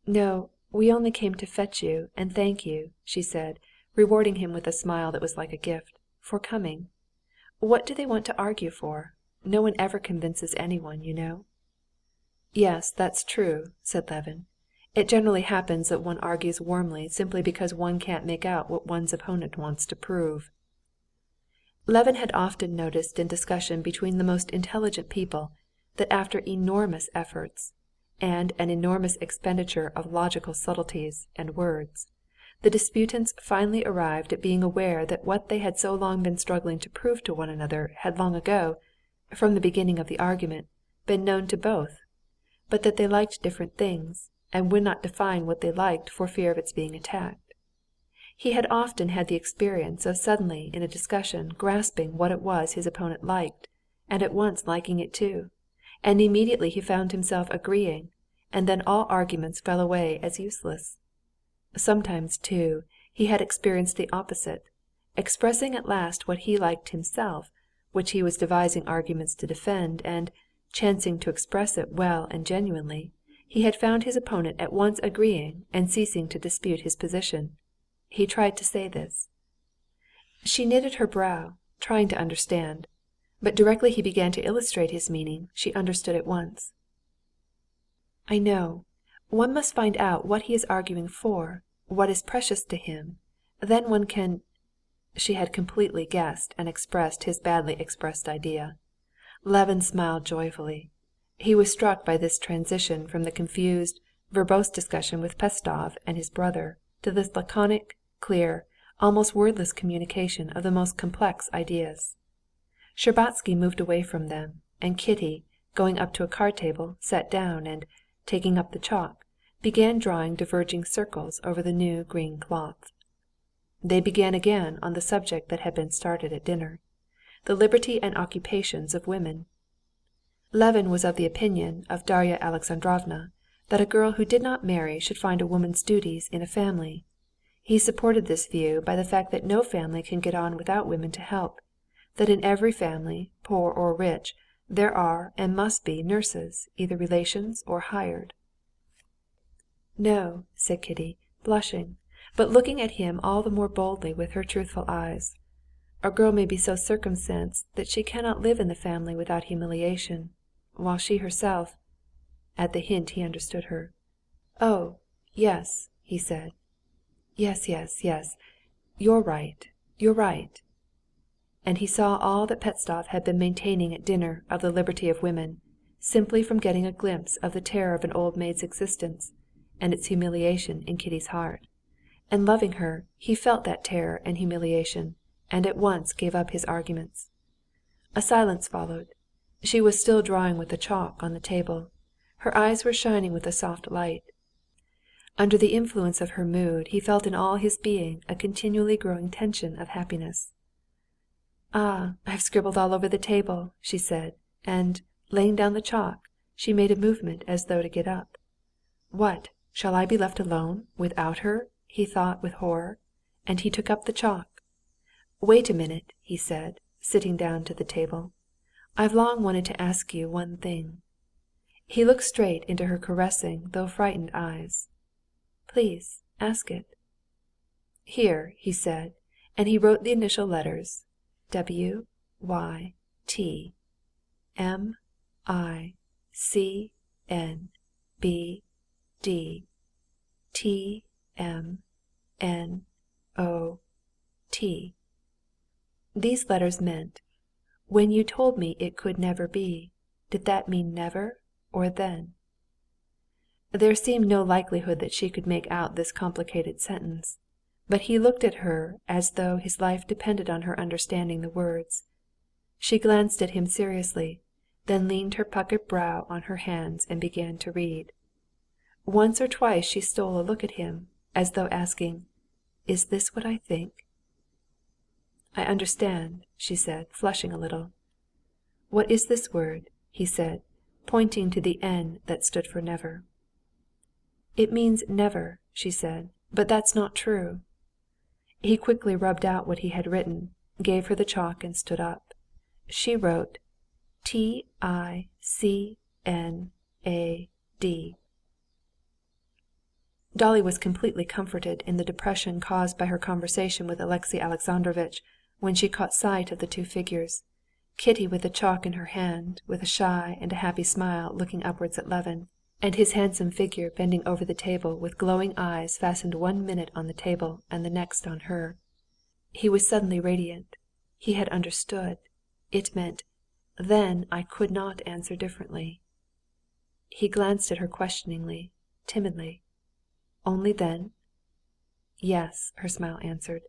"No, we only came to fetch you and thank you," she said, rewarding him with a smile that was like a gift, "for coming. What do they want to argue for? No one ever convinces anyone, you know." "Yes, that's true," said Levin. "It generally happens that one argues warmly simply because one can't make out what one's opponent wants to prove." Levin had often noticed in discussion between the most intelligent people that after enormous efforts and an enormous expenditure of logical subtleties and words, the disputants finally arrived at being aware that what they had so long been struggling to prove to one another had long ago, from the beginning of the argument, been known to both, but that they liked different things, and would not define what they liked for fear of its being attacked. He had often had the experience of suddenly in a discussion grasping what it was his opponent liked, and at once liking it too, and immediately he found himself agreeing, and then all arguments fell away as useless. Sometimes, too, he had experienced the opposite, expressing at last what he liked himself, which he was devising arguments to defend, and, chancing to express it well and genuinely, he had found his opponent at once agreeing and ceasing to dispute his position. He tried to say this. She knitted her brow, trying to understand, but directly he began to illustrate his meaning, she understood at once. "I know. One must find out what he is arguing for, what is precious to him. Then one can—" She had completely guessed and expressed his badly expressed idea. Levin smiled joyfully. He was struck by this transition from the confused, verbose discussion with Pestov and his brother to this laconic, clear, almost wordless communication of the most complex ideas. Shtcherbatsky moved away from them, and Kitty, going up to a card table, sat down and, taking up the chalk, began drawing diverging circles over the new green cloth. They began again on the subject that had been started at dinner, the liberty and occupations of women. Levin was of the opinion of Darya Alexandrovna that a girl who did not marry should find a woman's duties in a family. He supported this view by the fact that no family can get on without women to help, that in every family, poor or rich, there are and must be nurses, either relations or hired. "No," said Kitty, blushing, but looking at him all the more boldly with her truthful eyes. "A girl may be so circumstanced that she cannot live in the family without humiliation, while she herself—" At the hint he understood her. "Oh, yes," he said. "Yes, yes, yes. You're right, you're right." And he saw all that Pestov had been maintaining at dinner of the liberty of women, simply from getting a glimpse of the terror of an old maid's existence, and its humiliation in Kitty's heart. And loving her, he felt that terror and humiliation, and at once gave up his arguments. A silence followed. She was still drawing with the chalk on the table. Her eyes were shining with a soft light. Under the influence of her mood he felt in all his being a continually growing tension of happiness. "Ah, I've scribbled all over the table," she said, and, laying down the chalk, she made a movement as though to get up. "What, shall I be left alone, without her?" he thought with horror, and he took up the chalk. "Wait a minute," he said, sitting down to the table. "I've long wanted to ask you one thing." He looked straight into her caressing though frightened eyes. "Please, ask it." "Here," he said, and he wrote the initial letters W, Y, T, M, I C N B D T M N O T. These letters meant, when you told me it could never be, did that mean never or then? There seemed no likelihood that she could make out this complicated sentence, but he looked at her as though his life depended on her understanding the words. She glanced at him seriously, then leaned her puckered brow on her hands and began to read. Once or twice she stole a look at him, as though asking, "Is this what I think?" "I understand," she said, flushing a little. "What is this word?" he said, pointing to the N that stood for never. "It means never," she said, "but that's not true." He quickly rubbed out what he had written, gave her the chalk and stood up. She wrote TICNAD. Dolly was completely comforted in the depression caused by her conversation with Alexey Alexandrovitch when she caught sight of the two figures, Kitty with the chalk in her hand, with a shy and a happy smile looking upwards at Levin, and his handsome figure bending over the table with glowing eyes fastened 1 minute on the table and the next on her. He was suddenly radiant. He had understood. It meant, then I could not answer differently. He glanced at her questioningly, timidly. "Only then?" "Yes," her smile answered.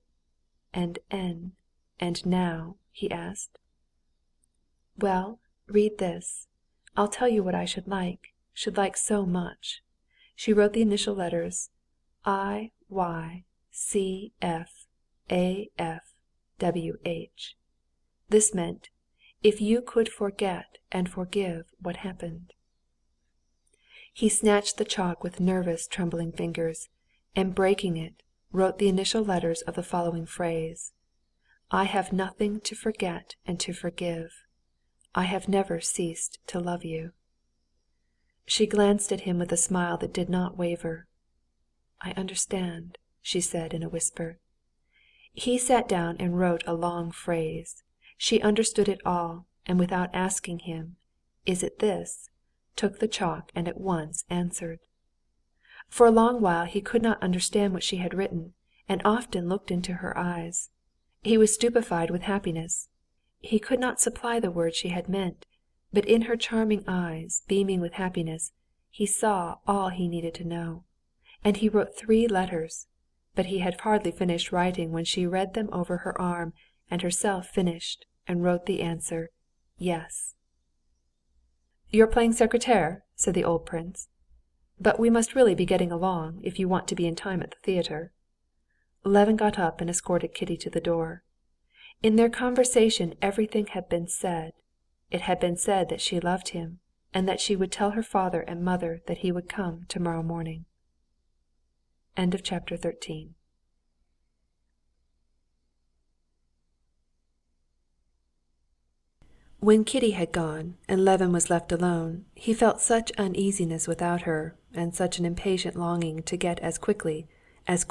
"And now?" he asked. "Well, read this. I'll tell you what I should like so much." She wrote the initial letters IYCFAFWH. This meant, if you could forget and forgive what happened. He snatched the chalk with nervous, trembling fingers, and breaking it, wrote the initial letters of the following phrase: "I have nothing to forget and to forgive. I have never ceased to love you." She glanced at him with a smile that did not waver. "I understand," she said in a whisper. He sat down and wrote a long phrase. She understood it all, and without asking him, "Is it this?" took the chalk and at once answered. For a long while he could not understand what she had written, and often looked into her eyes. He was stupefied with happiness. He could not supply the words she had meant, but in her charming eyes, beaming with happiness, he saw all he needed to know. And he wrote 3 letters, but he had hardly finished writing when she read them over her arm, and herself finished, and wrote the answer, "Yes." "You're playing secrétaire," said the old prince. "But we must really be getting along, if you want to be in time at the theatre." Levin got up and escorted Kitty to the door. In their conversation everything had been said. It had been said that she loved him, and that she would tell her father and mother that he would come tomorrow morning. Chapter 13. When Kitty had gone and Levin was left alone, he felt such uneasiness without her, and such an impatient longing to get as quickly as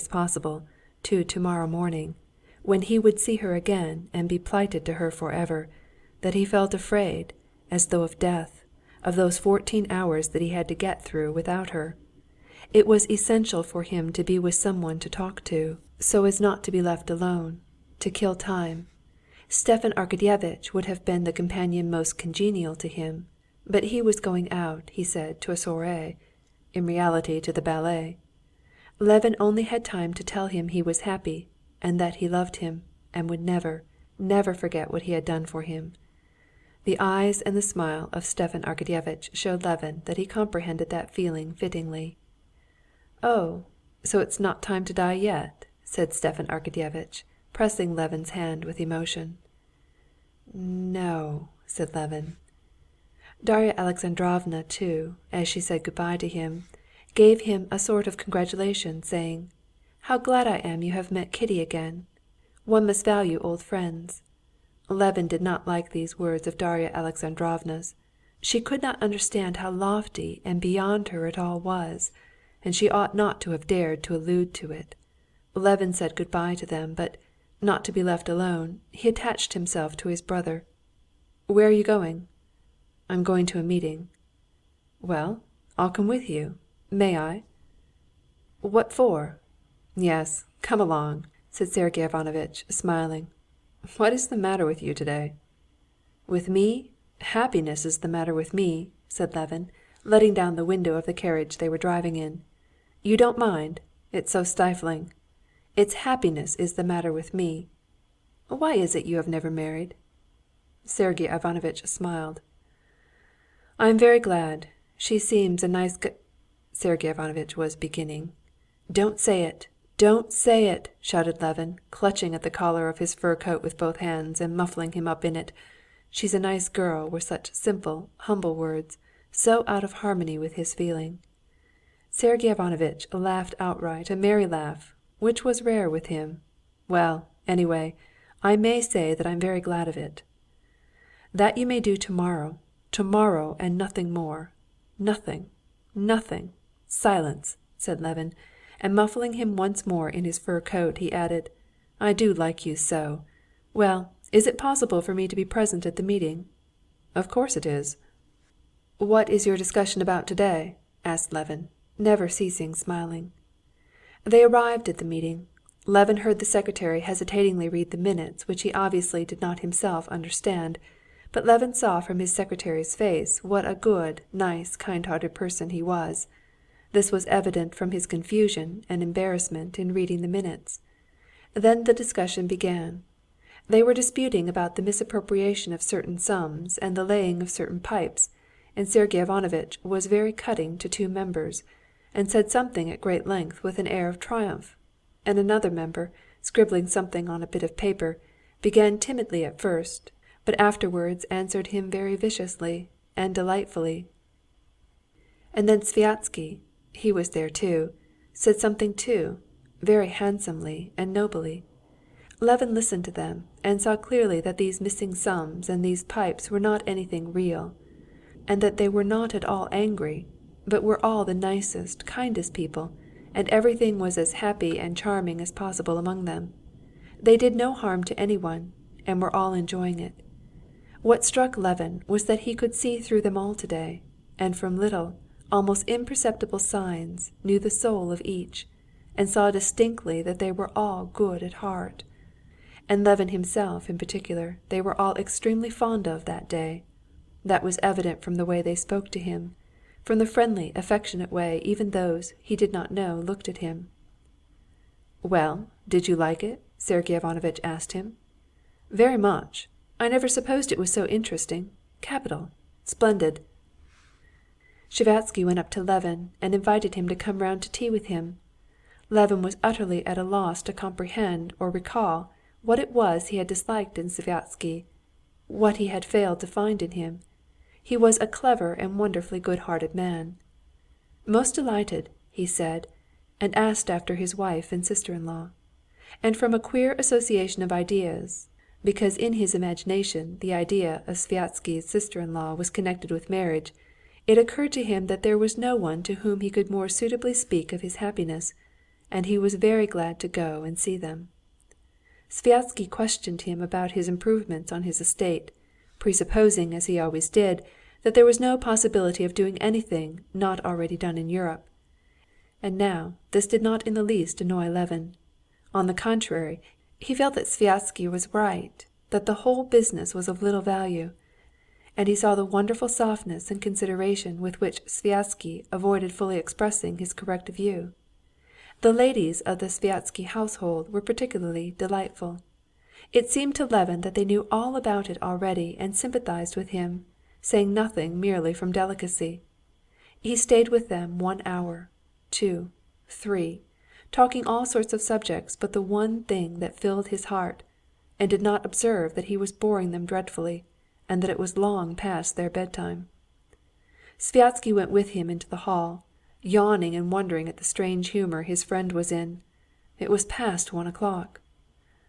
possible, to tomorrow morning, when he would see her again and be plighted to her forever, that he felt afraid, as though of death, of those 14 hours that he had to get through without her. It was essential for him to be with someone to talk to, so as not to be left alone, to kill time. Stepan Arkadyevitch would have been the companion most congenial to him, but he was going out, he said, to a soirée, in reality to the ballet. Levin only had time to tell him he was happy, and that he loved him, and would never, never forget what he had done for him. The eyes and the smile of Stepan Arkadyevitch showed Levin that he comprehended that feeling fittingly. "Oh, so it's not time to die yet?" said Stepan Arkadyevitch, pressing Levin's hand with emotion. "No," said Levin. Darya Alexandrovna, too, as she said good-bye to him, gave him a sort of congratulation, saying, "How glad I am you have met Kitty again. One must value old friends." Levin did not like these words of Darya Alexandrovna's. She could not understand how lofty and beyond her it all was, and she ought not to have dared to allude to it. Levin said good-bye to them, but, not to be left alone, he attached himself to his brother. "Where are you going?" I'm going to a meeting." "Well, I'll come with you. May I?" "What for?" "Yes, come along," said Sergey Ivanovitch, smiling. "What is the matter with you today?" "With me? Happiness is the matter with me," said Levin, letting down the window of the carriage they were driving in. "You don't mind? It's so stifling. It's happiness is the matter with me. Why is it you have never married?" Sergey Ivanovitch smiled. "I am very glad. She seems a nice Sergey Ivanovitch was beginning. "Don't say it! Don't say it!" shouted Levin, clutching at the collar of his fur coat with both hands, and muffling him up in it. "She's a nice girl" were such simple, humble words, so out of harmony with his feeling. Sergey Ivanovitch laughed outright, a merry laugh, which was rare with him. "Well, anyway, I may say that I'm very glad of it." "That you may do tomorrow. Tomorrow and nothing more. Nothing, nothing. Silence!" said Levin, and muffling him once more in his fur coat, he added, "I do like you so. Well, is it possible for me to be present at the meeting?" "Of course it is." "What is your discussion about today?" asked Levin, never ceasing smiling. They arrived at the meeting. Levin heard the secretary hesitatingly read the minutes, which he obviously did not himself understand, but Levin saw from his secretary's face what a good, nice, kind-hearted person he was. This was evident from his confusion and embarrassment in reading the minutes. Then the discussion began. They were disputing about the misappropriation of certain sums and the laying of certain pipes, and Sergey Ivanovitch was very cutting to two members, and said something at great length with an air of triumph, and another member, scribbling something on a bit of paper, began timidly at first, but afterwards answered him very viciously and delightfully. And then Sviazhsky, he was there too, said something too, very handsomely and nobly. Levin listened to them and saw clearly that these missing sums and these pipes were not anything real, and that they were not at all angry, but were all the nicest, kindest people, and everything was as happy and charming as possible among them. They did no harm to anyone, and were all enjoying it. What struck Levin was that he could see through them all today, and from little, almost imperceptible signs knew the soul of each, and saw distinctly that they were all good at heart. And Levin himself in particular they were all extremely fond of that day. That was evident from the way they spoke to him, from the friendly, affectionate way even those he did not know looked at him. "Well, did you like it?" Sergey Ivanovitch asked him. "Very much. I never supposed it was so interesting. Capital! Splendid!" Sviazhsky went up to Levin and invited him to come round to tea with him. Levin was utterly at a loss to comprehend or recall what it was he had disliked in Sviazhsky, what he had failed to find in him. He was a clever and wonderfully good-hearted man. "Most delighted," he said, and asked after his wife and sister-in-law. And from a queer association of ideas, because in his imagination the idea of Sviazhsky's sister-in-law was connected with marriage, it occurred to him that there was no one to whom he could more suitably speak of his happiness, and he was very glad to go and see them. Sviazhsky questioned him about his improvements on his estate, presupposing, as he always did, that there was no possibility of doing anything not already done in Europe. And now this did not in the least annoy Levin. On the contrary, he felt that Sviazhsky was right, that the whole business was of little value, and he saw the wonderful softness and consideration with which Sviazhsky avoided fully expressing his correct view. The ladies of the Sviazhsky household were particularly delightful. It seemed to Levin that they knew all about it already and sympathized with him, saying nothing merely from delicacy. He stayed with them 1 hour, 2, 3, talking all sorts of subjects but the one thing that filled his heart, and did not observe that he was boring them dreadfully, and that it was long past their bedtime. Sviazhsky went with him into the hall, yawning and wondering at the strange humor his friend was in. It was past 1 o'clock.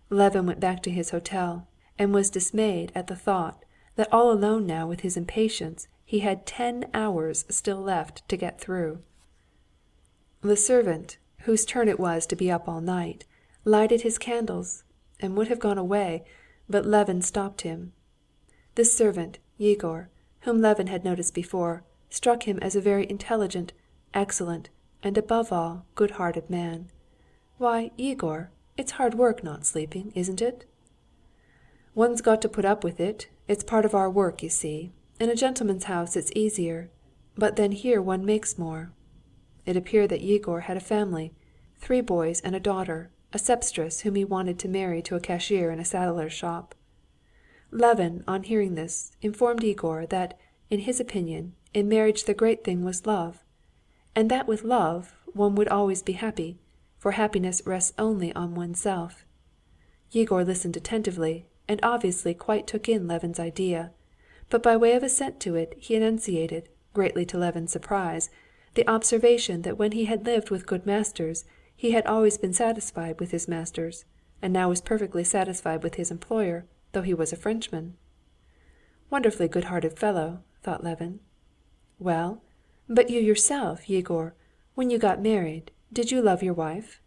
Levin went back to his hotel, and was dismayed at the thought that all alone now with his impatience he had 10 hours still left to get through. The servant, whose turn it was to be up all night, lighted his candles, and would have gone away, but Levin stopped him. This servant, Yegor, whom Levin had noticed before, struck him as a very intelligent, excellent, and above all, good-hearted man. "Why, Yegor, it's hard work not sleeping, isn't it?" "One's got to put up with it. It's part of our work, you see. In a gentleman's house it's easier, but then here one makes more." It appeared that Yegor had a family, 3 boys and a daughter, a sempstress whom he wanted to marry to a cashier in a saddler's shop. Levin, on hearing this, informed Yegor that, in his opinion, in marriage the great thing was love, and that with love one would always be happy, for happiness rests only on oneself. Yegor listened attentively, and obviously quite took in Levin's idea, but by way of assent to it he enunciated, greatly to Levin's surprise, the observation that when he had lived with good masters he had always been satisfied with his masters, and now was perfectly satisfied with his employer, though he was a Frenchman. "Wonderfully good-hearted fellow," thought Levin. "Well, but you yourself, Yegor, when you got married, did you love your wife?"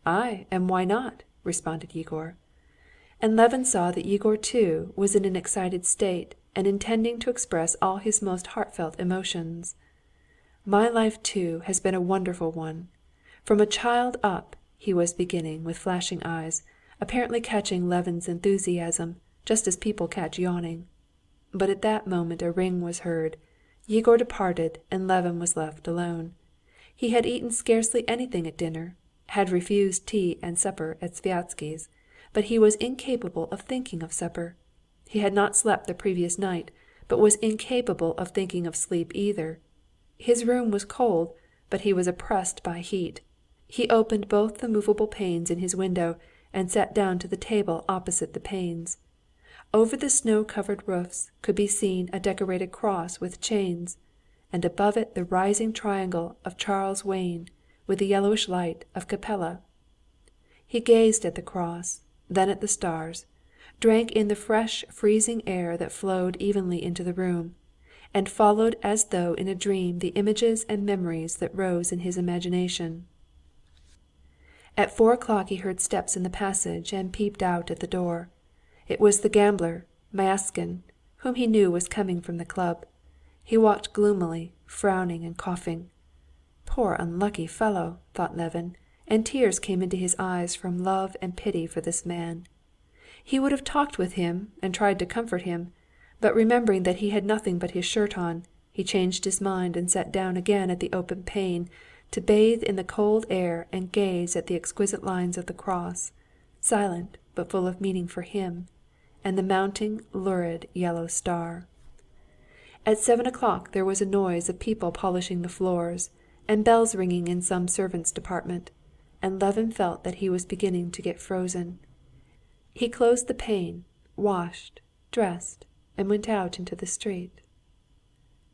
"Aye, and why not?" responded Yegor. And Levin saw that Yegor too was in an excited state and intending to express all his most heartfelt emotions. "My life too has been a wonderful one. From a child up," he was beginning with flashing eyes, apparently catching Levin's enthusiasm, just as people catch yawning. But at that moment a ring was heard. Yegor departed, and Levin was left alone. He had eaten scarcely anything at dinner, had refused tea and supper at Sviazhsky's, but he was incapable of thinking of supper. He had not slept the previous night, but was incapable of thinking of sleep either. His room was cold, but he was oppressed by heat. He opened both the movable panes in his window and sat down to the table opposite the panes. Over the snow-covered roofs could be seen a decorated cross with chains, and above it the rising triangle of Charles Wain with the yellowish light of Capella. He gazed at the cross, then at the stars, drank in the fresh freezing air that flowed evenly into the room, and followed as though in a dream the images and memories that rose in his imagination. At 4 o'clock he heard steps in the passage and peeped out at the door. It was the gambler, Myaskin, whom he knew was coming from the club. He walked gloomily, frowning and coughing. "Poor unlucky fellow," thought Levin, and tears came into his eyes from love and pity for this man. He would have talked with him and tried to comfort him, but remembering that he had nothing but his shirt on, he changed his mind and sat down again at the open pane to bathe in the cold air and gaze at the exquisite lines of the cross, silent but full of meaning for him, and the mounting lurid yellow star. At 7 o'clock there was a noise of people polishing the floors, and bells ringing in some servants' department, and Levin felt that he was beginning to get frozen. He closed the pane, washed, dressed, and went out into the street.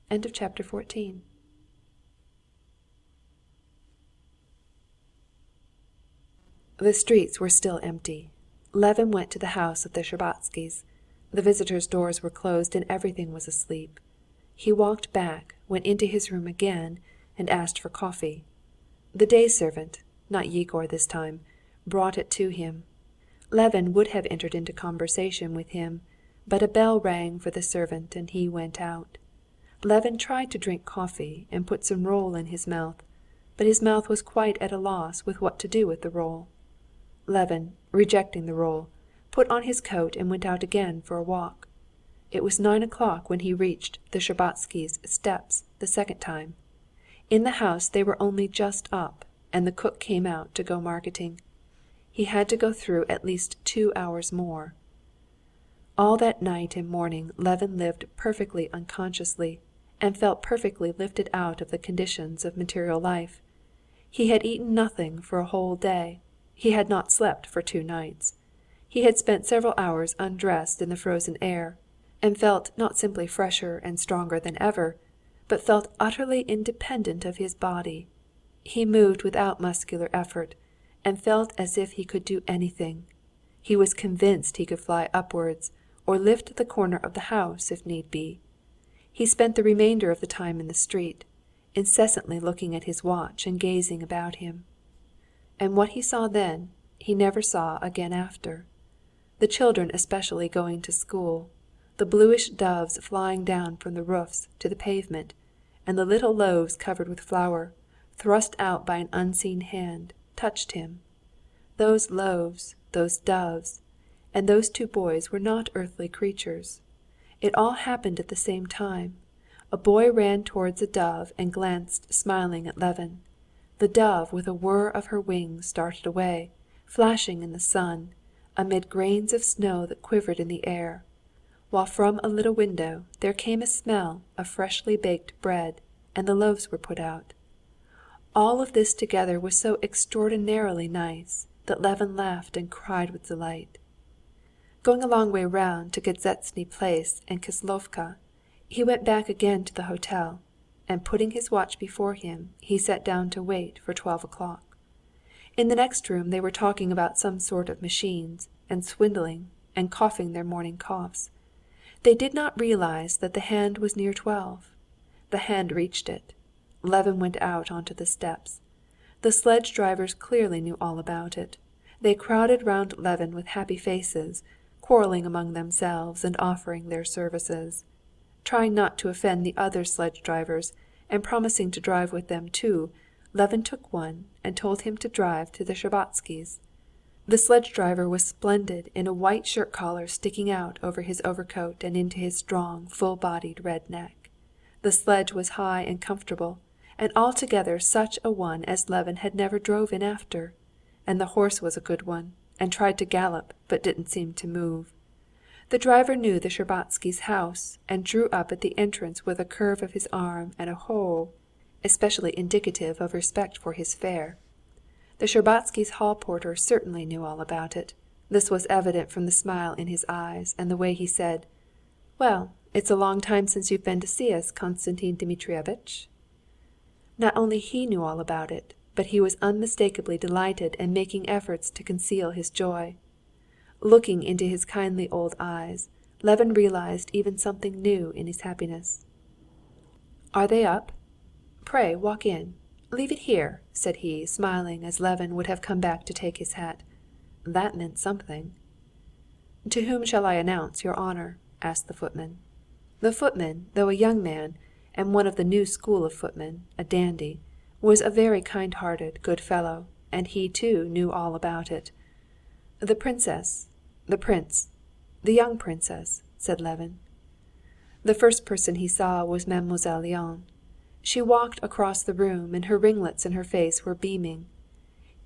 End of chapter 14. The streets were still empty. Levin went to the house of the Shtcherbatskys. The visitors' doors were closed and everything was asleep. He walked back, went into his room again, and asked for coffee. The day servant, not Yegor this time, brought it to him. Levin would have entered into conversation with him, but a bell rang for the servant and he went out. Levin tried to drink coffee and put some roll in his mouth, but his mouth was quite at a loss with what to do with the roll. Levin, rejecting the roll, put on his coat and went out again for a walk. It was 9 o'clock when he reached the Shtcherbatskys' steps the second time. In the house they were only just up, and the cook came out to go marketing. He had to go through at least 2 hours more. All that night and morning Levin lived perfectly unconsciously, and felt perfectly lifted out of the conditions of material life. He had eaten nothing for a whole day. He had not slept for 2 nights. He had spent several hours undressed in the frozen air, and felt not simply fresher and stronger than ever, but felt utterly independent of his body. He moved without muscular effort, and felt as if he could do anything. He was convinced he could fly upwards, or lift the corner of the house if need be. He spent the remainder of the time in the street, incessantly looking at his watch and gazing about him. And what he saw then, he never saw again after. The children especially going to school, the bluish doves flying down from the roofs to the pavement, and the little loaves covered with flour, thrust out by an unseen hand, touched him. Those loaves, those doves, and those two boys were not earthly creatures. It all happened at the same time. A boy ran towards a dove and glanced smiling at Levin. The dove with a whir of her wings started away, flashing in the sun, amid grains of snow that quivered in the air, while from a little window there came a smell of freshly baked bread, and the loaves were put out. All of this together was so extraordinarily nice that Levin laughed and cried with delight. Going a long way round to Gadzetsny Place and Kislovka, he went back again to the hotel, and putting his watch before him, he sat down to wait for 12 o'clock. In the next room they were talking about some sort of machines, and swindling, and coughing their morning coughs. They did not realize that the hand was near 12. The hand reached it. Levin went out onto the steps. The sledge drivers clearly knew all about it. They crowded round Levin with happy faces, quarreling among themselves and offering their services. Trying not to offend the other sledge drivers, and promising to drive with them too, Levin took one and told him to drive to the Shtcherbatskys'. The sledge driver was splendid in a white shirt collar sticking out over his overcoat and into his strong, full-bodied red neck. The sledge was high and comfortable, and altogether such a one as Levin had never drove in after, and the horse was a good one, and tried to gallop, but didn't seem to move. The driver knew the Shtcherbatskys' house, and drew up at the entrance with a curve of his arm and a ho, especially indicative of respect for his fare. The Shtcherbatskys' hall porter certainly knew all about it. This was evident from the smile in his eyes and the way he said, "Well, it's a long time since you've been to see us, Konstantin Dmitrievitch." Not only he knew all about it, but he was unmistakably delighted and making efforts to conceal his joy. Looking into his kindly old eyes, Levin realized even something new in his happiness. "Are they up? Pray walk in. Leave it here," said he, smiling as Levin would have come back to take his hat. That meant something. "To whom shall I announce your honor?" asked the footman. The footman, though a young man, and one of the new school of footmen, a dandy, was a very kind-hearted, good fellow, and he too knew all about it. "The princess, the prince, the young princess," said Levin. The first person he saw was Mademoiselle Linon. She walked across the room, and her ringlets and her face were beaming.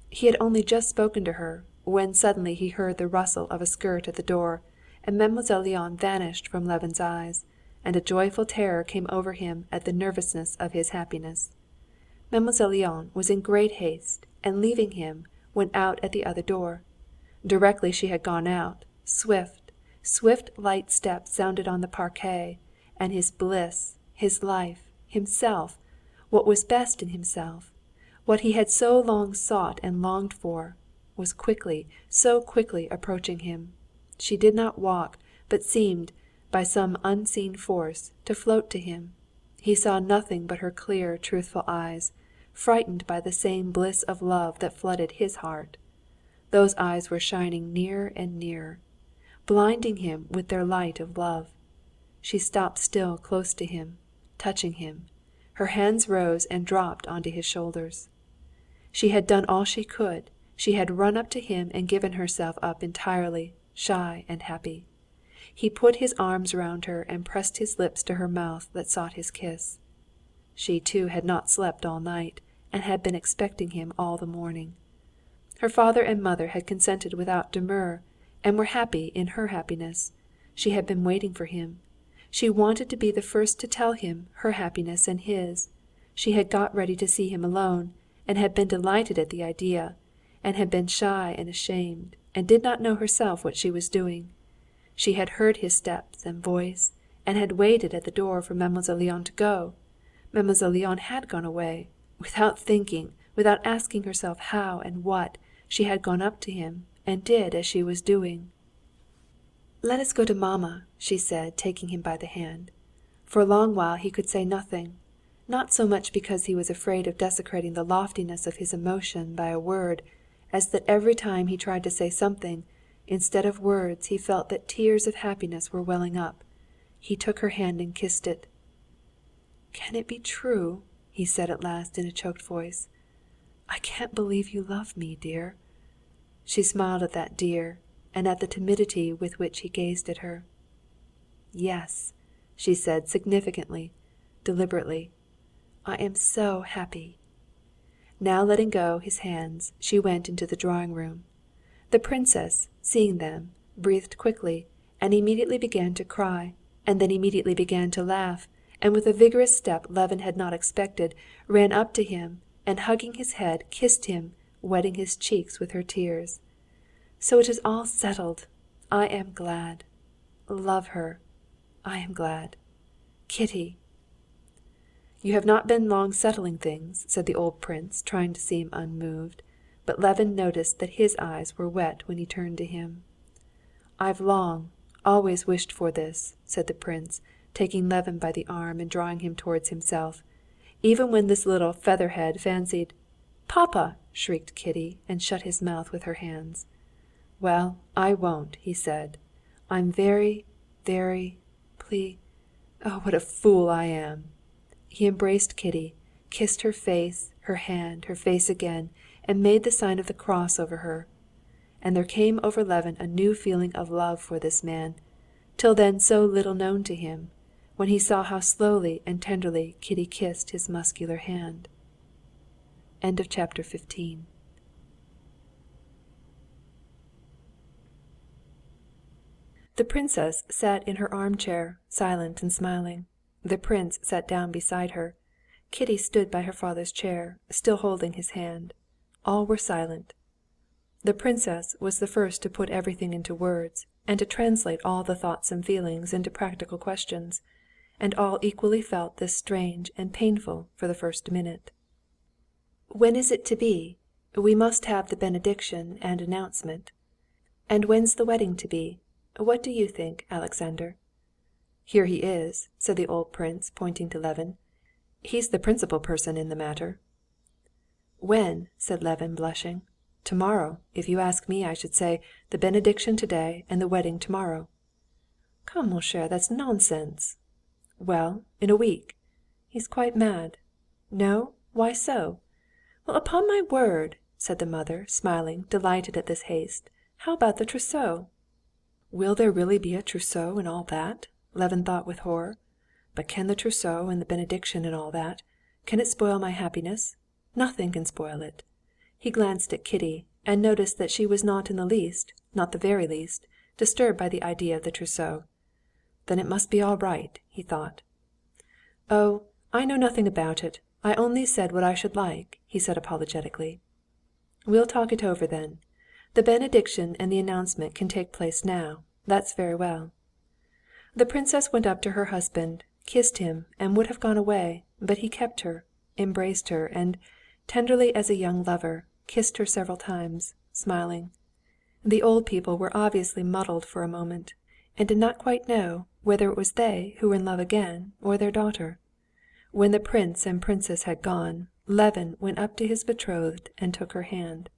He had only just spoken to her, when suddenly he heard the rustle of a skirt at the door, and Mademoiselle Linon vanished from Levin's eyes, and a joyful terror came over him at the nervousness of his happiness. Mademoiselle Linon was in great haste, and leaving him, went out at the other door. Directly she had gone out, swift, light steps sounded on the parquet, and his bliss, his life, himself, what was best in himself, what he had so long sought and longed for, was quickly, so quickly approaching him. She did not walk, but seemed, by some unseen force, to float to him. He saw nothing but her clear, truthful eyes, frightened by the same bliss of love that flooded his heart. Those eyes were shining nearer and nearer, blinding him with their light of love. She stopped still close to him, touching him. Her hands rose and dropped onto his shoulders. She had done all she could. She had run up to him and given herself up entirely, shy and happy. He put his arms round her and pressed his lips to her mouth that sought his kiss. She too had not slept all night, and had been expecting him all the morning. Her father and mother had consented without demur, and were happy in her happiness. She had been waiting for him. She wanted to be the first to tell him her happiness and his. She had got ready to see him alone, and had been delighted at the idea, and had been shy and ashamed, and did not know herself what she was doing. She had heard his steps and voice, and had waited at the door for Mademoiselle Linon to go. Mademoiselle Linon had gone away. Without thinking, without asking herself how and what, she had gone up to him, and did as she was doing. "Let us go to mamma," she said, taking him by the hand. For a long while he could say nothing, not so much because he was afraid of desecrating the loftiness of his emotion by a word, as that every time he tried to say something, instead of words he felt that tears of happiness were welling up, He took her hand and kissed it. "Can it be true?" he said at last in a choked voice. "I can't believe you love me, dear." She smiled at that dear, and at the timidity with which he gazed at her. "Yes," she said significantly, deliberately. "I am so happy." Now letting go his hands, she went into the drawing-room. The princess, seeing them, breathed quickly, and immediately began to cry, and then immediately began to laugh, and with a vigorous step Levin had not expected, ran up to him, and hugging his head, kissed him, wetting his cheeks with her tears. "So it is all settled. I am glad. Love her. I am glad. Kitty." "You have not been long settling things," said the old prince, trying to seem unmoved, but Levin noticed that his eyes were wet when he turned to him. "I've always wished for this," said the prince, taking Levin by the arm and drawing him towards himself, even when this little featherhead fancied— "Papa!" shrieked Kitty, and shut his mouth with her hands. "Well, I won't," he said. "I'm very, very Oh, what a fool I am!" He embraced Kitty, kissed her face, her hand, her face again, and made the sign of the cross over her. And there came over Levin a new feeling of love for this man, till then so little known to him, when he saw how slowly and tenderly Kitty kissed his muscular hand. End of chapter 15. The princess sat in her armchair, silent and smiling. The prince sat down beside her. Kitty stood by her father's chair, still holding his hand. All were silent. The princess was the first to put everything into words, and to translate all the thoughts and feelings into practical questions, and all equally felt this strange and painful for the first minute. "When is it to be? We must have the benediction and announcement. And when's the wedding to be? What do you think, Alexander?" "Here he is," said the old prince, pointing to Levin. "He's the principal person in the matter." "When?" said Levin, blushing. "Tomorrow. If you ask me, I should say, the benediction today and the wedding tomorrow." "Come, mon cher, that's nonsense." "Well, in a week." "He's quite mad." "No? Why so?" "Well, upon my word," said the mother, smiling, delighted at this haste. "How about the trousseau?" "Will there really be a trousseau and all that?" Levin thought with horror. "But can the trousseau and the benediction and all that, can it spoil my happiness? Nothing can spoil it." He glanced at Kitty, and noticed that she was not in the least, not the very least, disturbed by the idea of the trousseau. "Then it must be all right," he thought. "Oh, I know nothing about it. I only said what I should like," he said apologetically. "We'll talk it over then. The benediction and the announcement can take place now. That's very well." The princess went up to her husband, kissed him, and would have gone away, but he kept her, embraced her, and, tenderly as a young lover, kissed her several times, smiling. The old people were obviously muddled for a moment, and did not quite know whether it was they who were in love again or their daughter. When the prince and princess had gone, Levin went up to his betrothed and took her hand.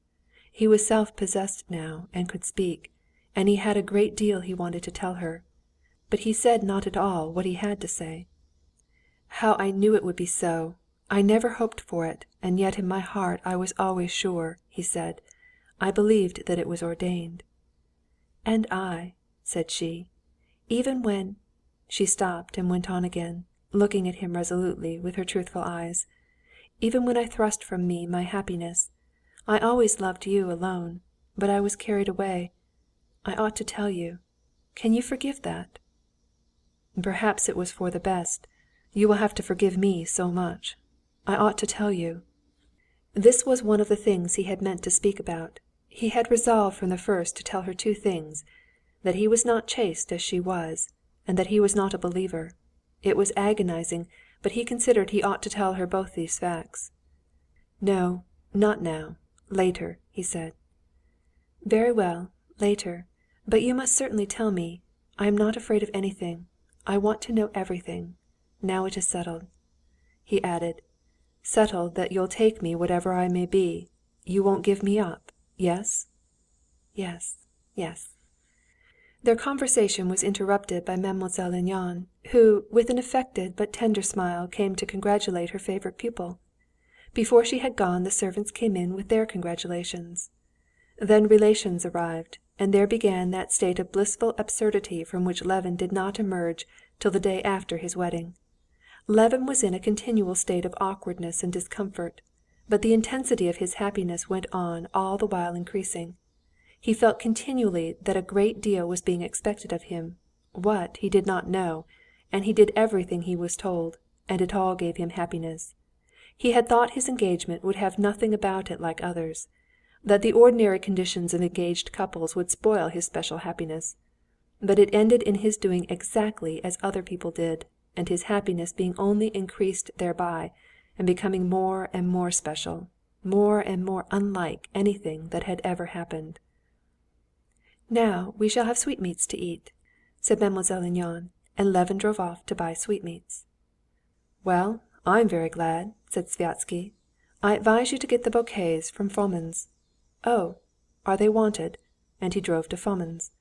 He was self-possessed now and could speak, and he had a great deal he wanted to tell her. But he said not at all what he had to say. "How I knew it would be so! I never hoped for it, and yet in my heart I was always sure," he said. "I believed that it was ordained." "And I," said she. "Even when—" She stopped and went on again, looking at him resolutely with her truthful eyes. "Even when I thrust from me my happiness, I always loved you alone, but I was carried away. I ought to tell you. Can you forgive that?" "Perhaps it was for the best. You will have to forgive me so much. I ought to tell you." This was one of the things he had meant to speak about. He had resolved from the first to tell her two things: that he was not chaste as she was, and that he was not a believer. It was agonizing, but he considered he ought to tell her both these facts. "No, not now. Later," he said. "Very well, later. But you must certainly tell me. I am not afraid of anything. I want to know everything. Now it is settled." He added, "Settled that you'll take me whatever I may be. You won't give me up. Yes?" "Yes, yes." Their conversation was interrupted by Mademoiselle Linon, who, with an affected but tender smile, came to congratulate her favorite pupil. Before she had gone, the servants came in with their congratulations. Then relations arrived, and there began that state of blissful absurdity from which Levin did not emerge till the day after his wedding. Levin was in a continual state of awkwardness and discomfort, but the intensity of his happiness went on all the while increasing. He felt continually that a great deal was being expected of him, what he did not know, and he did everything he was told, and it all gave him happiness. He had thought his engagement would have nothing about it like others, that the ordinary conditions of engaged couples would spoil his special happiness. But it ended in his doing exactly as other people did, and his happiness being only increased thereby, and becoming more and more special, more and more unlike anything that had ever happened. "Now we shall have sweetmeats to eat," said Mademoiselle Linon, and Levin drove off to buy sweetmeats. "Well, I'm very glad," said Sviazhsky. "I advise you to get the bouquets from Fomin's." "Oh, are they wanted?" And he drove to Fomin's.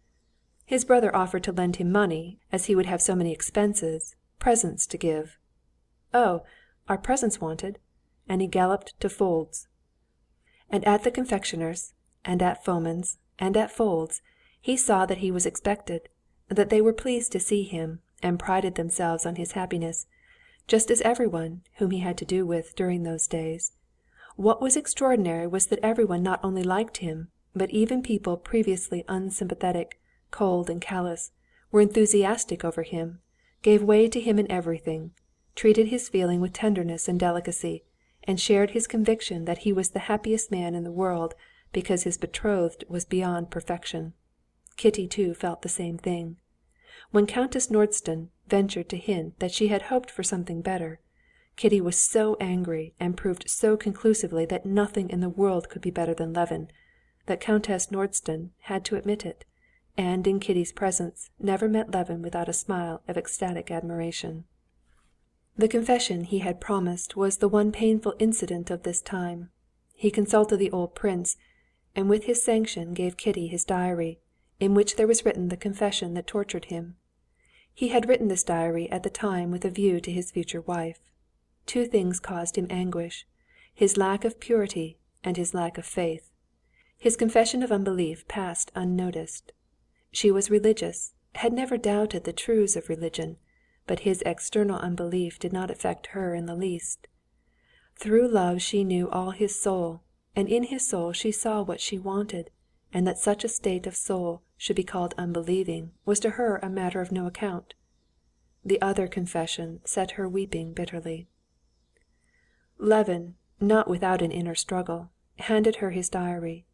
His brother offered to lend him money, as he would have so many expenses, presents to give. "Oh, are presents wanted?" And he galloped to Fold's. And at the confectioner's, and at Fomin's, and at Fold's, he saw that he was expected, that they were pleased to see him, and prided themselves on his happiness, just as everyone whom he had to do with during those days. What was extraordinary was that everyone not only liked him, but even people previously unsympathetic, cold and callous, were enthusiastic over him, gave way to him in everything, treated his feeling with tenderness and delicacy, and shared his conviction that he was the happiest man in the world because his betrothed was beyond perfection. Kitty too felt the same thing. When Countess Nordston ventured to hint that she had hoped for something better, Kitty was so angry and proved so conclusively that nothing in the world could be better than Levin, that Countess Nordston had to admit it, and in Kitty's presence never met Levin without a smile of ecstatic admiration. The confession he had promised was the one painful incident of this time. He consulted the old prince, and with his sanction gave Kitty his diary, in which there was written the confession that tortured him. He had written this diary at the time with a view to his future wife. Two things caused him anguish: his lack of purity and his lack of faith. His confession of unbelief passed unnoticed. She was religious, had never doubted the truths of religion, but his external unbelief did not affect her in the least. Through love she knew all his soul, and in his soul she saw what she wanted, and that such a state of soul should be called unbelieving was to her a matter of no account. The other confession set her weeping bitterly. Levin, not without an inner struggle, handed her his diary.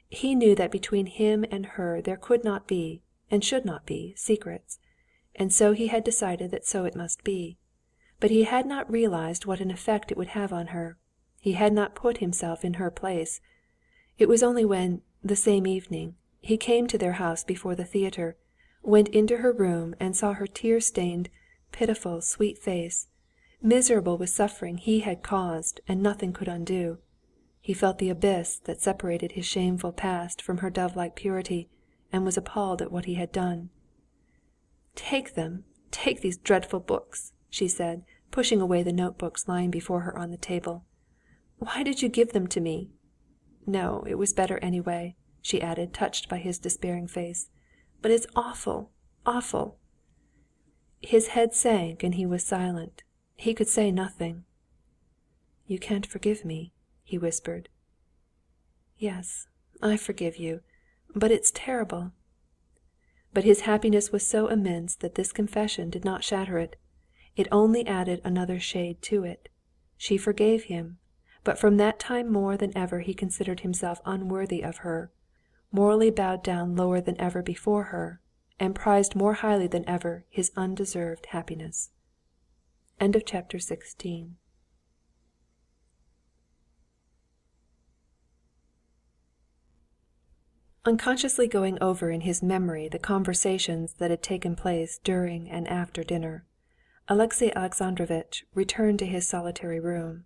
He knew that between him and her there could not be, and should not be, secrets, and so he had decided that so it must be. But he had not realized what an effect it would have on her. He had not put himself in her place. It was only when, the same evening, he came to their house before the theater, went into her room and saw her tear-stained, pitiful, sweet face, miserable with suffering he had caused and nothing could undo. He felt the abyss that separated his shameful past from her dove-like purity, and was appalled at what he had done. "Take them, take these dreadful books," she said, pushing away the notebooks lying before her on the table. "Why did you give them to me? No, it was better anyway," she added, touched by his despairing face. "But it's awful, awful." His head sank and he was silent. He could say nothing. "You can't forgive me," he whispered. "Yes, I forgive you, but it's terrible." But his happiness was so immense that this confession did not shatter it. It only added another shade to it. She forgave him, but from that time more than ever he considered himself unworthy of her, morally bowed down lower than ever before her, and prized more highly than ever his undeserved happiness. End of chapter 16. Unconsciously going over in his memory the conversations that had taken place during and after dinner, Alexey Alexandrovitch returned to his solitary room.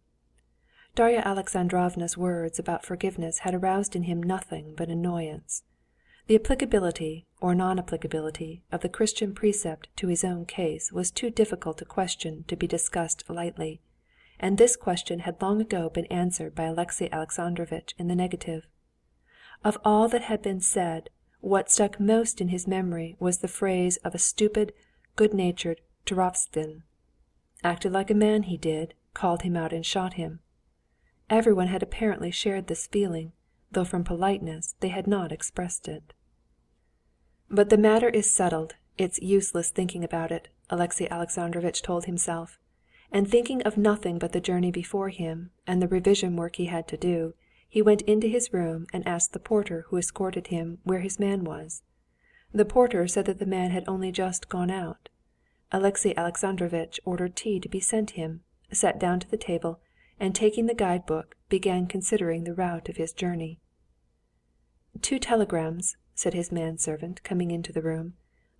Darya Alexandrovna's words about forgiveness had aroused in him nothing but annoyance. The applicability or non-applicability of the Christian precept to his own case was too difficult a question to be discussed lightly, and this question had long ago been answered by Alexey Alexandrovitch in the negative. Of all that had been said, what stuck most in his memory was the phrase of a stupid, good-natured Turovtsin. Acted like a man he did, called him out and shot him. Everyone had apparently shared this feeling, though from politeness they had not expressed it. But the matter is settled, it's useless thinking about it, Alexey Alexandrovitch told himself, and thinking of nothing but the journey before him and the revision work he had to do, he went into his room and asked the porter who escorted him where his man was. The porter said that the man had only just gone out. Alexey Alexandrovitch ordered tea to be sent him, sat down to the table, and taking the guide-book, began considering the route of his journey. 2 telegrams, said his manservant, coming into the room.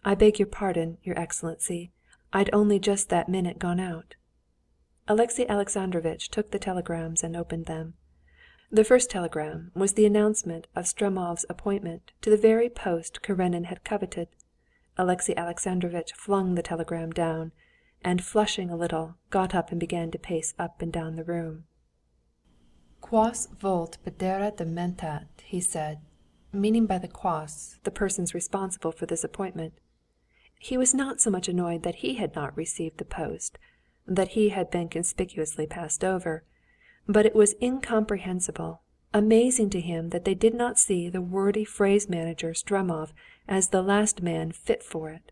I beg your pardon, your Excellency. I'd only just that minute gone out. Alexey Alexandrovitch took the telegrams and opened them. The first telegram was the announcement of Stremov's appointment to the very post Karenin had coveted. Alexey Alexandrovitch flung the telegram down, and flushing a little, got up and began to pace up and down the room. Quos vult pedere dementat, he said, meaning by the quos the persons responsible for this appointment. He was not so much annoyed that he had not received the post, that he had been conspicuously passed over, but it was incomprehensible, amazing to him that they did not see the wordy phrase-manager Stremov as the last man fit for it.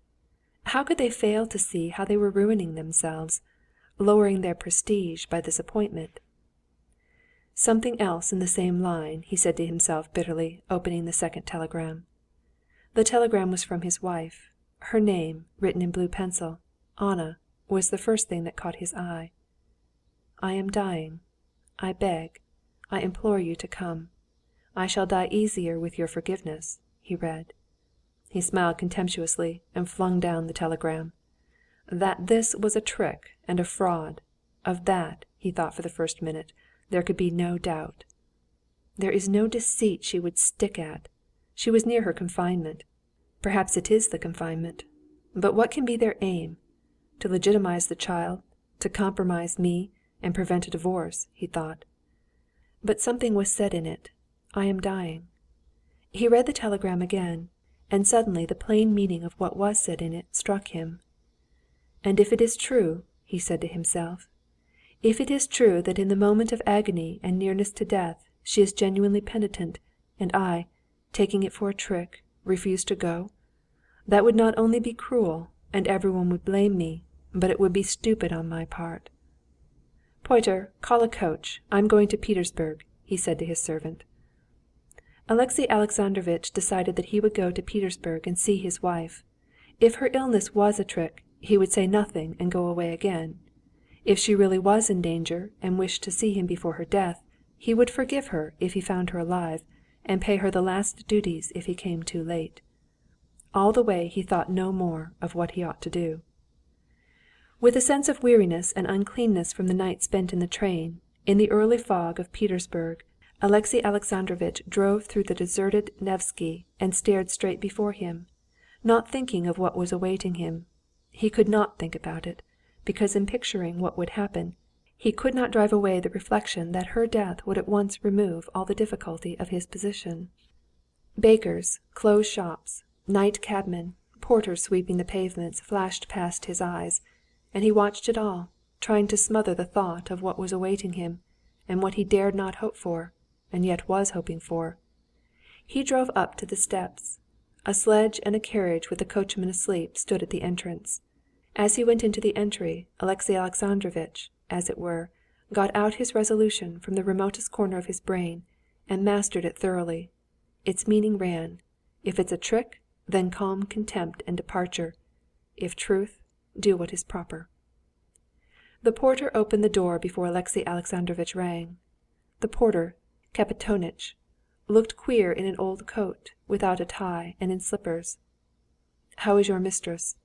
How could they fail to see how they were ruining themselves, lowering their prestige by this appointment? Something else in the same line, he said to himself bitterly, opening the second telegram. The telegram was from his wife. Her name, written in blue pencil, Anna, was the first thing that caught his eye. I am dying. I beg, I implore you to come. I shall die easier with your forgiveness, he read. He smiled contemptuously and flung down the telegram. That this was a trick and a fraud, of that, he thought for the first minute, there could be no doubt. There is no deceit she would stick at. She was near her confinement. Perhaps it is the confinement. But what can be their aim? To legitimize the child, to compromise me, and prevent a divorce, he thought. But something was said in it. I am dying. He read the telegram again, and suddenly the plain meaning of what was said in it struck him. And if it is true, he said to himself, if it is true that in the moment of agony and nearness to death she is genuinely penitent, and I, taking it for a trick, refuse to go, that would not only be cruel, and everyone would blame me, but it would be stupid on my part. Porter, call a coach. I'm going to Petersburg, he said to his servant. Alexey Alexandrovitch decided that he would go to Petersburg and see his wife. If her illness was a trick, he would say nothing and go away again. If she really was in danger and wished to see him before her death, he would forgive her if he found her alive, and pay her the last duties if he came too late. All the way he thought no more of what he ought to do. With a sense of weariness and uncleanness from the night spent in the train, in the early fog of Petersburg, Alexey Alexandrovitch drove through the deserted Nevsky and stared straight before him, not thinking of what was awaiting him. He could not think about it, because in picturing what would happen, he could not drive away the reflection that her death would at once remove all the difficulty of his position. Bakers, closed shops, night cabmen, porters sweeping the pavements flashed past his eyes, and he watched it all, trying to smother the thought of what was awaiting him, and what he dared not hope for, and yet was hoping for. He drove up to the steps. A sledge and a carriage with the coachman asleep stood at the entrance. As he went into the entry, Alexey Alexandrovitch, as it were, got out his resolution from the remotest corner of his brain, and mastered it thoroughly. Its meaning ran, if it's a trick, then calm contempt and departure. If truth, do what is proper. The porter opened the door before Alexey Alexandrovitch rang. The porter, Kapitonitch, looked queer in an old coat, without a tie, and in slippers. "How is your mistress?"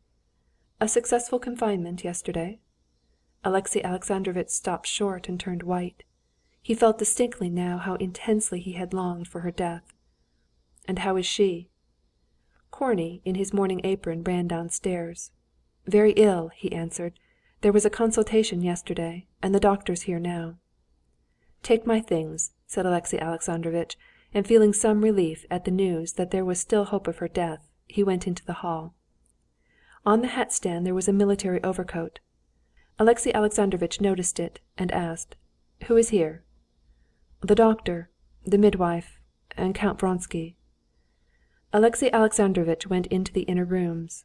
"A successful confinement yesterday." Alexey Alexandrovitch stopped short and turned white. He felt distinctly now how intensely he had longed for her death. "And how is she?" Korney, in his morning apron, ran downstairs. "Very ill," he answered. "There was a consultation yesterday, and the doctor's here now." "Take my things," said Alexey Alexandrovitch, and feeling some relief at the news that there was still hope of her death, he went into the hall. On the hat stand there was a military overcoat. Alexey Alexandrovitch noticed it, and asked, "Who is here?" "The doctor, the midwife, and Count Vronsky." Alexey Alexandrovitch went into the inner rooms.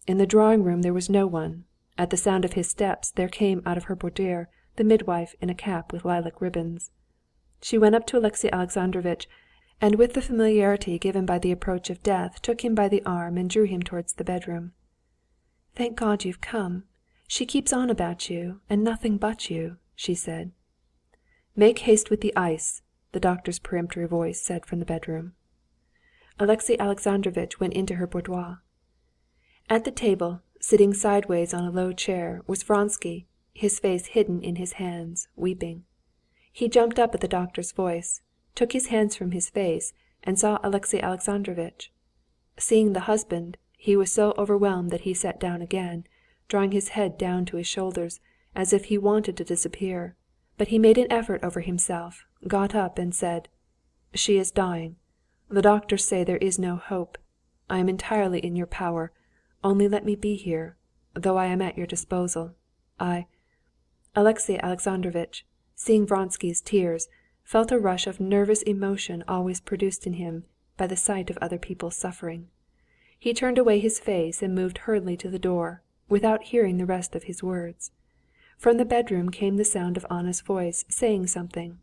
In the drawing-room there was no one. At the sound of his steps there came out of her boudoir the midwife in a cap with lilac ribbons. She went up to Alexey Alexandrovitch, and with the familiarity given by the approach of death took him by the arm and drew him towards the bedroom. "Thank God you've come. She keeps on about you, and nothing but you," she said. "Make haste with the ice," the doctor's peremptory voice said from the bedroom. Alexey Alexandrovitch went into her boudoir. At the table, sitting sideways on a low chair, was Vronsky, his face hidden in his hands, weeping. He jumped up at the doctor's voice, took his hands from his face, and saw Alexey Alexandrovitch. Seeing the husband, he was so overwhelmed that he sat down again, drawing his head down to his shoulders, as if he wanted to disappear. But he made an effort over himself, got up, and said, "She is dying. The doctors say there is no hope. I am entirely in your power. Only let me be here, though I am at your disposal. Alexey Alexandrovitch, seeing Vronsky's tears, felt a rush of nervous emotion always produced in him by the sight of other people's suffering. He turned away his face and moved hurriedly to the door, without hearing the rest of his words. From the bedroom came the sound of Anna's voice saying something.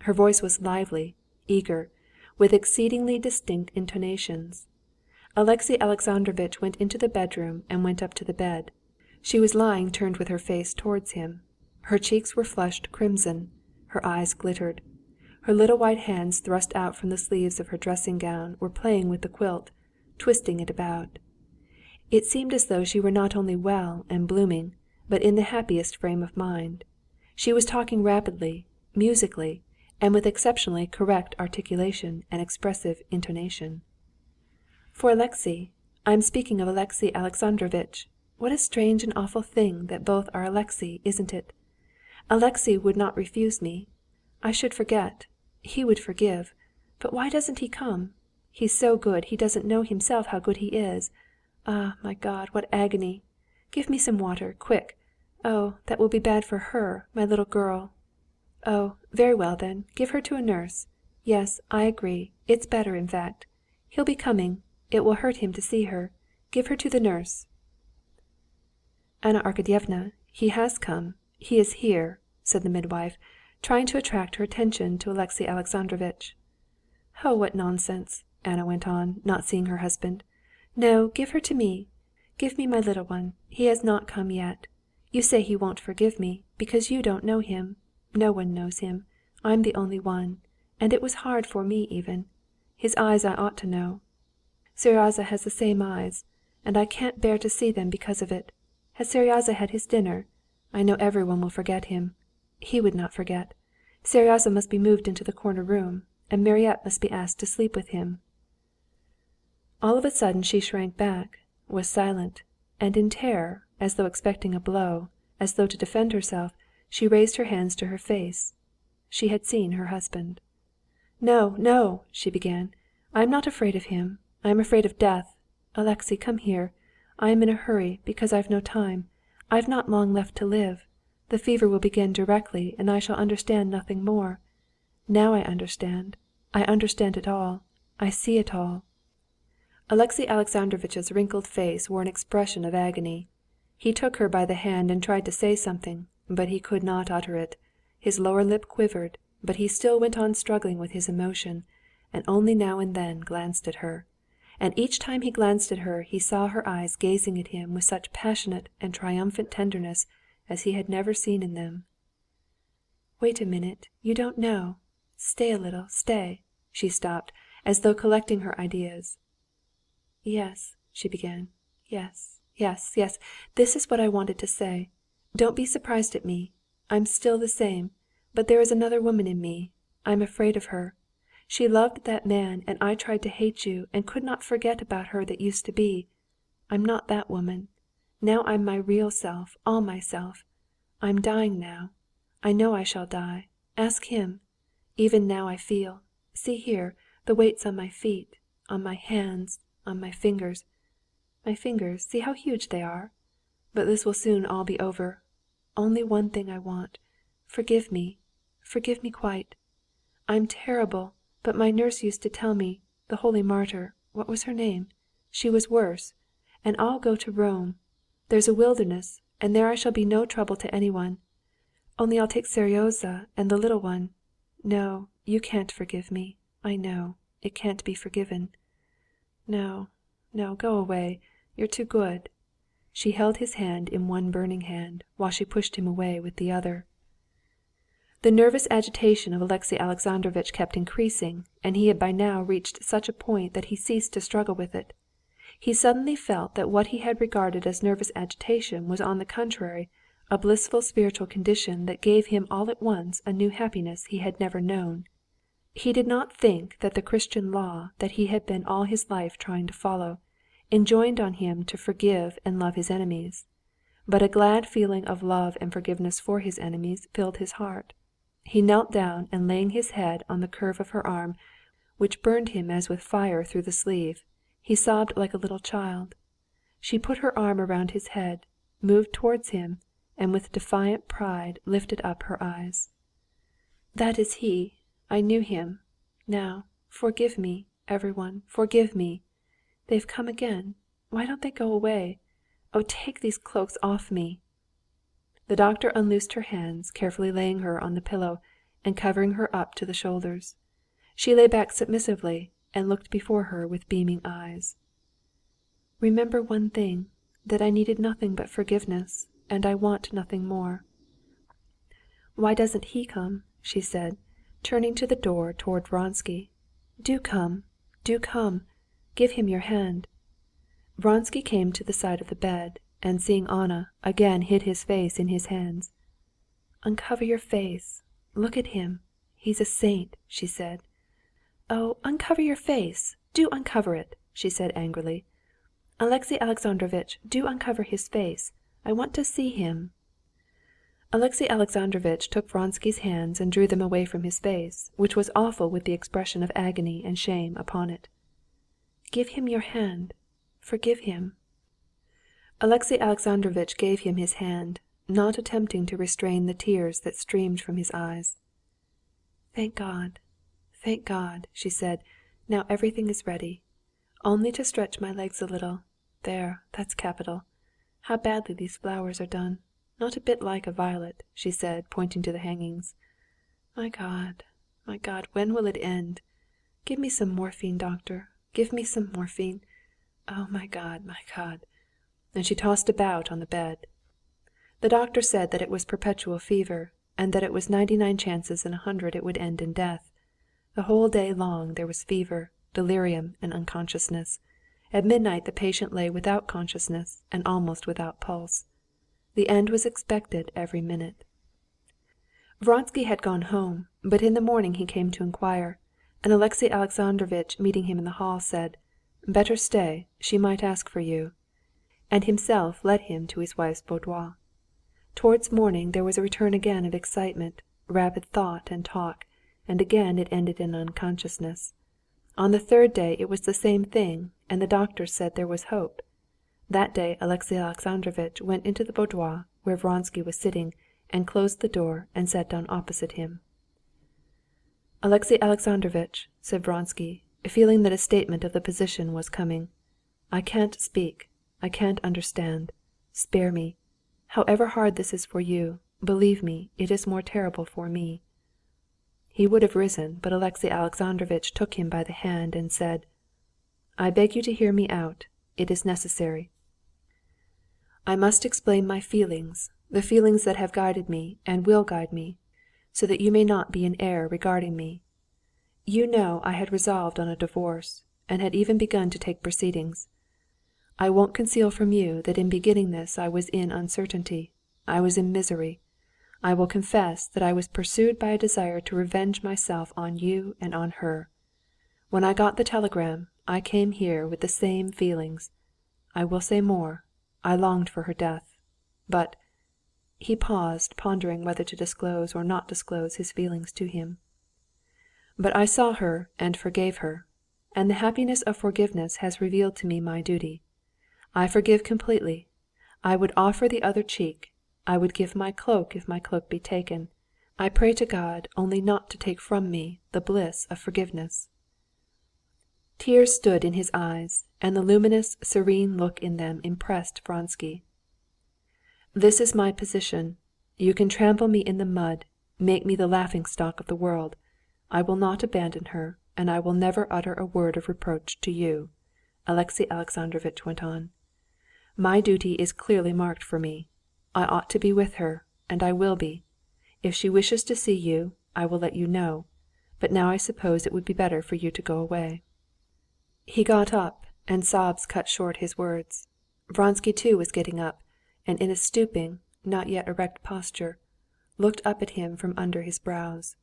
Her voice was lively, eager, with exceedingly distinct intonations. Alexey Alexandrovitch went into the bedroom and went up to the bed. She was lying turned with her face towards him. Her cheeks were flushed crimson, her eyes glittered. Her little white hands thrust out from the sleeves of her dressing-gown were playing with the quilt, twisting it about. It seemed as though she were not only well and blooming, but in the happiest frame of mind. She was talking rapidly, musically, and with exceptionally correct articulation and expressive intonation. "For Alexey, I am speaking of Alexey Alexandrovitch. What a strange and awful thing that both are Alexey, isn't it? Alexey would not refuse me. I should forget. He would forgive. But why doesn't he come? He's so good he doesn't know himself how good he is. Ah, my God, what agony! Give me some water, quick. Oh, that will be bad for her, my little girl. Oh, very well then, give her to a nurse. Yes, I agree. It's better, in fact. He'll be coming. It will hurt him to see her. Give her to the nurse." "Anna Arkadyevna, he has come. He is here," said the midwife, trying to attract her attention to Alexey Alexandrovitch. "Oh, what nonsense!" Anna went on, not seeing her husband. "No, give her to me. Give me my little one. He has not come yet. You say he won't forgive me, because you don't know him. No one knows him. I'm the only one. And it was hard for me even. His eyes I ought to know. Seryozha has the same eyes, and I can't bear to see them because of it. Has Seryozha had his dinner? I know everyone will forget him. He would not forget. Seryozha must be moved into the corner room, and Mariette must be asked to sleep with him." All of a sudden she shrank back, was silent, and in terror, as though expecting a blow, as though to defend herself, she raised her hands to her face. She had seen her husband. "No, no!" she began. "I am not afraid of him. I am afraid of death. Alexey, come here. I am in a hurry, because I've no time. I've not long left to live. The fever will begin directly, and I shall understand nothing more. Now I understand. I understand it all. I see it all." Alexey Alexandrovitch's wrinkled face wore an expression of agony. He took her by the hand and tried to say something, but he could not utter it. His lower lip quivered, but he still went on struggling with his emotion, and only now and then glanced at her. And each time he glanced at her he saw her eyes gazing at him with such passionate and triumphant tenderness as he had never seen in them. "Wait a minute, you don't know. Stay a little, stay." She stopped, as though collecting her ideas. "Yes," she began. "Yes, yes, yes, this is what I wanted to say. Don't be surprised at me. I'm still the same, but there is another woman in me. I'm afraid of her. She loved that man, and I tried to hate you, and could not forget about her that used to be. I'm not that woman. Now I'm my real self, all myself. I'm dying now. I know I shall die. Ask him. Even now I feel, see here, the weights on my feet, on my hands, on my fingers. My fingers, see how huge they are? But this will soon all be over. Only one thing I want. Forgive me quite. I'm terrible, but my nurse used to tell me, the holy martyr, what was her name? She was worse. And I'll go to Rome. There's a wilderness, and there I shall be no trouble to anyone. Only I'll take Seryozha and the little one. No, you can't forgive me. I know. It can't be forgiven. No, go away. You're too good." She held his hand in one burning hand, while she pushed him away with the other. The nervous agitation of Alexey Alexandrovitch kept increasing, and he had by now reached such a point that he ceased to struggle with it. He suddenly felt that what he had regarded as nervous agitation was on the contrary a blissful spiritual condition that gave him all at once a new happiness he had never known. He did not think that the Christian law that he had been all his life trying to follow, enjoined on him to forgive and love his enemies, but a glad feeling of love and forgiveness for his enemies filled his heart. He knelt down and laying his head on the curve of her arm, which burned him as with fire through the sleeve, he sobbed like a little child. She put her arm around his head, moved towards him, and with defiant pride lifted up her eyes. "That is he. I knew him. Now, forgive me, everyone, forgive me. They've come again. Why don't they go away? Oh, take these cloaks off me." The doctor unloosed her hands, carefully laying her on the pillow, and covering her up to the shoulders. She lay back submissively, and looked before her with beaming eyes. "Remember one thing, that I needed nothing but forgiveness, and I want nothing more. Why doesn't he come?" she said, turning to the door toward Vronsky. Do come! Give him your hand." Vronsky came to the side of the bed, and seeing Anna, again hid his face in his hands. "Uncover your face. Look at him. He's a saint," she said. "Oh, uncover your face! Do uncover it!" she said angrily. "Alexey Alexandrovitch, do uncover his face. I want to see him." Alexey Alexandrovitch took Vronsky's hands and drew them away from his face, which was awful with the expression of agony and shame upon it. "Give him your hand. Forgive him." Alexey Alexandrovitch gave him his hand, not attempting to restrain the tears that streamed from his eyes. Thank God, she said. "Now everything is ready. Only to stretch my legs a little. There, that's capital. How badly these flowers are done. Not a bit like a violet," she said, pointing to the hangings. My God, when will it end? Give me some morphine, doctor. Give me some morphine. Oh, my God. And she tossed about on the bed. The doctor said that it was perpetual fever, and that it was 99 chances in 100 it would end in death. The whole day long there was fever, delirium, and unconsciousness. At midnight the patient lay without consciousness and almost without pulse. The end was expected every minute. Vronsky had gone home, but in the morning he came to inquire, and Alexey Alexandrovitch, meeting him in the hall, said, "Better stay, she might ask for you," and himself led him to his wife's boudoir. Towards morning there was a return again of excitement, rapid thought and talk, and again it ended in unconsciousness. On the third day it was the same thing, and the doctors said there was hope. That day Alexey Alexandrovitch went into the boudoir where Vronsky was sitting, and closed the door and sat down opposite him. "Alexey Alexandrovitch," said Vronsky, feeling that a statement of the position was coming, "I can't speak. I can't understand. Spare me. However hard this is for you, believe me, it is more terrible for me." He would have risen, but Alexey Alexandrovitch took him by the hand and said, "I beg you to hear me out. It is necessary. I must explain my feelings, the feelings that have guided me and will guide me, so that you may not be in error regarding me. You know I had resolved on a divorce, and had even begun to take proceedings. I won't conceal from you that in beginning this I was in uncertainty, I was in misery. I will confess that I was pursued by a desire to revenge myself on you and on her. When I got the telegram, I came here with the same feelings. I will say more, I longed for her death. But—" he paused, pondering whether to disclose or not disclose his feelings to him. "But I saw her and forgave her, and the happiness of forgiveness has revealed to me my duty. I forgive completely. I would offer the other cheek, I would give my cloak if my cloak be taken. I pray to God only not to take from me the bliss of forgiveness." Tears stood in his eyes, and the luminous, serene look in them impressed Vronsky. "This is my position. You can trample me in the mud, make me the laughing-stock of the world. I will not abandon her, and I will never utter a word of reproach to you," Alexey Alexandrovitch went on. "My duty is clearly marked for me. I ought to be with her, and I will be. If she wishes to see you, I will let you know. But now I suppose it would be better for you to go away." He got up, and sobs cut short his words. Vronsky too was getting up, and in a stooping, not yet erect posture, looked up at him from under his brows.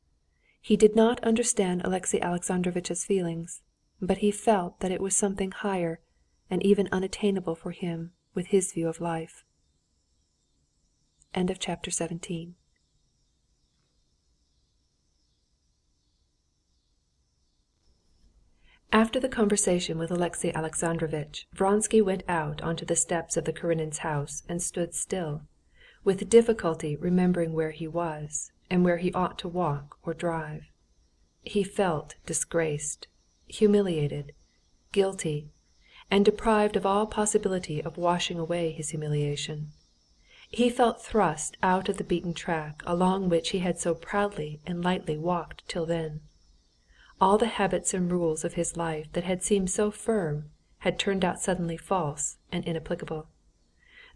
He did not understand Alexey Alexandrovitch's feelings, but he felt that it was something higher and even unattainable for him with his view of life. End of chapter 17. After the conversation with Alexey Alexandrovitch, Vronsky went out onto the steps of the Karenins' house and stood still, with difficulty remembering where he was and where he ought to walk or drive. He felt disgraced, humiliated, guilty, and deprived of all possibility of washing away his humiliation. He felt thrust out of the beaten track along which he had so proudly and lightly walked till then. All the habits and rules of his life that had seemed so firm had turned out suddenly false and inapplicable.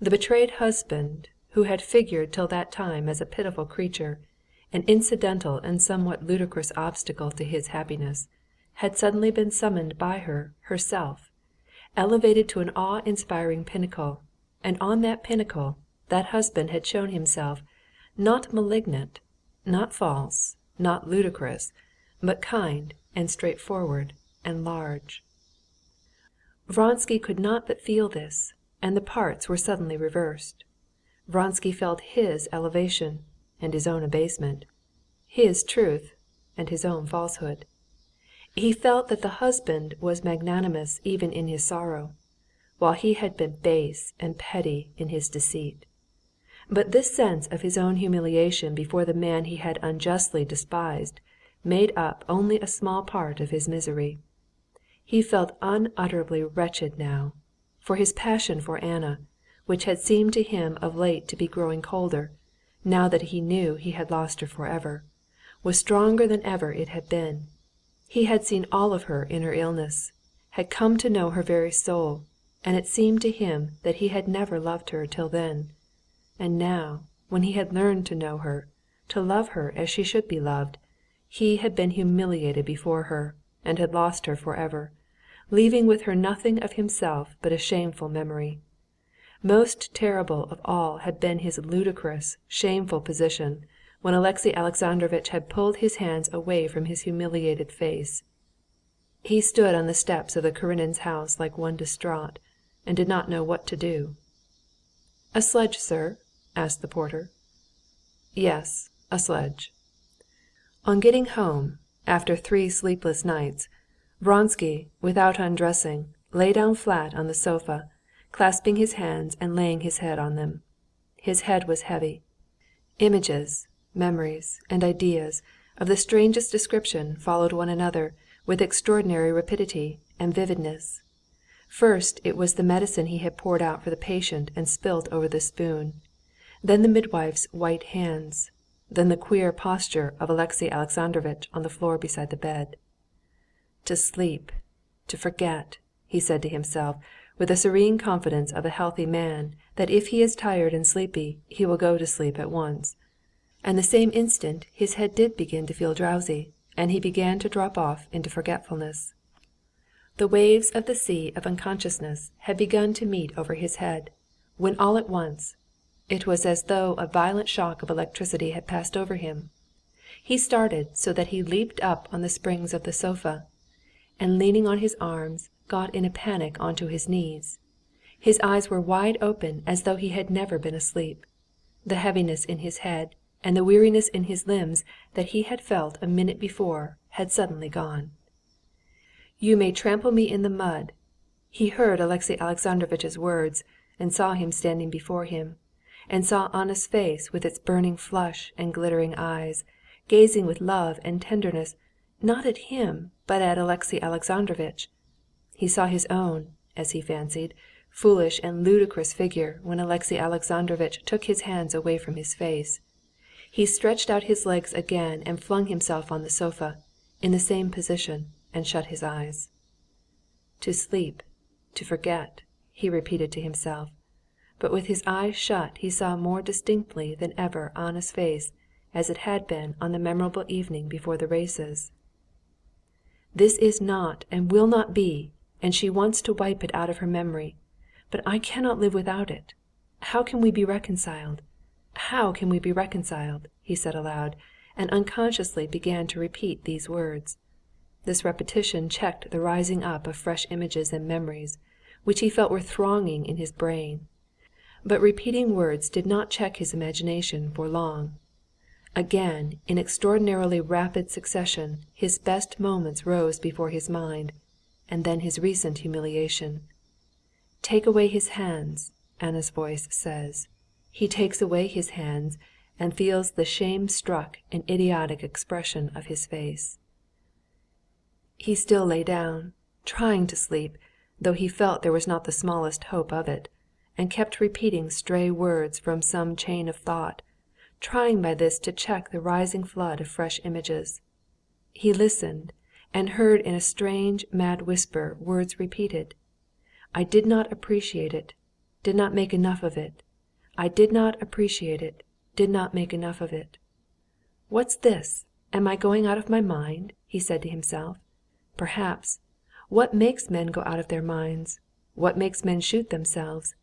The betrayed husband, who had figured till that time as a pitiful creature, an incidental and somewhat ludicrous obstacle to his happiness, had suddenly been summoned by her herself, elevated to an awe-inspiring pinnacle, and on that pinnacle that husband had shown himself, not malignant, not false, not ludicrous, but kind and straightforward and large. Vronsky could not but feel this, and the parts were suddenly reversed. Vronsky felt his elevation and his own abasement, his truth and his own falsehood. He felt that the husband was magnanimous even in his sorrow, while he had been base and petty in his deceit. But this sense of his own humiliation before the man he had unjustly despised made up only a small part of his misery. He felt unutterably wretched now, for his passion for Anna, which had seemed to him of late to be growing colder, now that he knew he had lost her forever, was stronger than ever it had been. He had seen all of her in her illness, had come to know her very soul, and it seemed to him that he had never loved her till then. And now, when he had learned to know her, to love her as she should be loved, he had been humiliated before her, and had lost her forever, leaving with her nothing of himself but a shameful memory. Most terrible of all had been his ludicrous, shameful position when Alexey Alexandrovitch had pulled his hands away from his humiliated face. He stood on the steps of the Karenins' house like one distraught, and did not know what to do. "A sledge, sir?" asked the porter. "Yes, a sledge." On getting home, after 3 sleepless nights, Vronsky, without undressing, lay down flat on the sofa, clasping his hands and laying his head on them. His head was heavy. Images, memories, and ideas of the strangest description followed one another with extraordinary rapidity and vividness. First it was the medicine he had poured out for the patient and spilt over the spoon, then the midwife's white hands, then the queer posture of Alexey Alexandrovitch on the floor beside the bed. "To sleep, to forget," he said to himself with the serene confidence of a healthy man that if he is tired and sleepy he will go to sleep at once. And the same instant his head did begin to feel drowsy, and he began to drop off into forgetfulness. The waves of the sea of unconsciousness had begun to meet over his head, when all at once, it was as though a violent shock of electricity had passed over him. He started so that he leaped up on the springs of the sofa, and leaning on his arms, got in a panic onto his knees. His eyes were wide open as though he had never been asleep. The heaviness in his head and the weariness in his limbs that he had felt a minute before had suddenly gone. "You may trample me in the mud." He heard Alexey Alexandrovitch's words, and saw him standing before him, and saw Anna's face with its burning flush and glittering eyes, gazing with love and tenderness, not at him, but at Alexey Alexandrovitch. He saw his own, as he fancied, foolish and ludicrous figure when Alexey Alexandrovitch took his hands away from his face. He stretched out his legs again and flung himself on the sofa, in the same position, and shut his eyes. "To sleep, to forget," he repeated to himself, but with his eyes shut he saw more distinctly than ever Anna's face as it had been on the memorable evening before the races. "This is not and will not be, and she wants to wipe it out of her memory, but I cannot live without it. How can we be reconciled? How can we be reconciled?" he said aloud, and unconsciously began to repeat these words. This repetition checked the rising up of fresh images and memories, which he felt were thronging in his brain. But repeating words did not check his imagination for long. Again, in extraordinarily rapid succession, his best moments rose before his mind, and then his recent humiliation. "Take away his hands," Anna's voice says. He takes away his hands and feels the shame-struck and idiotic expression of his face. He still lay down, trying to sleep, though he felt there was not the smallest hope of it, and kept repeating stray words from some chain of thought, trying by this to check the rising flood of fresh images. He listened, and heard in a strange, mad whisper words repeated. "I did not appreciate it, did not make enough of it. I did not appreciate it, did not make enough of it." "What's this? Am I going out of my mind?" he said to himself. "Perhaps. What makes men go out of their minds? What makes men shoot themselves?"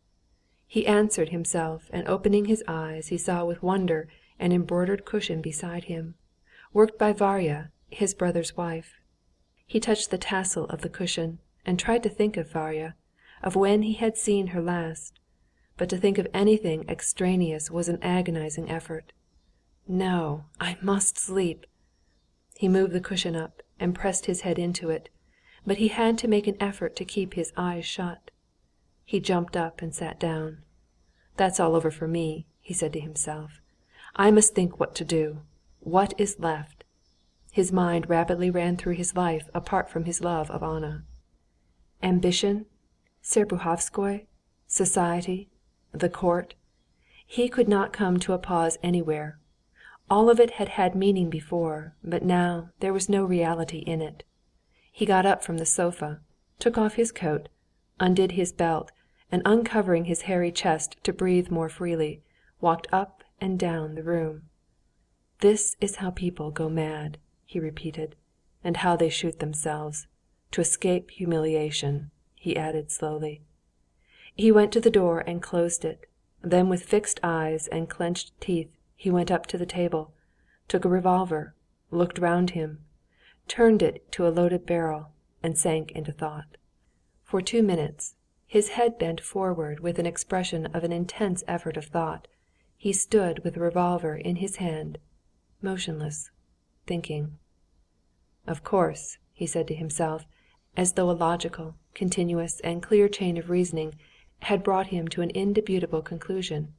He answered himself, and opening his eyes, he saw with wonder an embroidered cushion beside him, worked by Varya, his brother's wife. He touched the tassel of the cushion, and tried to think of Varya, of when he had seen her last, but to think of anything extraneous was an agonizing effort. "No, I must sleep." He moved the cushion up and pressed his head into it, but he had to make an effort to keep his eyes shut. He jumped up and sat down. "That's all over for me," he said to himself. "I must think what to do. What is left?" His mind rapidly ran through his life apart from his love of Anna. Ambition, Serpuhovskoy, society, the court. He could not come to a pause anywhere. All of it had had meaning before, but now there was no reality in it. He got up from the sofa, took off his coat, undid his belt, and uncovering his hairy chest to breathe more freely, walked up and down the room. "This is how people go mad," he repeated, "and how they shoot themselves. To escape humiliation," he added slowly. He went to the door and closed it. Then with fixed eyes and clenched teeth he went up to the table, took a revolver, looked round him, turned it to a loaded barrel, and sank into thought. For 2 minutes, his head bent forward with an expression of an intense effort of thought, he stood with the revolver in his hand, motionless, thinking. "Of course," he said to himself, as though a logical, continuous, and clear chain of reasoning had brought him to an indubitable conclusion.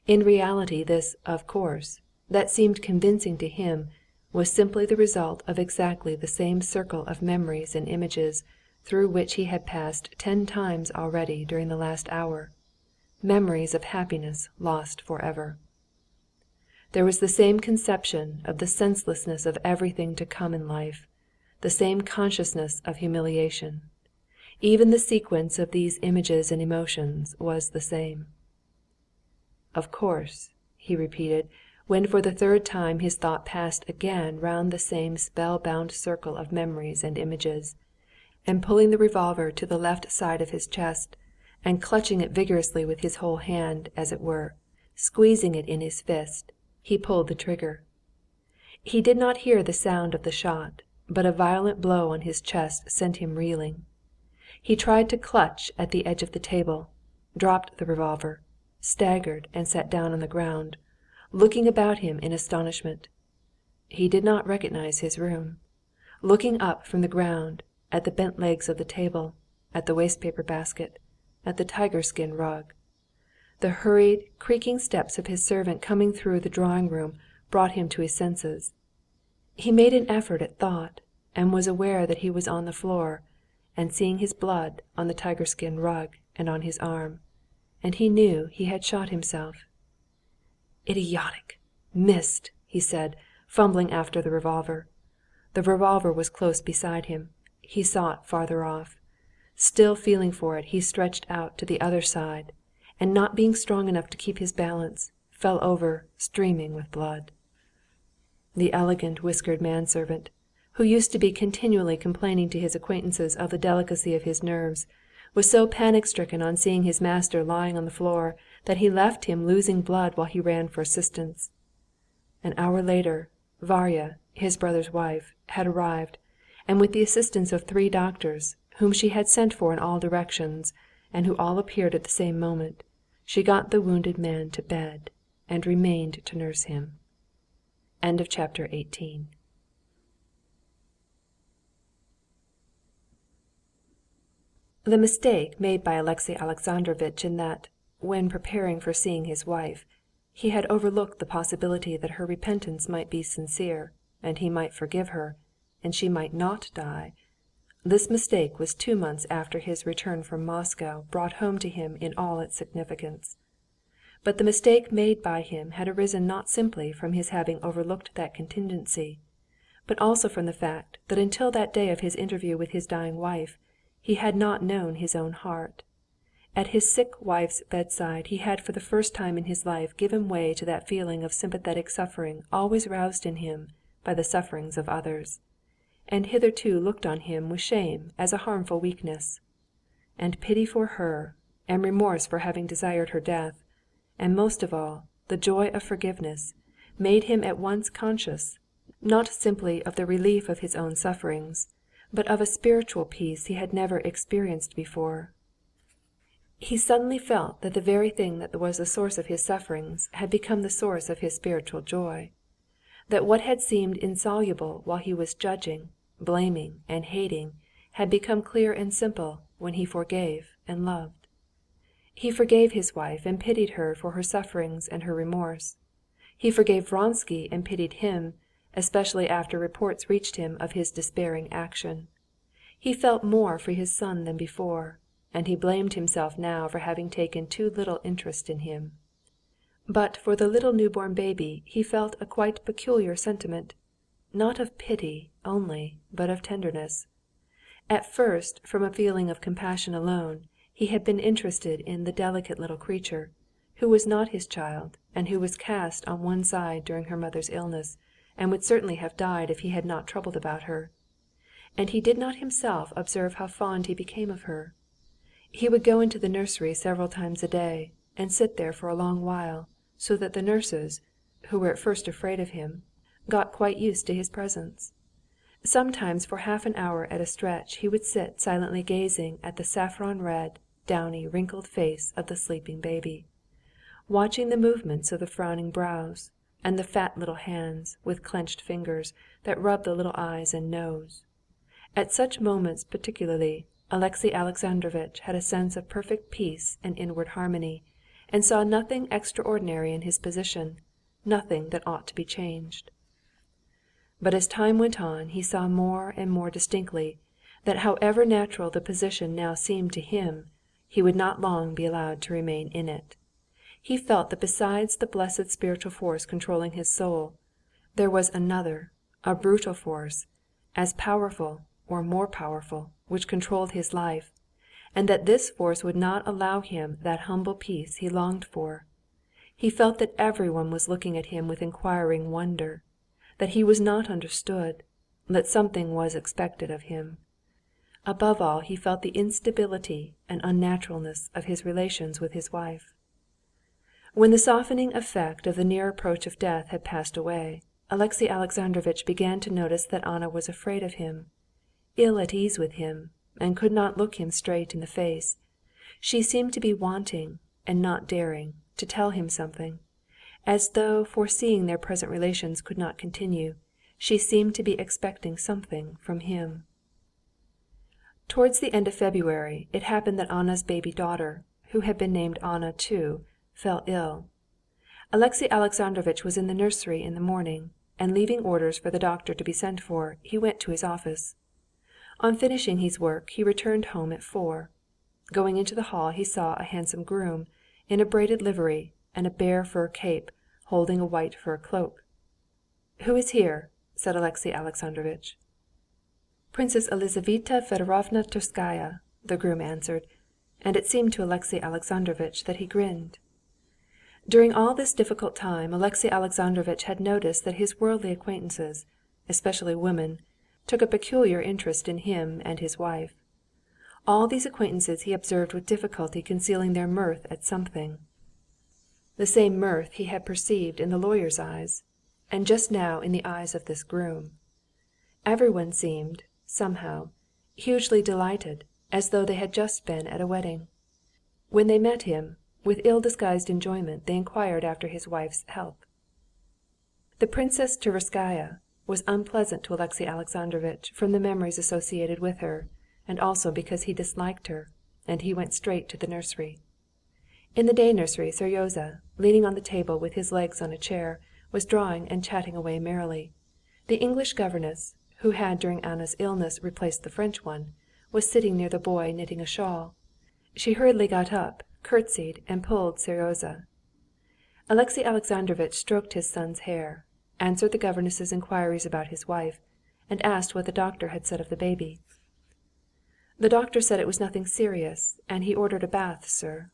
In reality this "of course," that seemed convincing to him, was simply the result of exactly the same circle of memories and images through which he had passed 10 times already during the last hour, memories of happiness lost forever. There was the same conception of the senselessness of everything to come in life, the same consciousness of humiliation. Even the sequence of these images and emotions was the same. "Of course," he repeated, when for the 3rd time his thought passed again round the same spell-bound circle of memories and images, and pulling the revolver to the left side of his chest, and clutching it vigorously with his whole hand, as it were, squeezing it in his fist, he pulled the trigger. He did not hear the sound of the shot, but a violent blow on his chest sent him reeling. He tried to clutch at the edge of the table, dropped the revolver, staggered and sat down on the ground, looking about him in astonishment. He did not recognize his room. Looking up from the ground, at the bent legs of the table, at the waste-paper basket, at the tiger-skin rug. The hurried, creaking steps of his servant coming through the drawing-room brought him to his senses. He made an effort at thought, and was aware that he was on the floor, and seeing his blood on the tiger-skin rug and on his arm, and he knew he had shot himself. "Idiotic! Missed!" he said, fumbling after the revolver. The revolver was close beside him. He saw it farther off. Still feeling for it, he stretched out to the other side, and not being strong enough to keep his balance, fell over, streaming with blood. The elegant whiskered manservant, who used to be continually complaining to his acquaintances of the delicacy of his nerves, was so panic-stricken on seeing his master lying on the floor that he left him losing blood while he ran for assistance. An hour later, Varya, his brother's wife, had arrived, and with the assistance of 3 doctors, whom she had sent for in all directions, and who all appeared at the same moment, she got the wounded man to bed, and remained to nurse him. End of chapter 18. The mistake made by Alexey Alexandrovitch in that, when preparing for seeing his wife, he had overlooked the possibility that her repentance might be sincere, and he might forgive her, and she might not die. This mistake was 2 months after his return from Moscow brought home to him in all its significance. But the mistake made by him had arisen not simply from his having overlooked that contingency, but also from the fact that until that day of his interview with his dying wife, he had not known his own heart. At his sick wife's bedside he had for the first time in his life given way to that feeling of sympathetic suffering always roused in him by the sufferings of others, and hitherto looked on him with shame as a harmful weakness. And pity for her, and remorse for having desired her death, and most of all, the joy of forgiveness, made him at once conscious, not simply of the relief of his own sufferings, but of a spiritual peace he had never experienced before. He suddenly felt that the very thing that was the source of his sufferings had become the source of his spiritual joy, that what had seemed insoluble while he was judging, blaming, and hating had become clear and simple when he forgave and loved. He forgave his wife and pitied her for her sufferings and her remorse. He forgave Vronsky and pitied him, especially after reports reached him of his despairing action. He felt more for his son than before, and he blamed himself now for having taken too little interest in him. But for the little newborn baby he felt a quite peculiar sentiment, not of pity only, but of tenderness. At first, from a feeling of compassion alone, he had been interested in the delicate little creature, who was not his child, and who was cast on one side during her mother's illness, and would certainly have died if he had not troubled about her. And he did not himself observe how fond he became of her. He would go into the nursery several times a day, and sit there for a long while, so that the nurses, who were at first afraid of him, got quite used to his presence. Sometimes for half an hour at a stretch he would sit silently gazing at the saffron-red, downy, wrinkled face of the sleeping baby, watching the movements of the frowning brows, and the fat little hands with clenched fingers that rubbed the little eyes and nose. At such moments particularly, Alexey Alexandrovitch had a sense of perfect peace and inward harmony, and saw nothing extraordinary in his position, nothing that ought to be changed. But as time went on he saw more and more distinctly that however natural the position now seemed to him, he would not long be allowed to remain in it. He felt that besides the blessed spiritual force controlling his soul, there was another, a brutal force, as powerful or more powerful, which controlled his life, and that this force would not allow him that humble peace he longed for. He felt that everyone was looking at him with inquiring wonder, that he was not understood, that something was expected of him. Above all, he felt the instability and unnaturalness of his relations with his wife. When the softening effect of the near approach of death had passed away, Alexey Alexandrovitch began to notice that Anna was afraid of him, ill at ease with him, and could not look him straight in the face. She seemed to be wanting, and not daring, to tell him something. As though foreseeing their present relations could not continue, she seemed to be expecting something from him. Towards the end of February it happened that Anna's baby daughter, who had been named Anna too, fell ill. Alexey Alexandrovitch was in the nursery in the morning, and leaving orders for the doctor to be sent for, he went to his office. On finishing his work he returned home at 4. Going into the hall he saw a handsome groom, in a braided livery and a bear fur cape, holding a white fur cloak. "Who is here?" said Alexey Alexandrovitch. "Princess Elizaveta Fedorovna Tverskaya," the groom answered, and it seemed to Alexey Alexandrovitch that he grinned. During all this difficult time Alexey Alexandrovitch had noticed that his worldly acquaintances, especially women, took a peculiar interest in him and his wife. All these acquaintances he observed with difficulty concealing their mirth at something. The same mirth he had perceived in the lawyer's eyes, and just now in the eyes of this groom. Everyone seemed, somehow, hugely delighted, as though they had just been at a wedding. When they met him, with ill-disguised enjoyment they inquired after his wife's health. The Princess Tverskaya was unpleasant to Alexey Alexandrovitch from the memories associated with her, and also because he disliked her, and he went straight to the nursery. In the day nursery Seryozha, leaning on the table with his legs on a chair, was drawing and chatting away merrily. The English governess, who had during Anna's illness replaced the French one, was sitting near the boy knitting a shawl. She hurriedly got up, curtsied, and pulled Seryozha. Alexey Alexandrovitch stroked his son's hair, answered the governess's inquiries about his wife, and asked what the doctor had said of the baby. "The doctor said it was nothing serious, and he ordered a bath, sir."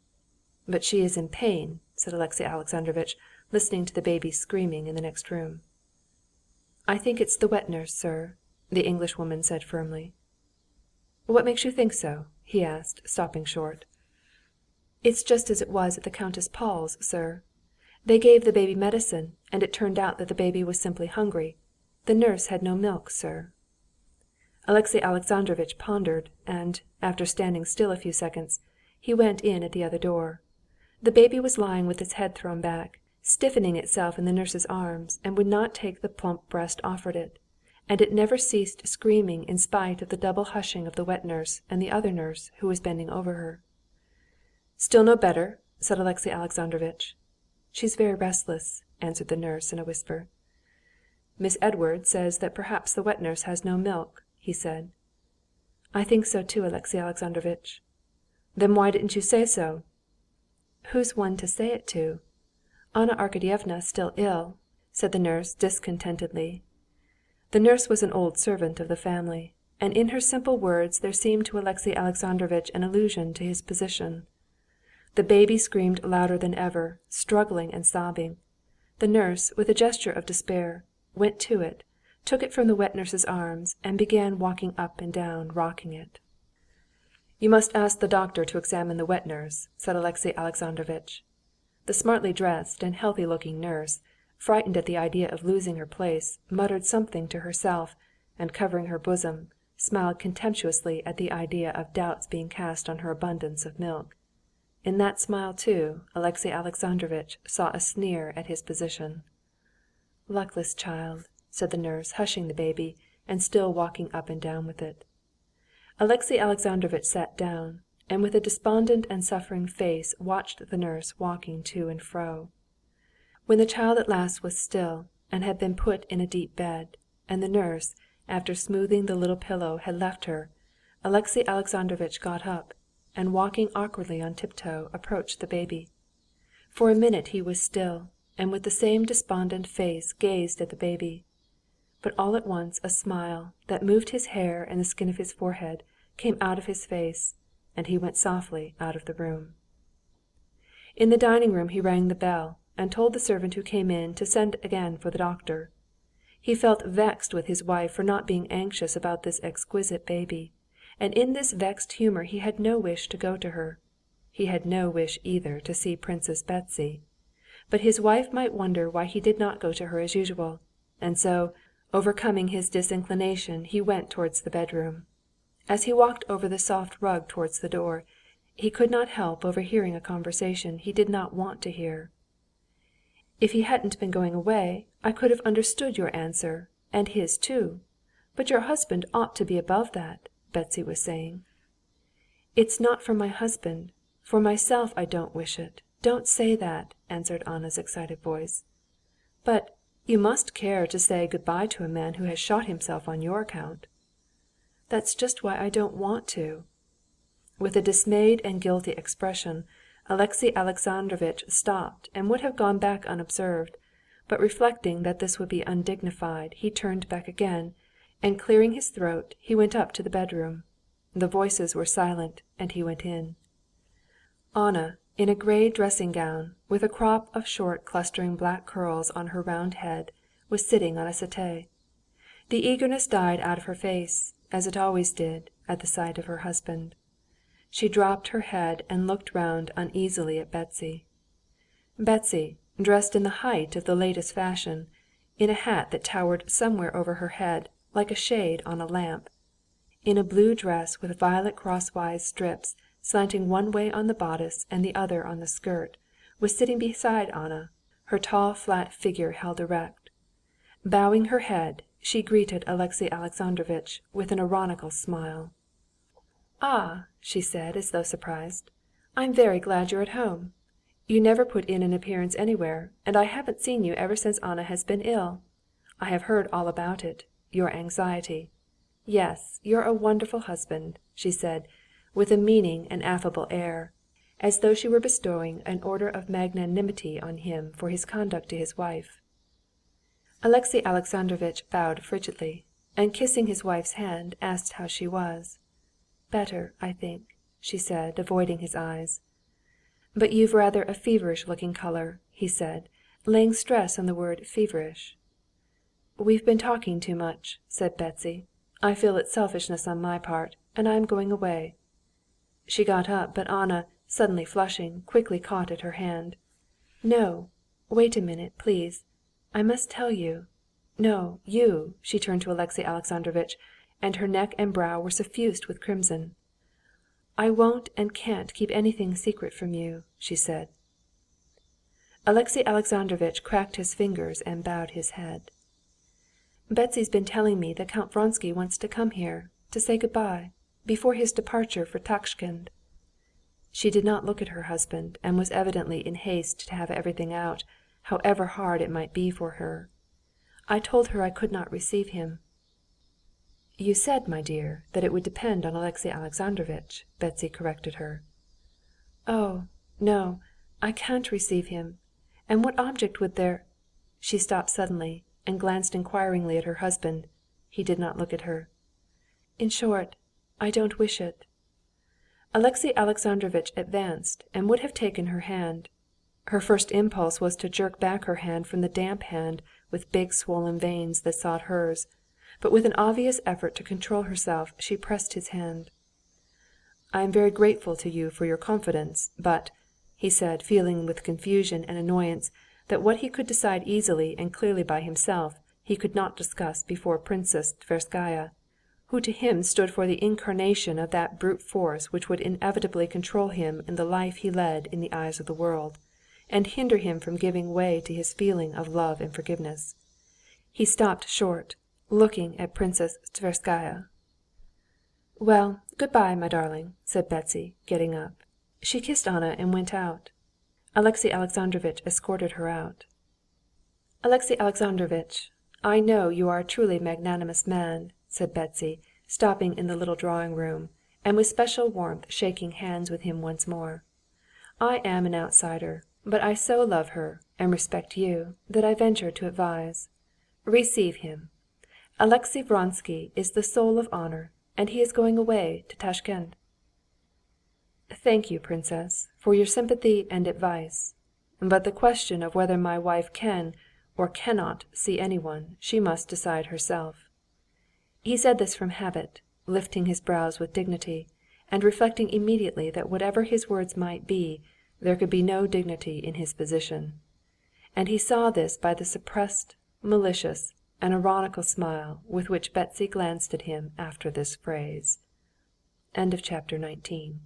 "But she is in pain," said Alexey Alexandrovitch, listening to the baby's screaming in the next room. "I think it's the wet nurse, sir," the Englishwoman said firmly. "What makes you think so?" he asked, stopping short. "It's just as it was at the Countess Paul's, sir. They gave the baby medicine, and it turned out that the baby was simply hungry. The nurse had no milk, sir." Alexey Alexandrovitch pondered, and, after standing still a few seconds, he went in at the other door. The baby was lying with its head thrown back, stiffening itself in the nurse's arms, and would not take the plump breast offered it, and it never ceased screaming in spite of the double hushing of the wet nurse and the other nurse who was bending over her. "Still no better?" said Alexey Alexandrovitch. "She's very restless," answered the nurse in a whisper. "Miss Edwards says that perhaps the wet nurse has no milk," he said. "I think so too, Alexey Alexandrovitch." "Then why didn't you say so?" "Who's one to say it to? Anna Arkadyevna's still ill," said the nurse discontentedly. The nurse was an old servant of the family, and in her simple words there seemed to Alexey Alexandrovitch an allusion to his position. The baby screamed louder than ever, struggling and sobbing. The nurse, with a gesture of despair, went to it, took it from the wet nurse's arms, and began walking up and down, rocking it. "You must ask the doctor to examine the wet nurse," said Alexey Alexandrovitch. The smartly dressed and healthy-looking nurse, frightened at the idea of losing her place, muttered something to herself, and covering her bosom, smiled contemptuously at the idea of doubts being cast on her abundance of milk. In that smile, too, Alexey Alexandrovitch saw a sneer at his position. "Luckless child," said the nurse, hushing the baby, and still walking up and down with it. Alexey Alexandrovitch sat down, and with a despondent and suffering face watched the nurse walking to and fro. When the child at last was still, and had been put in a deep bed, and the nurse, after smoothing the little pillow, had left her, Alexey Alexandrovitch got up, and walking awkwardly on tiptoe, approached the baby. For a minute he was still, and with the same despondent face gazed at the baby. But all at once a smile, that moved his hair and the skin of his forehead, came out of his face, and he went softly out of the room. In the dining room he rang the bell, and told the servant who came in to send again for the doctor. He felt vexed with his wife for not being anxious about this exquisite baby, and in this vexed humor he had no wish to go to her. He had no wish either to see Princess Betsy. But his wife might wonder why he did not go to her as usual, and so, overcoming his disinclination, he went towards the bedroom. As he walked over the soft rug towards the door, he could not help overhearing a conversation he did not want to hear. "If he hadn't been going away, I could have understood your answer, and his too. But your husband ought to be above that," Betsy was saying. "It's not for my husband. For myself I don't wish it. Don't say that," answered Anna's excited voice. "But you must care to say good‐bye to a man who has shot himself on your account." "That's just why I don't want to." With a dismayed and guilty expression, Alexey Alexandrovitch stopped and would have gone back unobserved, but reflecting that this would be undignified, he turned back again, and clearing his throat, he went up to the bedroom. The voices were silent, and he went in. Anna, in a grey dressing-gown, with a crop of short clustering black curls on her round head, was sitting on a settee. The eagerness died out of her face, as it always did, at the sight of her husband. She dropped her head and looked round uneasily at Betsy. Betsy, dressed in the height of the latest fashion, in a hat that towered somewhere over her head like a shade on a lamp, in a blue dress with violet crosswise strips slanting one way on the bodice and the other on the skirt, was sitting beside Anna, her tall flat figure held erect. Bowing her head, she greeted Alexey Alexandrovitch with an ironical smile. "Ah," she said, as though surprised, "I'm very glad you're at home. You never put in an appearance anywhere, and I haven't seen you ever since Anna has been ill. I have heard all about it, your anxiety. Yes, you're a wonderful husband," she said, with a meaning and affable air, as though she were bestowing an order of magnanimity on him for his conduct to his wife. Alexey Alexandrovitch bowed frigidly, and kissing his wife's hand, asked how she was. "Better, I think," she said, avoiding his eyes. "But you've rather a feverish-looking color," he said, laying stress on the word feverish. "We've been talking too much," said Betsy. "I feel it's selfishness on my part, and I am going away." She got up, but Anna, suddenly flushing, quickly caught at her hand. "No, wait a minute, please. I must tell you. No, you," she turned to Alexey Alexandrovitch, and her neck and brow were suffused with crimson. "I won't and can't keep anything secret from you," she said. Alexey Alexandrovitch cracked his fingers and bowed his head. "Betsy's been telling me that Count Vronsky wants to come here, to say good‐bye, before his departure for Tashkend." She did not look at her husband, and was evidently in haste to have everything out, however hard it might be for her. "I told her I could not receive him." "You said, my dear, that it would depend on Alexey Alexandrovitch," Betsy corrected her. "Oh, no, I can't receive him. And what object would there...." She stopped suddenly, and glanced inquiringly at her husband. He did not look at her. "In short, I don't wish it." Alexey Alexandrovitch advanced and would have taken her hand. Her first impulse was to jerk back her hand from the damp hand with big swollen veins that sought hers, but with an obvious effort to control herself, she pressed his hand. "I am very grateful to you for your confidence, but," he said, feeling with confusion and annoyance that what he could decide easily and clearly by himself, he could not discuss before Princess Tverskaya, who to him stood for the incarnation of that brute force which would inevitably control him in the life he led in the eyes of the world, and hinder him from giving way to his feeling of love and forgiveness. He stopped short, looking at Princess Tverskaya. "Well, good‐bye, my darling," said Betsy, getting up. She kissed Anna and went out. Alexey Alexandrovitch escorted her out. "Alexey Alexandrovitch, I know you are a truly magnanimous man," said Betsy, stopping in the little drawing-room, and with special warmth shaking hands with him once more. "I am an outsider, but I so love her and respect you that I venture to advise. Receive him. Alexey Vronsky is the soul of honor, and he is going away to Tashkend." "Thank you, princess, for your sympathy and advice. But the question of whether my wife can or cannot see anyone, she must decide herself." He said this from habit, lifting his brows with dignity, and reflecting immediately that whatever his words might be, there could be no dignity in his position. And he saw this by the suppressed, malicious, an ironical smile with which Betsy glanced at him after this phrase. Chapter 19.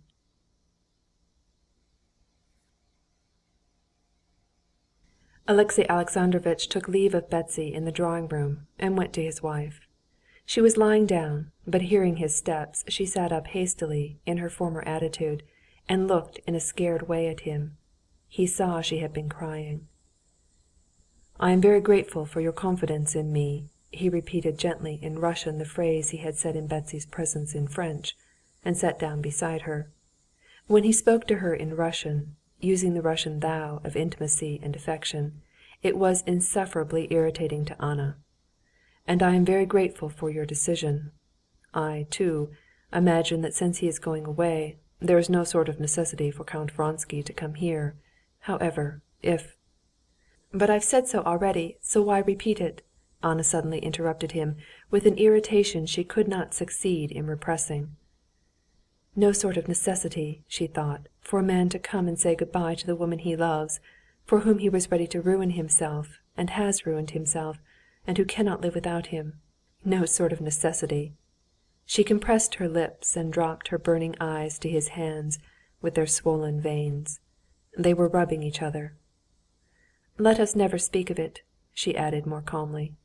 Alexey Alexandrovitch took leave of Betsy in the drawing-room and went to his wife. She was lying down, but hearing his steps, she sat up hastily in her former attitude and looked in a scared way at him. He saw she had been crying. "I am very grateful for your confidence in me," he repeated gently in Russian the phrase he had said in Betsy's presence in French, and sat down beside her. When he spoke to her in Russian, using the Russian thou of intimacy and affection, it was insufferably irritating to Anna. "And I am very grateful for your decision. I, too, imagine that since he is going away, there is no sort of necessity for Count Vronsky to come here. However, if—" "But I've said so already, so why repeat it?" Anna suddenly interrupted him with an irritation she could not succeed in repressing. No sort of necessity, she thought, for a man to come and say good-bye to the woman he loves, for whom he was ready to ruin himself, and has ruined himself, and who cannot live without him. No sort of necessity. She compressed her lips and dropped her burning eyes to his hands with their swollen veins. They were rubbing each other. "Let us never speak of it," she added more calmly.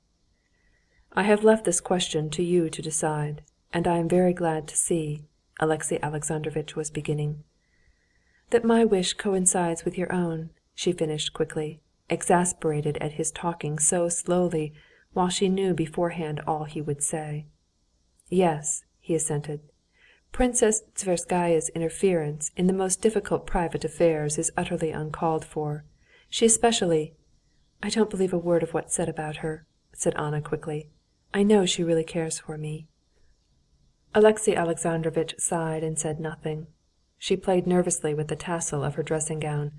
"I have left this question to you to decide, and I am very glad to see," Alexey Alexandrovitch was beginning. "That my wish coincides with your own," she finished quickly, exasperated at his talking so slowly while she knew beforehand all he would say. "Yes," he assented. "Princess Tverskaya's interference in the most difficult private affairs is utterly uncalled for. She especially—" "I don't believe a word of what's said about her," said Anna quickly. "I know she really cares for me." Alexey Alexandrovitch sighed and said nothing. She played nervously with the tassel of her dressing-gown,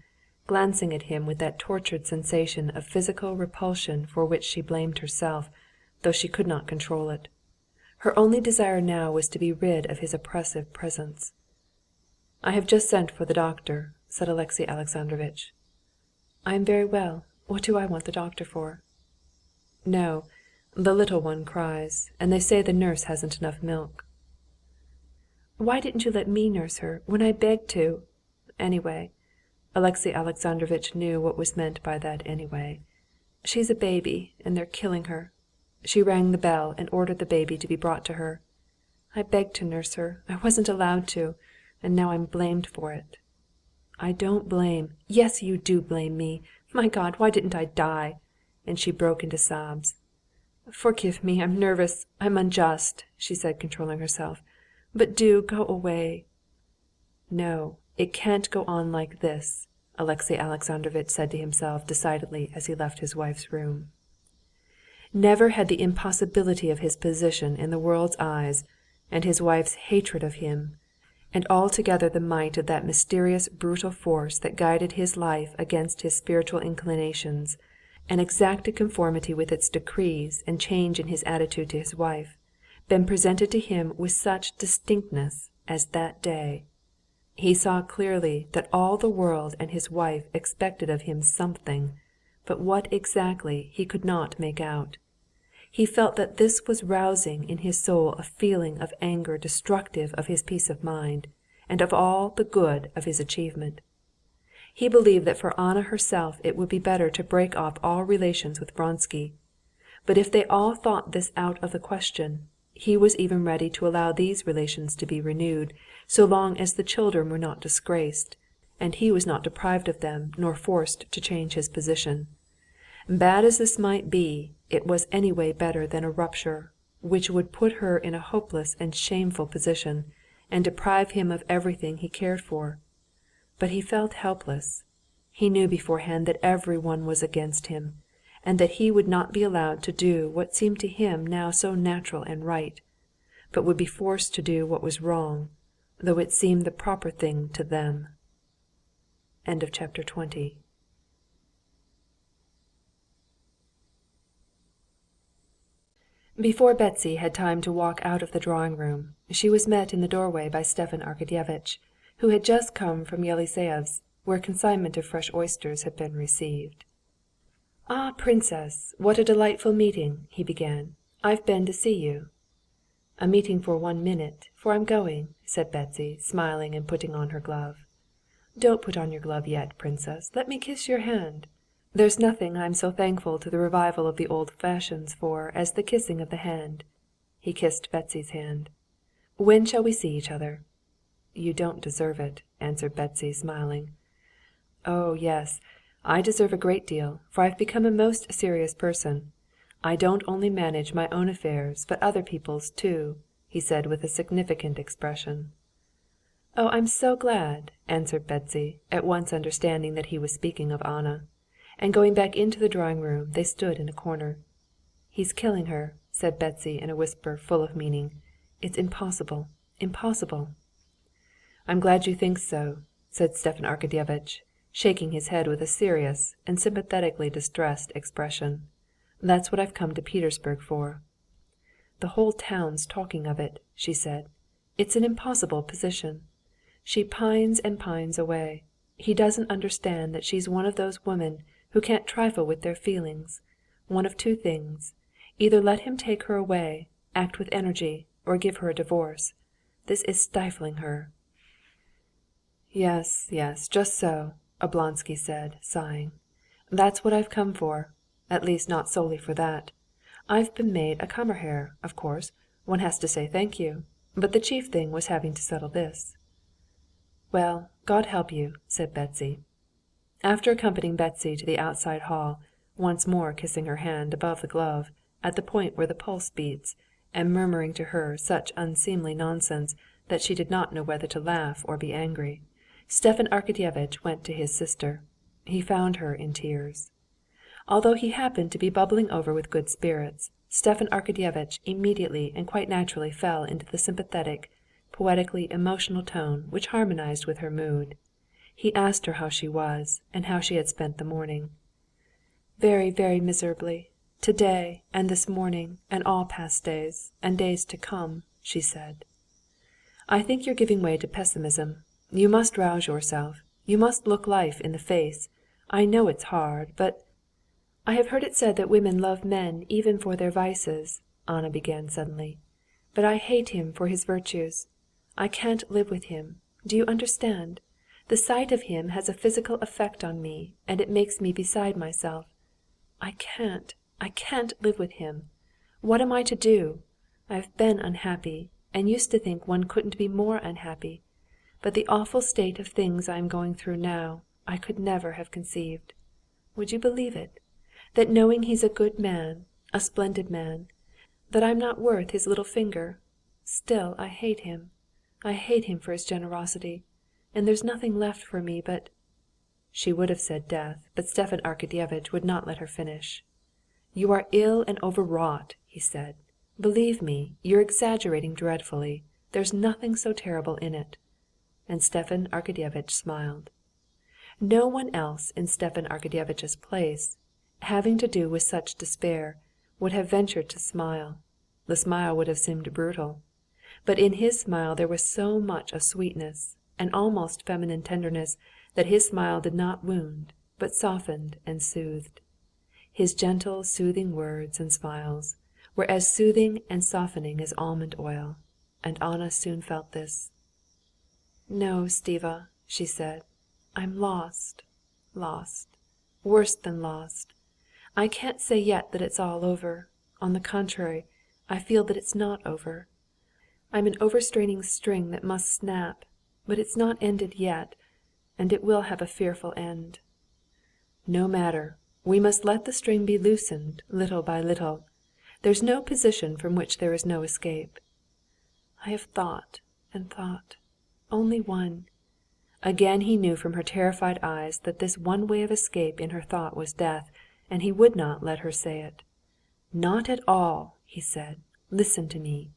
glancing at him with that tortured sensation of physical repulsion for which she blamed herself, though she could not control it. Her only desire now was to be rid of his oppressive presence. "I have just sent for the doctor," said Alexey Alexandrovitch. "I am very well. What do I want the doctor for?" "No, the little one cries, and they say the nurse hasn't enough milk." "Why didn't you let me nurse her when I begged to? Anyway," Alexey Alexandrovitch knew what was meant by that anyway. "She's a baby, and they're killing her." She rang the bell and ordered the baby to be brought to her. "I begged to nurse her. I wasn't allowed to, and now I'm blamed for it." "I don't blame—" "Yes, you do blame me. My God, why didn't I die?" And she broke into sobs. "Forgive me, I'm nervous, I'm unjust," she said, controlling herself. "But do go away." "No, it can't go on like this," Alexey Alexandrovitch said to himself decidedly as he left his wife's room. Never had the impossibility of his position in the world's eyes, and his wife's hatred of him, and altogether the might of that mysterious brutal force that guided his life against his spiritual inclinations, and exacted conformity with its decrees and change in his attitude to his wife, been presented to him with such distinctness as that day. He saw clearly that all the world and his wife expected of him something, but what exactly he could not make out. He felt that this was rousing in his soul a feeling of anger destructive of his peace of mind, and of all the good of his achievement. He believed that for Anna herself it would be better to break off all relations with Vronsky. But if they all thought this out of the question, he was even ready to allow these relations to be renewed, so long as the children were not disgraced, and he was not deprived of them nor forced to change his position. Bad as this might be, it was anyway better than a rupture, which would put her in a hopeless and shameful position, and deprive him of everything he cared for. But he felt helpless. He knew beforehand that everyone was against him, and that he would not be allowed to do what seemed to him now so natural and right, but would be forced to do what was wrong, though it seemed the proper thing to them. Chapter 20. Before Betsy had time to walk out of the drawing-room, she was met in the doorway by Stepan Arkadyevitch, who had just come from Yeliseev's, where consignment of fresh oysters had been received. "Ah, princess, what a delightful meeting!" he began. "I've been to see you." "A meeting for 1 minute, for I'm going," said Betsy, smiling and putting on her glove. "Don't put on your glove yet, princess. Let me kiss your hand. There's nothing I'm so thankful to the revival of the old fashions for as the kissing of the hand." He kissed Betsy's hand. "When shall we see each other?" "You don't deserve it," answered Betsy, smiling. "Oh, yes, I deserve a great deal, for I've become a most serious person. I don't only manage my own affairs, but other people's too," he said with a significant expression. "Oh, I'm so glad!" answered Betsy, at once understanding that he was speaking of Anna. And going back into the drawing‐room, they stood in a corner. "He's killing her," said Betsy in a whisper full of meaning. "It's impossible, impossible." "I'm glad you think so," said Stepan Arkadyevitch, shaking his head with a serious and sympathetically distressed expression. "That's what I've come to Petersburg for." "The whole town's talking of it," she said. "It's an impossible position. She pines and pines away. He doesn't understand that she's one of those women who can't trifle with their feelings. One of two things: either let him take her away, act with energy, or give her a divorce. This is stifling her." "Yes, yes, just so," Oblonsky said, sighing. "That's what I've come for. At least not solely for that. I've been made a Kammerherr, of course, one has to say thank you. But the chief thing was having to settle this." "Well, God help you," said Betsy. After accompanying Betsy to the outside hall, once more kissing her hand above the glove, at the point where the pulse beats, and murmuring to her such unseemly nonsense that she did not know whether to laugh or be angry, Stepan Arkadyevitch went to his sister. He found her in tears. Although he happened to be bubbling over with good spirits, Stepan Arkadyevitch immediately and quite naturally fell into the sympathetic, poetically emotional tone which harmonized with her mood. He asked her how she was, and how she had spent the morning. "Very, very miserably, today and this morning and all past days, and days to come," she said. "I think you're giving way to pessimism. You must rouse yourself. You must look life in the face. I know it's hard, but...." "I have heard it said that women love men even for their vices," Anna began suddenly. "But I hate him for his virtues. I can't live with him. Do you understand? The sight of him has a physical effect on me, and it makes me beside myself. I can't live with him. What am I to do? I have been unhappy, and used to think one couldn't be more unhappy. But the awful state of things I am going through now, I could never have conceived. Would you believe it? That knowing he's a good man, a splendid man, that I'm not worth his little finger, still I hate him. I hate him for his generosity, and there's nothing left for me but...." She would have said death, but Stepan Arkadyevitch would not let her finish. "You are ill and overwrought," he said. "Believe me, you're exaggerating dreadfully. There's nothing so terrible in it." And Stepan Arkadyevitch smiled. No one else in Stepan Arkadyevitch's place, having to do with such despair, would have ventured to smile. The smile would have seemed brutal. But in his smile there was so much of sweetness, an almost feminine tenderness, that his smile did not wound, but softened and soothed. His gentle, soothing words and smiles were as soothing and softening as almond oil, and Anna soon felt this. "No, Stiva," she said, "I'm lost, worse than lost. I can't say yet that it's all over. On the contrary, I feel that it's not over. I'm an overstraining string that must snap, but it's not ended yet, and it will have a fearful end. No matter, we must let the string be loosened little by little. There's no position from which there is no escape. I have thought and thought, only one." Again he knew from her terrified eyes that this one way of escape in her thought was death, and he would not let her say it. "Not at all," he said. "Listen to me.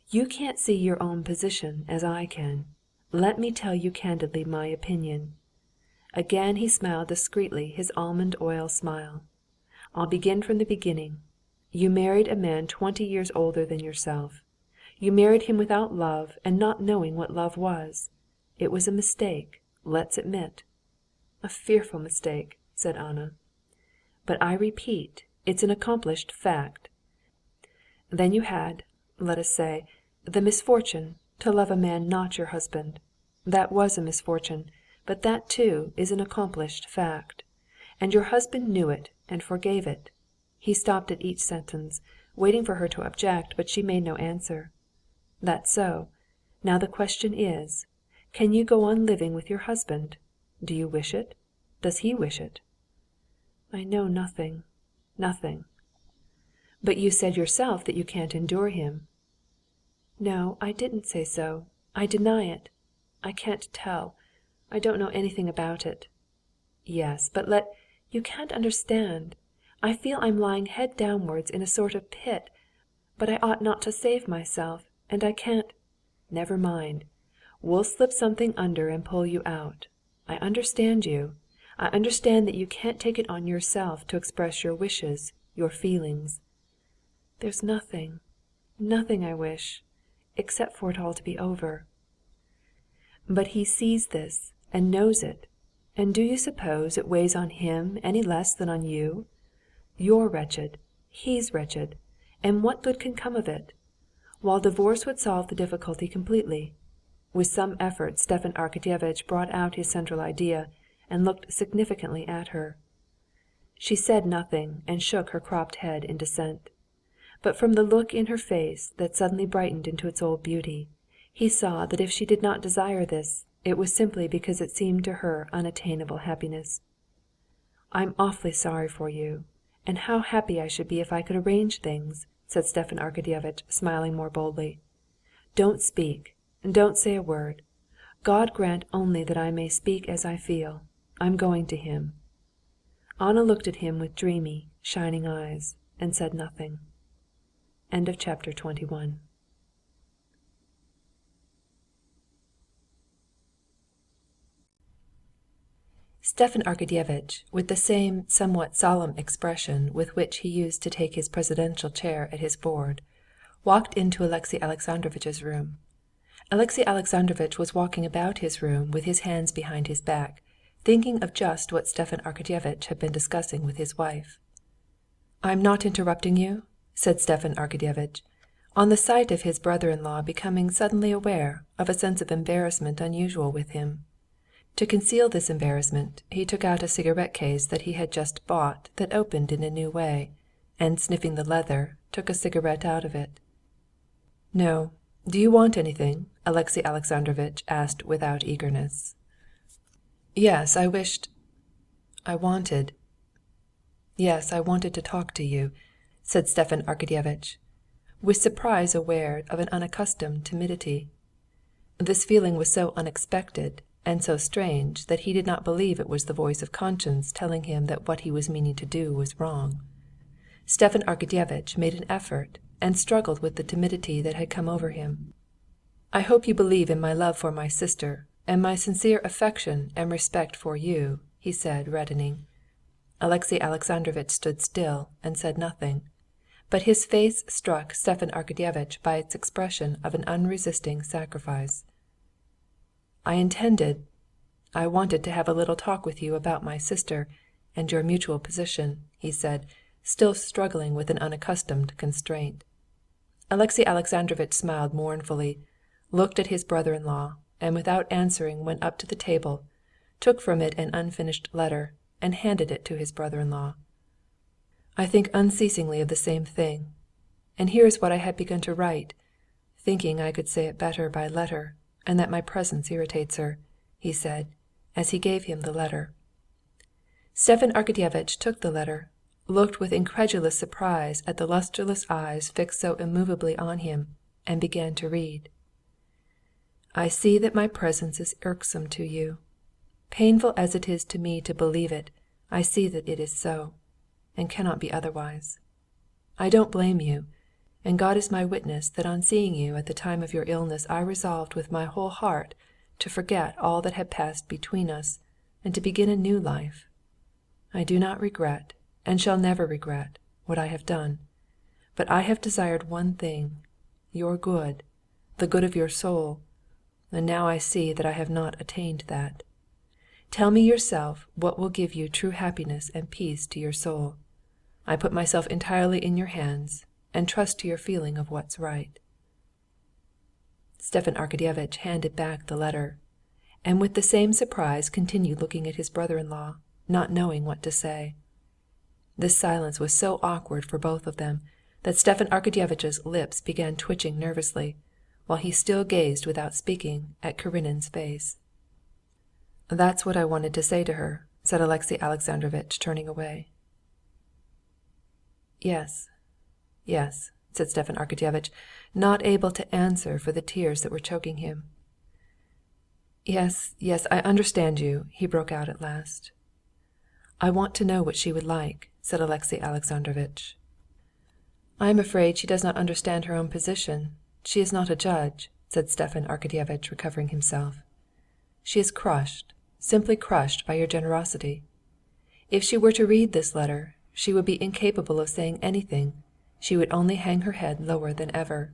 You can't see your own position as I can. Let me tell you candidly my opinion." Again he smiled discreetly his almond oil smile. "I'll begin from the beginning. You married a man 20 years older than yourself. You married him without love and not knowing what love was. It was a mistake, let's admit." "A fearful mistake," said Anna. But I repeat, it's an accomplished fact. Then you had, let us say, the misfortune to love a man not your husband. That was a misfortune, but that too is an accomplished fact. And your husband knew it and forgave it." He stopped at each sentence, waiting for her to object, but she made no answer. "That's so. Now the question is, can you go on living with your husband? Do you wish it? Does he wish it?" "I know nothing." "But you said yourself that you can't endure him." "No, I didn't say so. I deny it. I can't tell. I don't know anything about it." "Yes, but you can't understand. I feel I'm lying head downwards in a sort of pit, but I ought not to save myself, and I can't—" "Never mind. We'll slip something under and pull you out. I understand you. I understand that you can't take it on yourself to express your wishes, your feelings." "There's nothing I wish, except for it all to be over." "But he sees this and knows it, and do you suppose it weighs on him any less than on you? You're wretched, he's wretched, and what good can come of it? While divorce would solve the difficulty completely." With some effort Stepan Arkadyevitch brought out his central idea, and looked significantly at her. She said nothing, and shook her cropped head in dissent. But from the look in her face, that suddenly brightened into its old beauty, he saw that if she did not desire this, it was simply because it seemed to her unattainable happiness. "I'm awfully sorry for you, and how happy I should be if I could arrange things," said Stepan Arkadyevitch, smiling more boldly. "Don't speak, don't say a word. God grant only that I may speak as I feel. I'm going to him." Anna looked at him with dreamy, shining eyes, and said nothing. Chapter 21. Stepan Arkadyevitch, with the same somewhat solemn expression with which he used to take his presidential chair at his board, walked into Alexey Alexandrovitch's room. Alexey Alexandrovitch was walking about his room with his hands behind his back, thinking of just what Stepan Arkadyevitch had been discussing with his wife. "I'm not interrupting you?" said Stepan Arkadyevitch, on the sight of his brother-in-law becoming suddenly aware of a sense of embarrassment unusual with him. To conceal this embarrassment, he took out a cigarette case that he had just bought that opened in a new way, and sniffing the leather, took a cigarette out of it. "No. Do you want anything?" Alexey Alexandrovitch asked without eagerness. "Yes, I wanted to talk to you," said Stepan Arkadyevitch, with surprise aware of an unaccustomed timidity. This feeling was so unexpected and so strange that he did not believe it was the voice of conscience telling him that what he was meaning to do was wrong. Stepan Arkadyevitch made an effort and struggled with the timidity that had come over him. "I hope you believe in my love for my sister and my sincere affection and respect for you," he said, reddening. Alexey Alexandrovitch stood still and said nothing, but his face struck Stepan Arkadyevitch by its expression of an unresisting sacrifice. I wanted to have a little talk with you about my sister and your mutual position," he said, still struggling with an unaccustomed constraint. Alexey Alexandrovitch smiled mournfully, looked at his brother-in-law, and without answering went up to the table, took from it an unfinished letter, and handed it to his brother-in-law. "I think unceasingly of the same thing, and here is what I had begun to write, thinking I could say it better by letter, and that my presence irritates her," he said, as he gave him the letter. Stepan Arkadyevitch took the letter, looked with incredulous surprise at the lusterless eyes fixed so immovably on him, and began to read. "I see that my presence is irksome to you. Painful as it is to me to believe it, I see that it is so, and cannot be otherwise. I don't blame you, and God is my witness that on seeing you at the time of your illness I resolved with my whole heart to forget all that had passed between us and to begin a new life. I do not regret, and shall never regret, what I have done, but I have desired one thing, your good, the good of your soul, and now I see that I have not attained that. Tell me yourself what will give you true happiness and peace to your soul. I put myself entirely in your hands, and trust to your feeling of what's right." Stepan Arkadyevitch handed back the letter, and with the same surprise continued looking at his brother-in-law, not knowing what to say. This silence was so awkward for both of them that Stepan Arkadyevitch's lips began twitching nervously, while he still gazed without speaking at Karenin's face. "That's what I wanted to say to her," said Alexey Alexandrovitch, turning away. "Yes, yes," said Stepan Arkadyevitch, not able to answer for the tears that were choking him. "Yes, yes, I understand you," he broke out at last. "I want to know what she would like," said Alexey Alexandrovitch. "I am afraid she does not understand her own position. She is not a judge," said Stepan Arkadyevitch, recovering himself. "She is crushed, simply crushed by your generosity. If she were to read this letter, she would be incapable of saying anything. She would only hang her head lower than ever."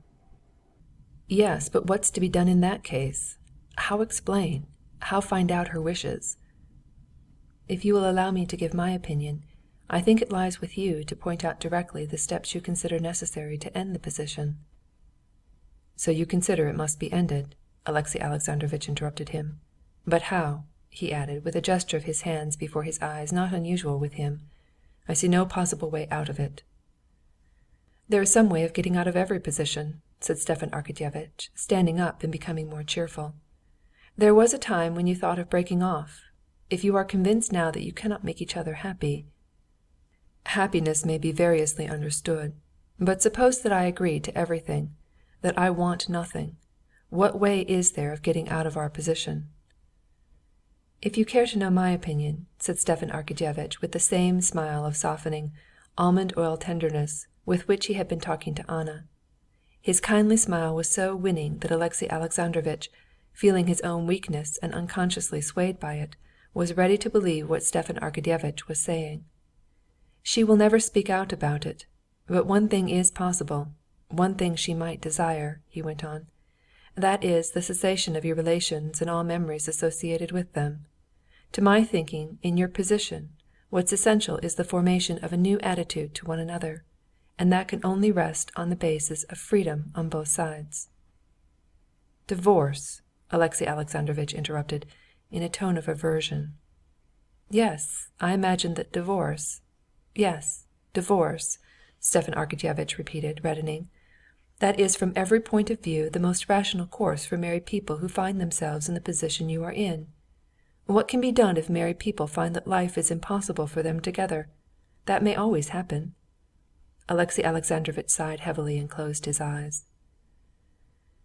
"Yes, but what's to be done in that case? How explain? How find out her wishes?" "If you will allow me to give my opinion, I think it lies with you to point out directly the steps you consider necessary to end the position." "So you consider it must be ended?" Alexey Alexandrovitch interrupted him. "But how?" he added, with a gesture of his hands before his eyes not unusual with him. "I see no possible way out of it." "There is some way of getting out of every position," said Stepan Arkadyevitch, standing up and becoming more cheerful. "There was a time when you thought of breaking off. If you are convinced now that you cannot make each other happy—" "Happiness may be variously understood. But suppose that I agree to everything, that I want nothing. What way is there of getting out of our position?" "If you care to know my opinion," said Stepan Arkadyevitch with the same smile of softening, almond oil tenderness with which he had been talking to Anna. His kindly smile was so winning that Alexey Alexandrovitch, feeling his own weakness and unconsciously swayed by it, was ready to believe what Stepan Arkadyevitch was saying. "She will never speak out about it, but one thing is possible, one thing she might desire," he went on. "That is the cessation of your relations and all memories associated with them. To my thinking, in your position, what's essential is the formation of a new attitude to one another, and that can only rest on the basis of freedom on both sides." "Divorce!" Alexey Alexandrovitch interrupted, in a tone of aversion. "Yes, I imagine that divorce—" "Yes, divorce," Stepan Arkadyevitch repeated, reddening. "That is from every point of view the most rational course for married people who find themselves in the position you are in. What can be done if married people find that life is impossible for them together? That may always happen." Alexey Alexandrovitch sighed heavily and closed his eyes.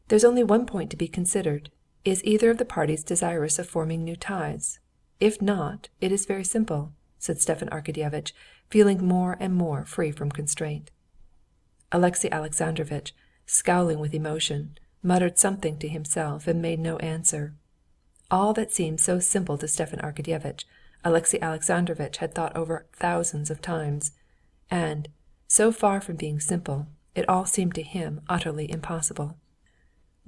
"There's only one point to be considered. Is either of the parties desirous of forming new ties? If not, it is very simple," said Stepan Arkadyevitch, feeling more and more free from constraint. Alexey Alexandrovitch, scowling with emotion, muttered something to himself and made no answer. All that seemed so simple to Stepan Arkadyevitch, Alexey Alexandrovitch had thought over thousands of times, and, so far from being simple, it all seemed to him utterly impossible.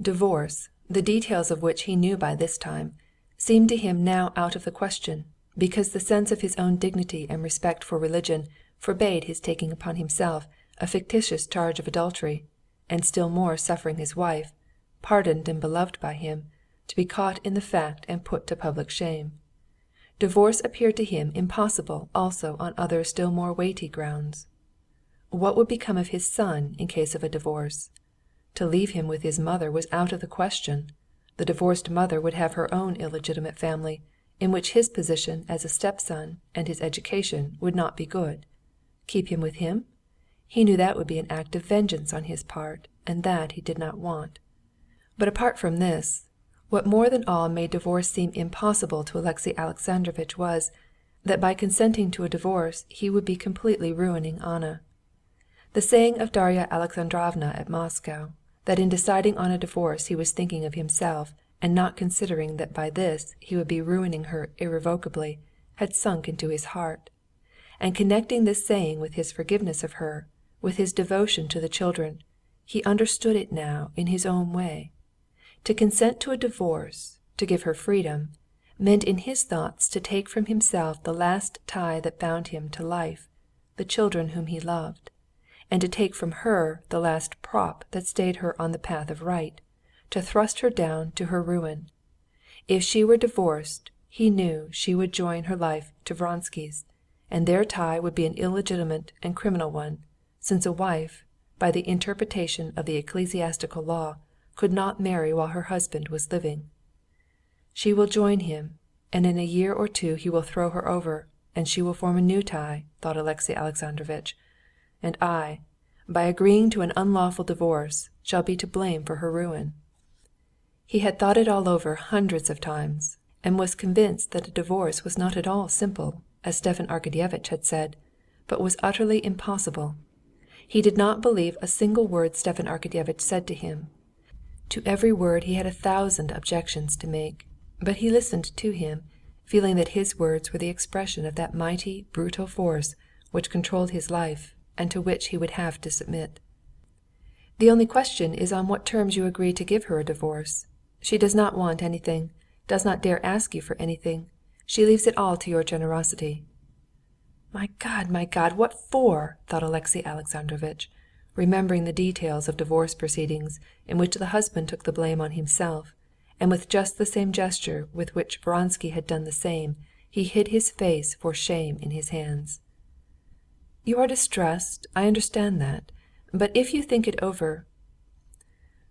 Divorce, the details of which he knew by this time, seemed to him now out of the question, because the sense of his own dignity and respect for religion forbade his taking upon himself a fictitious charge of adultery, and still more suffering his wife, pardoned and beloved by him, to be caught in the fact and put to public shame. Divorce appeared to him impossible also on other still more weighty grounds. What would become of his son in case of a divorce? To leave him with his mother was out of the question. The divorced mother would have her own illegitimate family, in which his position as a stepson and his education would not be good. Keep him with him? He knew that would be an act of vengeance on his part, and that he did not want. But apart from this, what more than all made divorce seem impossible to Alexey Alexandrovitch was, that by consenting to a divorce he would be completely ruining Anna. The saying of Darya Alexandrovna at Moscow, that in deciding on a divorce he was thinking of himself and not considering that by this he would be ruining her irrevocably, had sunk into his heart. And connecting this saying with his forgiveness of her, with his devotion to the children, he understood it now in his own way. To consent to a divorce, to give her freedom, meant in his thoughts to take from himself the last tie that bound him to life, the children whom he loved, and to take from her the last prop that stayed her on the path of right, to thrust her down to her ruin. If she were divorced, he knew she would join her life to Vronsky's, and their tie would be an illegitimate and criminal one, since a wife, by the interpretation of the ecclesiastical law, could not marry while her husband was living. She will join him, and in a year or two he will throw her over, and she will form a new tie, thought Alexey Alexandrovitch. And I, by agreeing to an unlawful divorce, shall be to blame for her ruin. He had thought it all over hundreds of times, and was convinced that a divorce was not at all simple, as Stepan Arkadyevitch had said, but was utterly impossible. He did not believe a single word Stepan Arkadyevitch said to him. To every word he had 1,000 objections to make, but he listened to him, feeling that his words were the expression of that mighty, brutal force which controlled his life, and to which he would have to submit. "The only question is on what terms you agree to give her a divorce. She does not want anything, does not dare ask you for anything. She leaves it all to your generosity." My God, what for?" thought Alexey Alexandrovitch, remembering the details of divorce proceedings in which the husband took the blame on himself, and with just the same gesture with which Vronsky had done the same, he hid his face for shame in his hands. "You are distressed, I understand that, but if you think it over,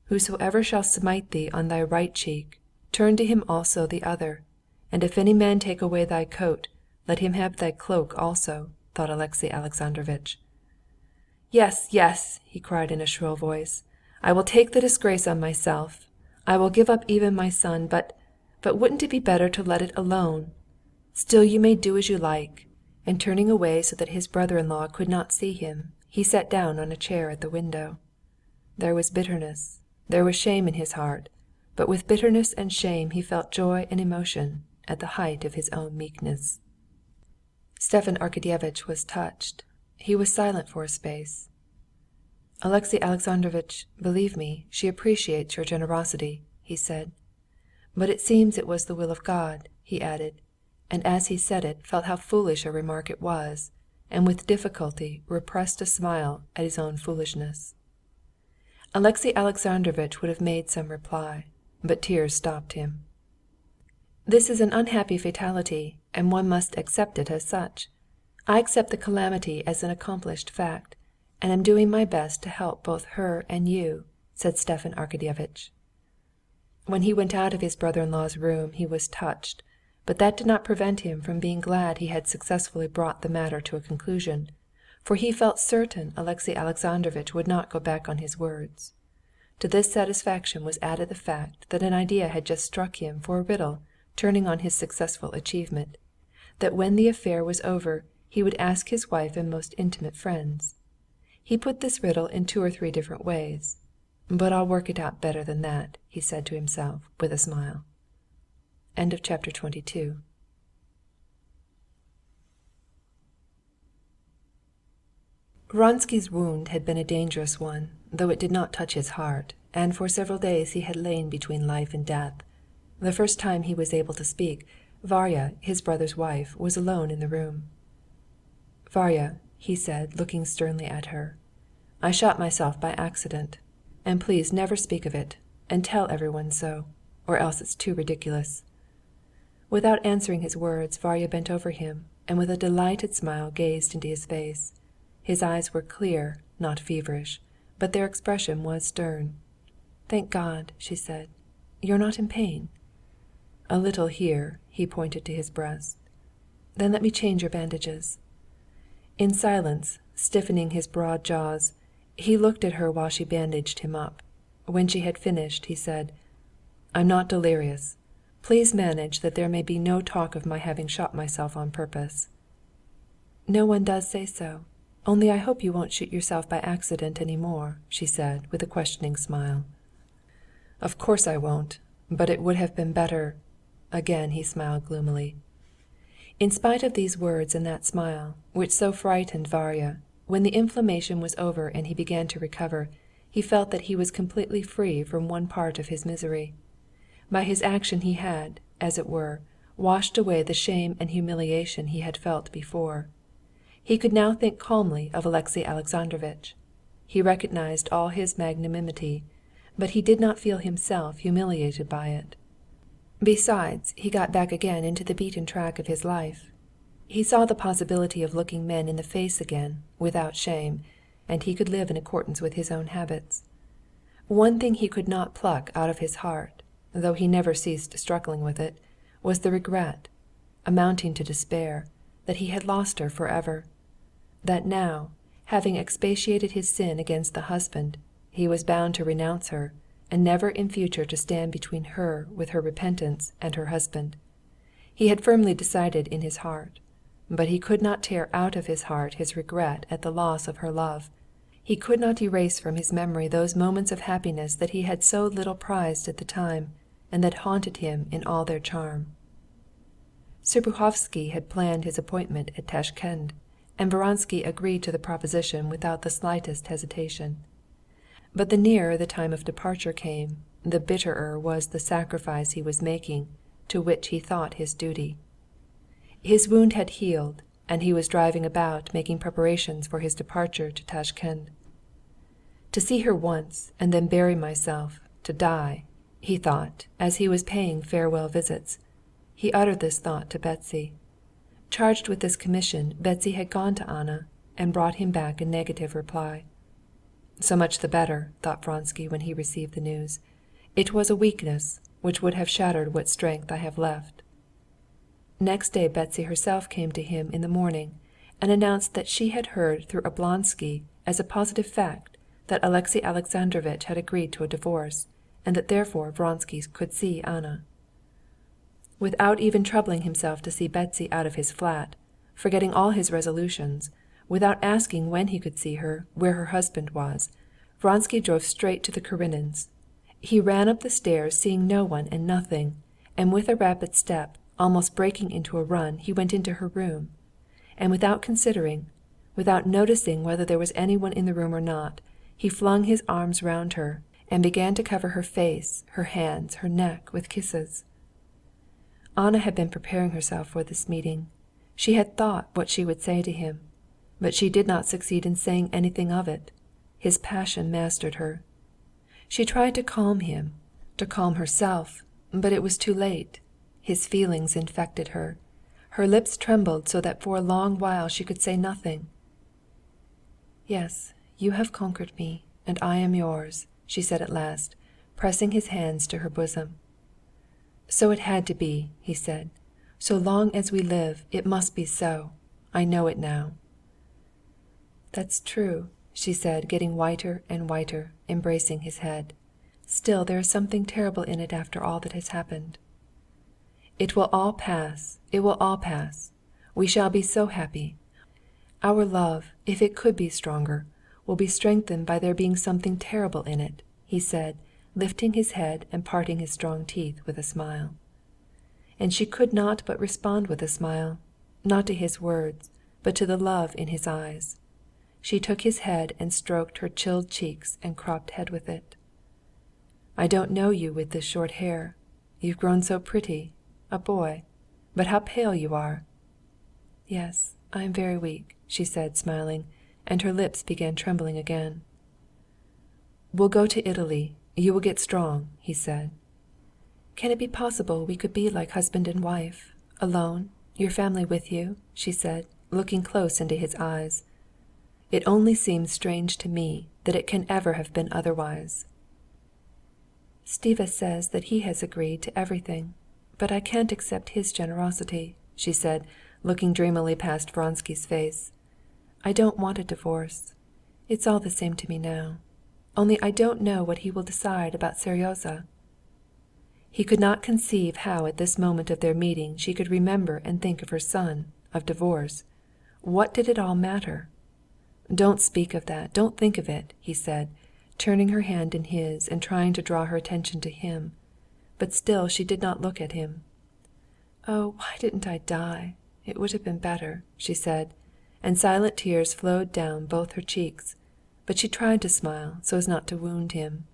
whosoever shall smite thee on thy right cheek, turn to him also the other, and if any man take away thy coat, let him have thy cloak also," thought Alexey Alexandrovitch. "Yes, yes," he cried in a shrill voice, "I will take the disgrace on myself. I will give up even my son, but wouldn't it be better to let it alone? Still you may do as you like." And turning away so that his brother-in-law could not see him, he sat down on a chair at the window. There was bitterness, there was shame in his heart, but with bitterness and shame he felt joy and emotion at the height of his own meekness. Stepan Arkadyevitch was touched. He was silent for a space. "Alexey Alexandrovitch, believe me, she appreciates your generosity," he said. "But it seems it was the will of God," he added, and as he said it felt how foolish a remark it was, and with difficulty repressed a smile at his own foolishness. Alexey Alexandrovitch would have made some reply, but tears stopped him. "This is an unhappy fatality, and one must accept it as such. I accept the calamity as an accomplished fact, and am doing my best to help both her and you," said Stepan Arkadyevitch. When he went out of his brother-in-law's room he was touched, but that did not prevent him from being glad he had successfully brought the matter to a conclusion, for he felt certain Alexey Alexandrovitch would not go back on his words. To this satisfaction was added the fact that an idea had just struck him for a riddle turning on his successful achievement, that when the affair was over he would ask his wife and most intimate friends. He put this riddle in 2 or 3 different ways. "But I'll work it out better than that," he said to himself with a smile. End of chapter 22. Vronsky's wound had been a dangerous one, though it did not touch his heart, and for several days he had lain between life and death. The first time he was able to speak, Varya, his brother's wife, was alone in the room. "Varya," he said, looking sternly at her, "I shot myself by accident, and please never speak of it, and tell everyone so, or else it's too ridiculous." Without answering his words, Varya bent over him, and with a delighted smile gazed into his face. His eyes were clear, not feverish, but their expression was stern. "Thank God," she said. "You're not in pain?" "A little here," he pointed to his breast. "Then let me change your bandages." In silence, stiffening his broad jaws, he looked at her while she bandaged him up. When she had finished, he said, "I'm not delirious. Please manage that there may be no talk of my having shot myself on purpose." "No one does say so. Only I hope you won't shoot yourself by accident any more," she said, with a questioning smile. "Of course I won't, but it would have been better." Again he smiled gloomily. In spite of these words and that smile, which so frightened Varya, when the inflammation was over and he began to recover, he felt that he was completely free from one part of his misery. By his action he had, as it were, washed away the shame and humiliation he had felt before. He could now think calmly of Alexey Alexandrovitch. He recognized all his magnanimity, but he did not feel himself humiliated by it. Besides, he got back again into the beaten track of his life. He saw the possibility of looking men in the face again, without shame, and he could live in accordance with his own habits. One thing he could not pluck out of his heart, though he never ceased struggling with it, was the regret, amounting to despair, that he had lost her forever. That now, having expiated his sin against the husband, he was bound to renounce her, and never in future to stand between her with her repentance and her husband. He had firmly decided in his heart, but he could not tear out of his heart his regret at the loss of her love. He could not erase from his memory those moments of happiness that he had so little prized at the time, and that haunted him in all their charm. Serpuhovskoy had planned his appointment at Tashkend, and Vronsky agreed to the proposition without the slightest hesitation. But the nearer the time of departure came, the bitterer was the sacrifice he was making to which he thought his duty. His wound had healed, and he was driving about making preparations for his departure to Tashkend. To see her once and then bury myself, to die, he thought, as he was paying farewell visits. He uttered this thought to Betsy. Charged with this commission, Betsy had gone to Anna and brought him back a negative reply. So much the better, thought Vronsky when he received the news. It was a weakness which would have shattered what strength I have left. Next day Betsy herself came to him in the morning and announced that she had heard through Oblonsky as a positive fact that Alexey Alexandrovitch had agreed to a divorce, and that therefore Vronsky could see Anna. Without even troubling himself to see Betsy out of his flat, forgetting all his resolutions, without asking when he could see her, where her husband was, Vronsky drove straight to the Karenins'. He ran up the stairs seeing no one and nothing, and with a rapid step, almost breaking into a run, he went into her room. And without considering, without noticing whether there was anyone in the room or not, he flung his arms round her and began to cover her face, her hands, her neck with kisses. Anna had been preparing herself for this meeting. She had thought what she would say to him, but she did not succeed in saying anything of it. His passion mastered her. She tried to calm him, to calm herself, but it was too late. His feelings infected her. Her lips trembled so that for a long while she could say nothing. "Yes, you have conquered me, and I am yours," she said at last, pressing his hands to her bosom. "So it had to be," he said. "So long as we live, it must be so. I know it now." "That's true," she said, getting whiter and whiter, embracing his head. "Still there is something terrible in it after all that has happened." "It will all pass, it will all pass. We shall be so happy. Our love, if it could be stronger, will be strengthened by there being something terrible in it," he said, lifting his head and parting his strong teeth with a smile. And she could not but respond with a smile, not to his words, but to the love in his eyes. She took his head and stroked her chilled cheeks and cropped head with it. "I don't know you with this short hair. You've grown so pretty, a boy. But how pale you are!" "Yes, I am very weak," she said, smiling, and her lips began trembling again. "We'll go to Italy. You will get strong," he said. "Can it be possible we could be like husband and wife, alone, your family with you?" she said, looking close into his eyes. "It only seems strange to me that it can ever have been otherwise." "Stiva says that he has agreed to everything, but I can't accept his generosity," she said, looking dreamily past Vronsky's face. "I don't want a divorce. It's all the same to me now. Only I don't know what he will decide about Seryozha." He could not conceive how at this moment of their meeting she could remember and think of her son, of divorce. What did it all matter? "Don't speak of that, don't think of it," he said, turning her hand in his and trying to draw her attention to him. But still she did not look at him. "Oh, why didn't I die? It would have been better," she said, and silent tears flowed down both her cheeks, but she tried to smile so as not to wound him.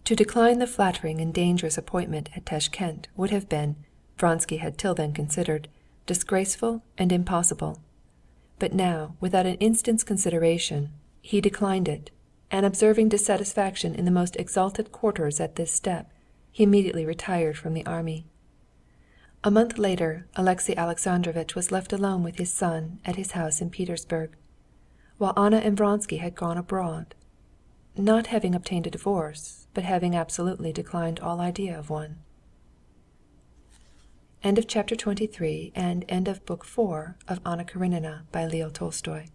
To decline the flattering and dangerous appointment at Tashkent would have been, Vronsky had till then considered, disgraceful and impossible. But now, without an instant's consideration, he declined it, and observing dissatisfaction in the most exalted quarters at this step, he immediately retired from the army. A month later, Alexey Alexandrovitch was left alone with his son at his house in Petersburg, while Anna and Vronsky had gone abroad, not having obtained a divorce, but having absolutely declined all idea of one. End of chapter 23 and end of book 4 of Anna Karenina by Leo Tolstoy.